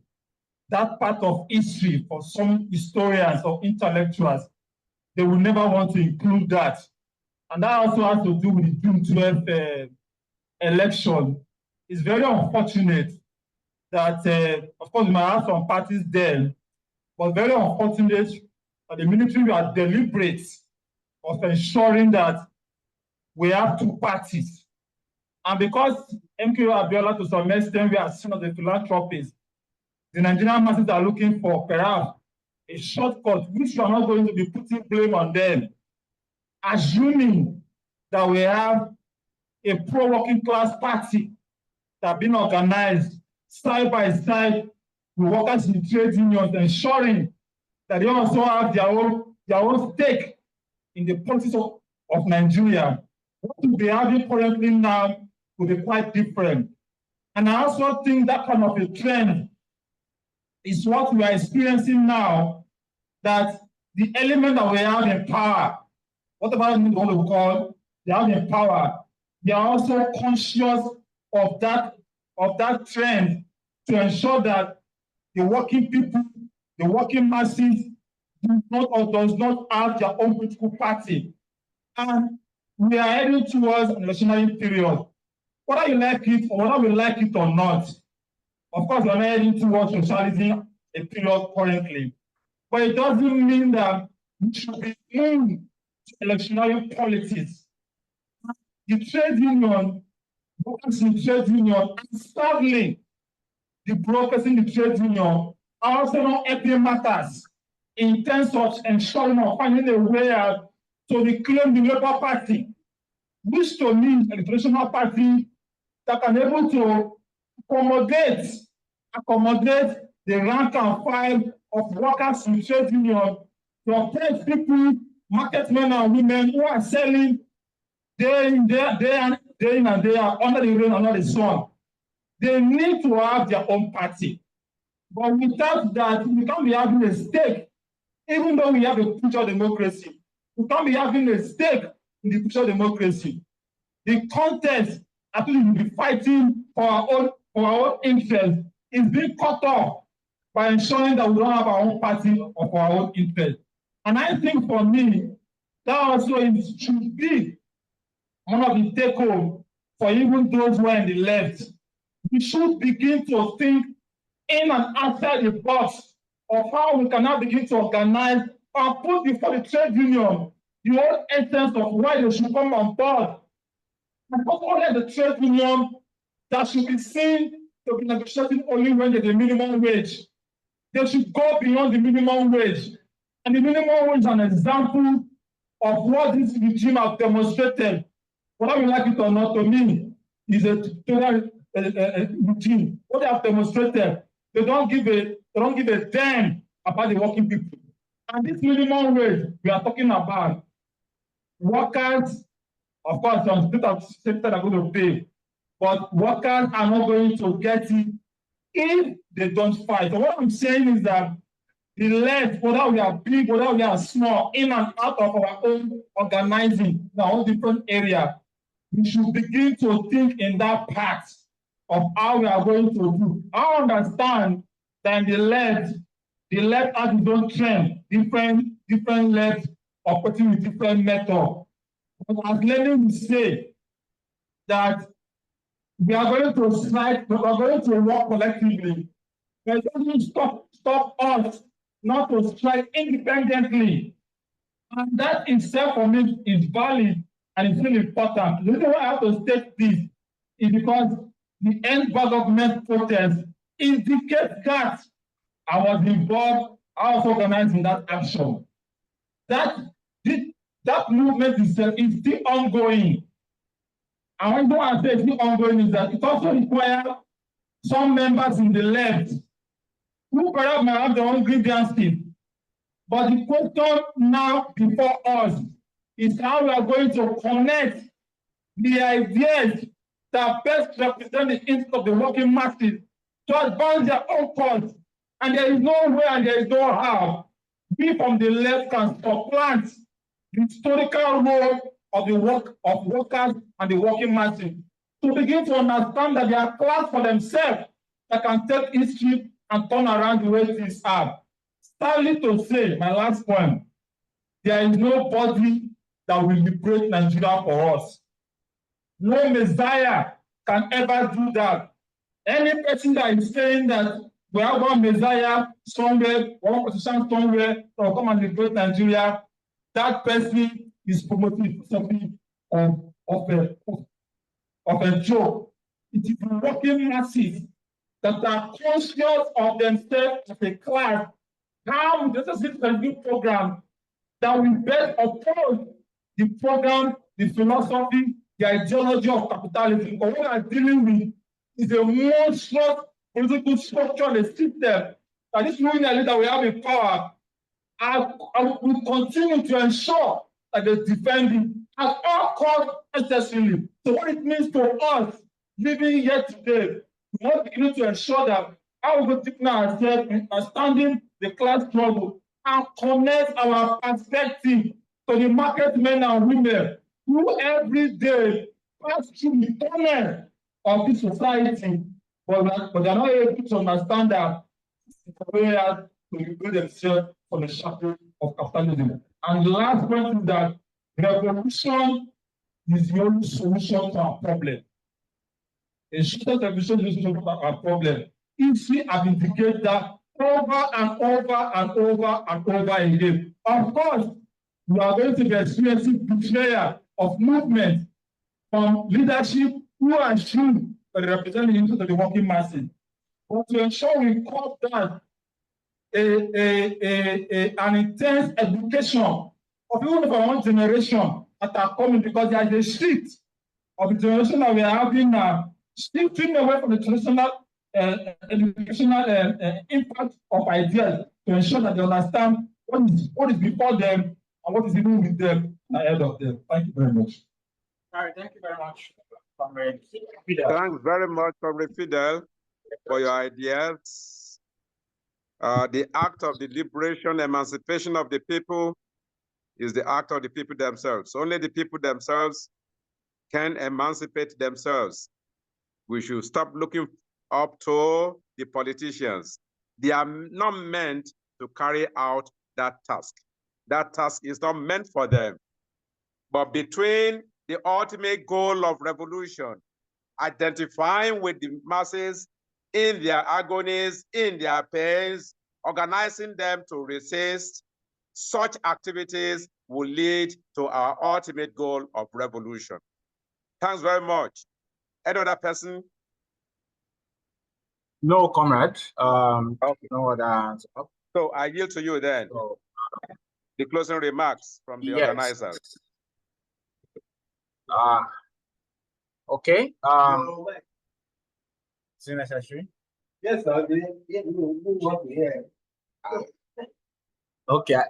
that part of history for some historians or intellectuals, they will never want to include that. And that also has to do with the June 12th election. It's very unfortunate that, of course, we might have some parties there, but very unfortunate that the military were deliberate of ensuring that we have two parties. And because MK Abiola, to some extent, we are seen as a philanthropist, the Nigerian masses are looking for perhaps a shortcut, which we are not going to be putting blame on them, assuming that we have a pro-working class party that have been organized side by side with workers in trade unions, ensuring that they also have their own stake in the politics of Nigeria. What we be having currently now will be quite different. And I also think that kind of a trend is what we are experiencing now, that the element that we have in power, whatever you want to call, they have in power, they are also conscious of that trend to ensure that the working people, the working masses do not or does not have their own political party. And we are heading towards an electionary period. Whether you like it or whether we like it or not, of course, we are heading towards socializing a period currently. But it doesn't mean that we should be in electionary politics. The trade union, brokers in the trade union, and sadly, the brokers in the trade union are also not helping matters in terms of ensuring or finding a way out to reclaim the Labour Party, which to me is a traditional party that can be able to accommodate the rank and file of workers in the trade union, to oppress people, market men and women who are selling day in and day out, under the rain, under the sun. They need to have their own party. But without that, we can't be having a stake, even though we have a future democracy. We can't be having a stake in the future democracy. The contest, I think we will be fighting for our own interest, is being cut off by ensuring that we don't have our own party or for our own interest. And I think for me, that also should be one of the take home for even those who are in the left, We should begin to think in and outside the box of how we can now begin to organize and put before the trade union the whole essence of why they should come on board. And not only the trade union that should be seen to be negotiating only when there's a minimum wage. They should go beyond the minimum wage. And the minimum wage is an example of what this regime has demonstrated. Whether we like it or not, to me, is a total regime. What they have demonstrated, they don't give a damn about the working people. And this minimum wage we are talking about, workers, of course, some states are going to pay, but workers are not going to get it if they don't fight. So what I'm saying is that the left, whether we are big, whether we are small, in and out of our own organizing, in our own different area, we should begin to think in that path of how we are going to do. I understand that the left has its own trend, different left operating with different methods. But as Lenin would say, that we are going to strike, we are going to work collectively. But it doesn't stop us not to strike independently. And that itself for me is valid and it's really important. The reason why I have to state this is because the end government protest indicates that I was involved, I was organizing that action. That movement itself is still ongoing. And what I say is still ongoing is that it also requires some members in the left who perhaps might have their own grievances. But the question now before us is how we are going to connect the ideas that best represent the interest of the working masses to advance their own cause. And there is no way and there is no how we from the left can supplant the historical role of the workers and the working masses to begin to understand that they are class for themselves that can take history and turn around the way things are. Sadly to say, my last point, there is nobody that will liberate Nigeria for us. No Messiah can ever do that. Any person that is saying that we have one Messiah somewhere, one position somewhere that will come and liberate Nigeria, that person is promoting something of a joke. It is the working masses that are conscious of themselves as a class. How this is a new program that will best oppose the program, the philosophy, the ideology of capitalism. But what we are dealing with is a monstrous political structure and a system that this ruling that we have in power and will continue to ensure that they defend it at all costs necessarily. So what it means to us living here today, we must begin to ensure that how we take ourselves in understanding the class struggle and connect our perspective to the market men and women who every day pass through the tunnel of this society, but they are not able to understand that it's a way out to liberate themselves from the shackles of capitalism. And the last point is that revolution is the only solution to our problem. A short revolution is the solution to our problem. If we have indicated that over and over and over and over again, of course, we are going to be experiencing betrayal of movement from leadership who are should represent the interest of the working masses. But to ensure we cut down an intense education of even of our own generation that are coming, because there is a shift of the generation that we are having now, shifting away from the traditional educational impact of ideas to ensure that they understand what is before them and what is even with them ahead of them. Thank you very much. All right, thank you very much. Thanks very much, Comrade Fidel, for your ideas. The act of the liberation, emancipation of the people is the act of the people themselves. Only the people themselves can emancipate themselves. We should stop looking up to the politicians. They are not meant to carry out that task. That task is not meant for them. But between the ultimate goal of revolution identifying with the masses in their agonies, in their pains, organizing them to resist. Such activities will lead to our ultimate goal of revolution. Thanks very much. Any other person? No, comrade. Okay. No other. So I yield to you then. So, the closing remarks from the organizers. Okay. Is it necessary? Yes, sir. Okay.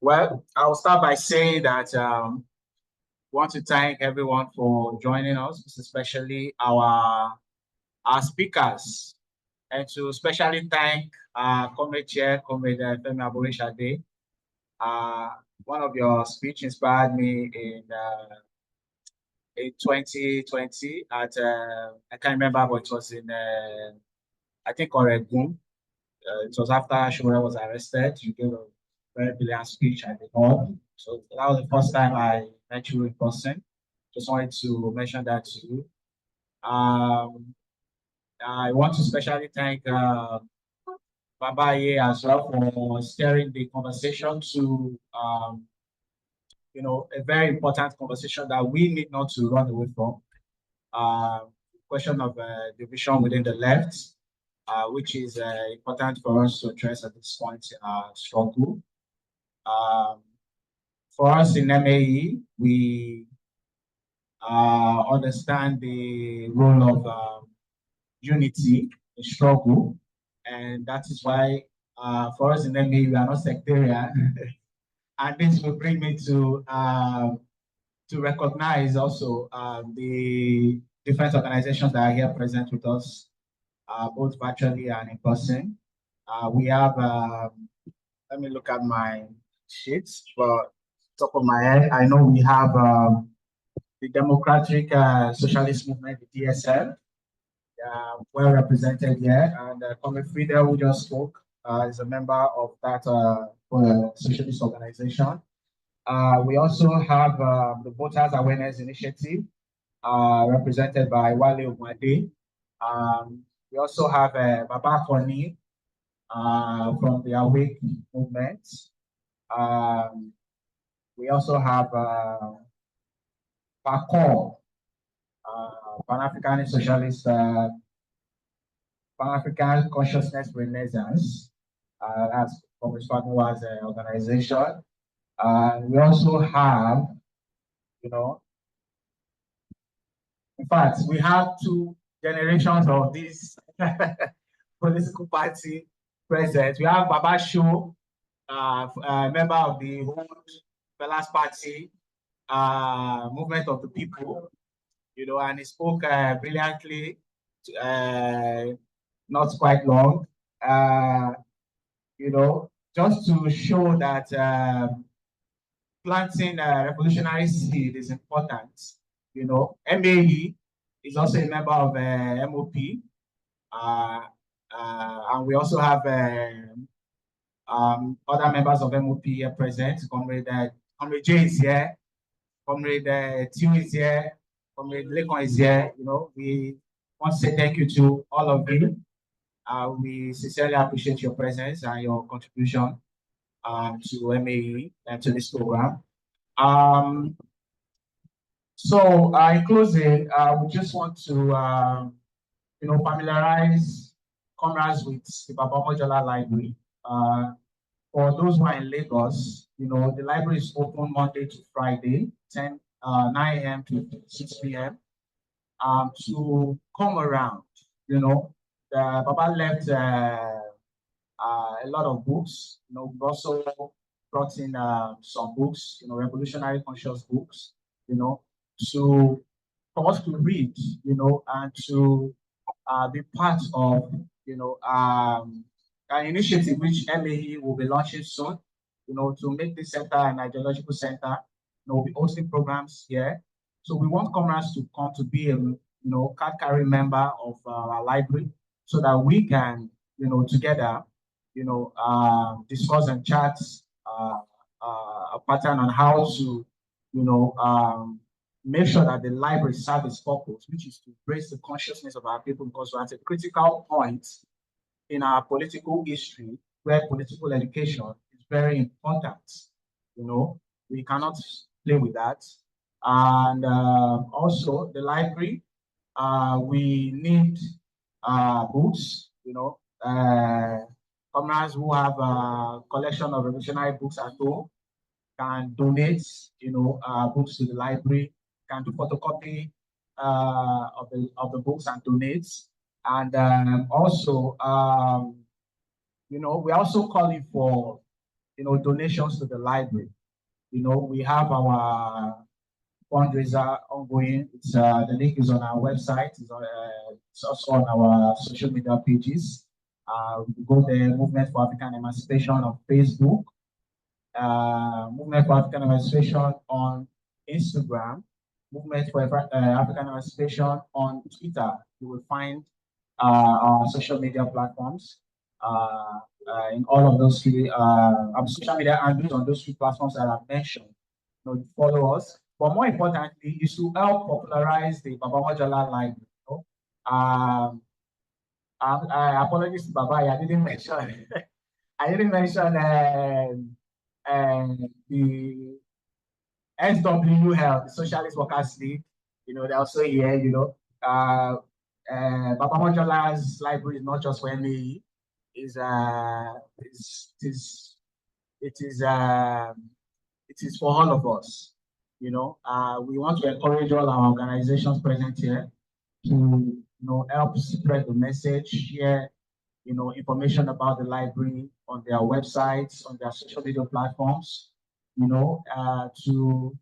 Well, I'll start by saying that want to thank everyone for joining us, especially our speakers, and to especially thank Comrade Chair, Comrade Femi Aborishade. One of your speech inspired me in 2020 at I can't remember, but it was in I think Oregon. It was after Shura was arrested. You gave a very brilliant speech at the hall. So that was the first time I met you in person. Just wanted to mention that to you. I want to especially thank Babaye as well for steering the conversation to a very important conversation that we need not to run away from. Question of division within the left, which is important for us to address at this point in our struggle. For us in MAE, we understand the role of unity in struggle, and that is why for us in MAE, we are not sectarian. And this will bring me to recognize also the different organizations that are here present with us, both virtually and in person. We have, let me look at my sheets, but top of my head, I know we have the Democratic Socialist Movement, the DSL, well represented here, and Comrade Friedel, who just spoke, is a member of that socialist organization. We also have the Voters Awareness Initiative, represented by Wale Ogwade. We also have Baba Koni from the Awake movement. We also have PACOR, Pan-African Socialist, Pan-African Consciousness Renaissance. That's from Isfanua's organization. We also have, in fact, we have two generations of this political party present. We have Baba Show, member of the old Fellas Party, Movement of the People, and he spoke brilliantly, not quite long, just to show that planting a revolutionary seed is important. MAE is also a member of MOP, and we also have other members of MOP here present. Comrade J is here, Comrade Tio is here, Comrade Lekon is here. We want to say thank you to all of you. We sincerely appreciate your presence and your contribution to MAE and to this program. So in closing, we just want to familiarize comrades with the Omojola Library. For those who are in Lagos, the library is open Monday to Friday, 9 a.m. to 6 p.m. To come around. Baba left a lot of books. We've also brought in some books, revolutionary conscious books, for us to read, and to be part of, an initiative which MAE will be launching soon, to make this center an ideological center. We'll be hosting programs here. So we want comrades to come to be a, card-carrying member of our library, so that we can, together, discuss and chat a pattern on how to, make sure that the library serves its purpose, which is to raise the consciousness of our people, because we're at a critical point in our political history where political education is very important. You know, we cannot play with that. And also the library, we need books, you know, comrades who have a collection of revolutionary books at home can donate, you know, books to the library, can do photocopy of the books and donate. And also, you know, we're also calling for, you know, donations to the library. You know, we have our fundraiser ongoing. It's the link is on our website. It's also on our social media pages. We go there, Movement for African Emancipation on Facebook, Movement for African Emancipation on Instagram, Movement for African Emancipation on Twitter. You will find our social media platforms in all of those three social media handles on those three platforms that I've mentioned. You know, follow us. But more importantly, is to help popularize the Omojola library. You know? Apologies to Baba, I didn't mention. I didn't mention the SWL, the Socialist Workers League. You know, they're also here. You know, Baba Mojola's library is not just for MAE. It is for all of us. You know, we want to encourage all our organizations present here to, you know, help spread the message, share, you know, information about the library on their websites, on their social media platforms, you know, to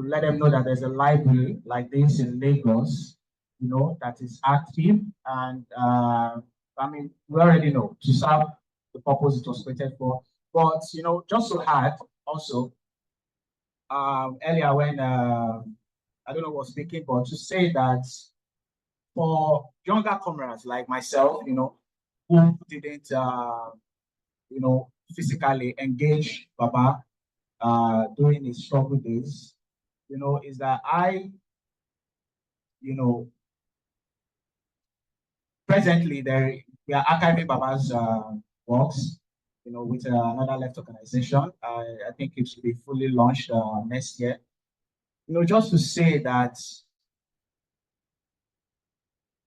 let them know that there's a library like this in Lagos, you know, that is active. And I mean, we already know to serve the purpose it was created for. But, you know, just to add also, earlier when I don't know who was speaking, but to say that for younger comrades like myself, you know, who didn't, you know, physically engage Baba during his struggle days, you know, is that you know, presently we are archiving Baba's works, you know, with another left organization. I think it should be fully launched next year. You know, just to say that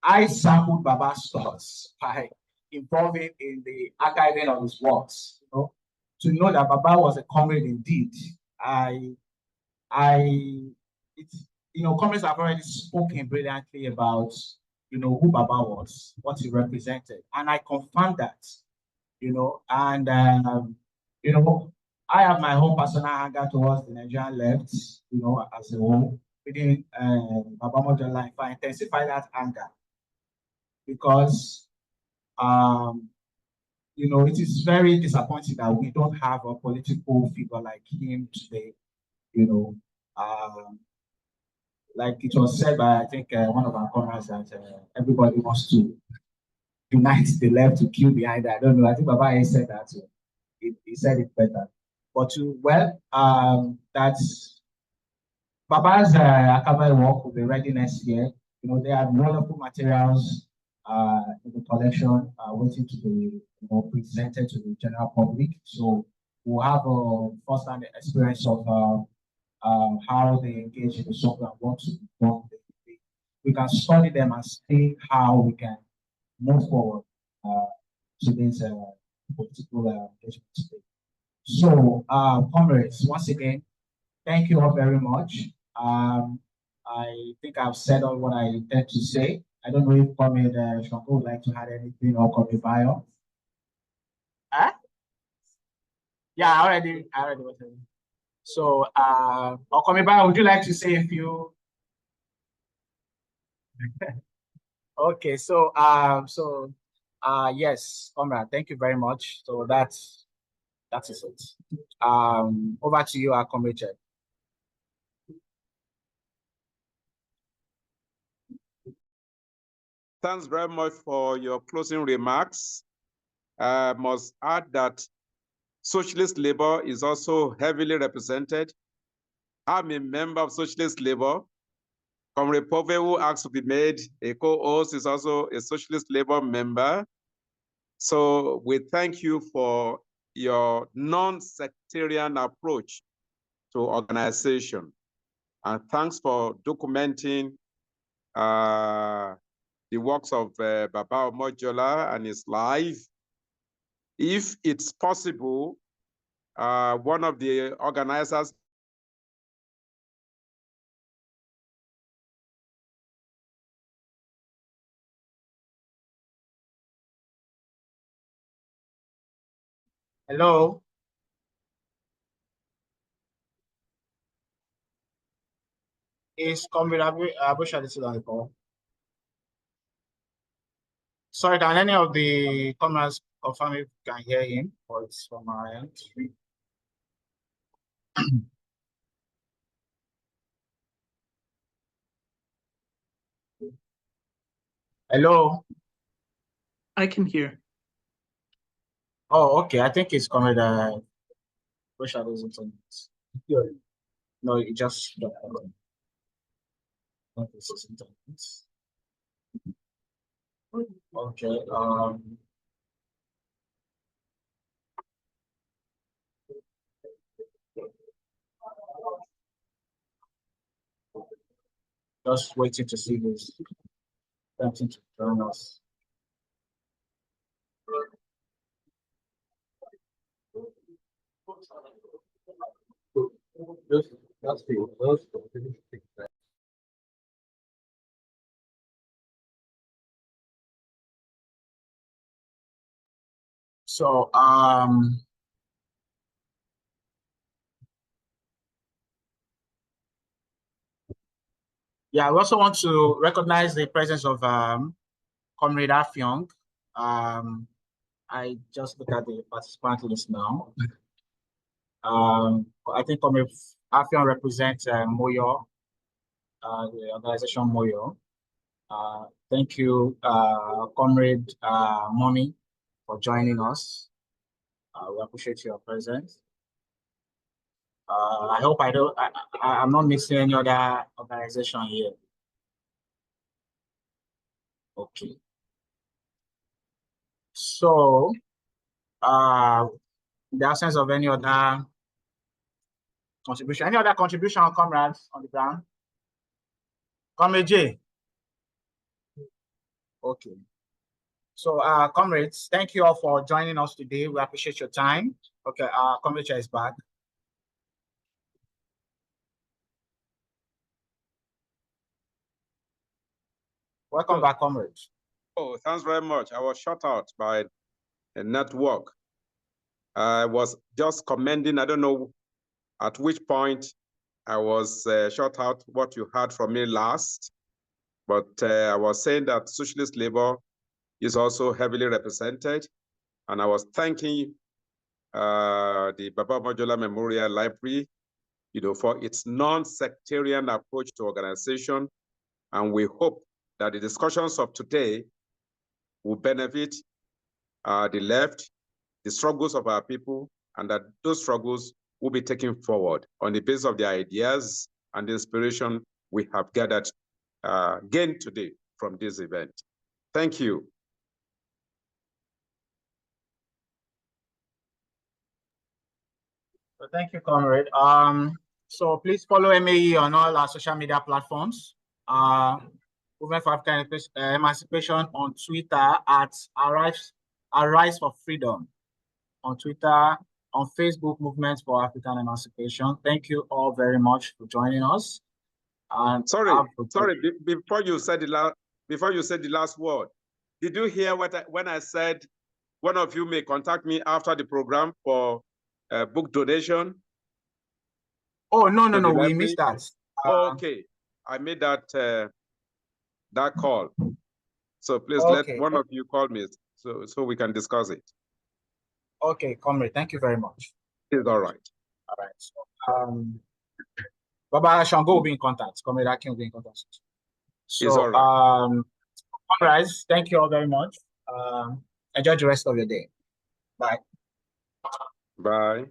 I sampled Baba's thoughts by involving in the archiving of his works, you know, to know that Baba was a comrade indeed. It's, you know, comrades have already spoken brilliantly about, you know, who Baba was, what he represented, and I confirm that, you know, and you know, I have my own personal anger towards the Nigerian left, you know, as a whole. Within Baba Mojola, if I intensify that anger, because you know, it is very disappointing that we don't have a political figure like him today, you know. Like it was said by, I think, one of our comrades that everybody wants to unite the left to kill behind that. I don't know. I think Baba said that too. He said it better. But that's Baba's archival work will be ready next year. You know, they have wonderful materials in the collection waiting to be, you know, presented to the general public. So we'll have a first-hand experience of how they engage in the software and what to be done. We can study them and see how we can move forward to this political engagement today. So, comrades, once again, thank you all very much. I think I've said all what I intend to say. I don't know if Comrade Shonko would like to add anything, or Comrade Bio. Huh? Yeah, I already was saying. So, Comrade Bio, would you like to say a few? Okay, so yes, Comrade, thank you very much. So that is it. Over to you, Comrade Chair. Thanks very much for your closing remarks. I must add that socialist labor is also heavily represented I'm a member of Socialist Labour. Comrade Pove, who asked to be made a co-host, is also a Socialist Labour member. So we thank you for your non-sectarian approach to organization. And thanks for documenting the works of Baba Omojola and his life. If it's possible, one of the organizers Hello. Is Comrade Abu Shadi still on the call? Sorry, can any of the comrades confirm if you can hear him, or it's from our end? Hello. I can hear. Oh, okay. I think it's Comrade Abu Shadi's internet. No, it just okay. Just waiting to see who's attempting to join us. So, yeah, we also want to recognize the presence of Comrade Afyong. I just look at the participant list now. I think Comrade Afyong represents Moyo, the organization Moyo. Thank you, Comrade Mommy, for joining us. We appreciate your presence. I hope I'm not missing any other organization here. Okay. So, in the absence of any other contribution, any other contribution, comrades on the ground? Comrade J. Okay. So, comrades, thank you all for joining us today. We appreciate your time. Okay, Comrade Chair is back. Welcome back, comrades. Oh, thanks very much. I was shut out by a network. I was just commending, I don't know at which point I was shut out what you heard from me last, but I was saying that socialist labor is also heavily represented. And I was thanking the Baba Omojola Memorial Library, for its non-sectarian approach to organization. And we hope that the discussions of today will benefit the left, the struggles of our people, and that those struggles will be taken forward on the basis of the ideas and the inspiration we have gained today from this event. Thank you. So thank you, comrade. So please follow MAE on all our social media platforms. Movement for African Emancipation on Twitter at Arise for Freedom. On Twitter, on Facebook, Movement for African Emancipation. Thank you all very much for joining us. And sorry, before you said the last word, did you hear when I said one of you may contact me after the program for book donation? Oh, no, we missed that. Okay, I made that call. So please let one of you call me so we can discuss it. Okay, comrade, thank you very much. It's all right. All right. So, Baba Shango will be in contact. Comrade Akin will be in contact. So, it's all right. comrades, thank you all very much. Enjoy the rest of your day. Bye. Bye.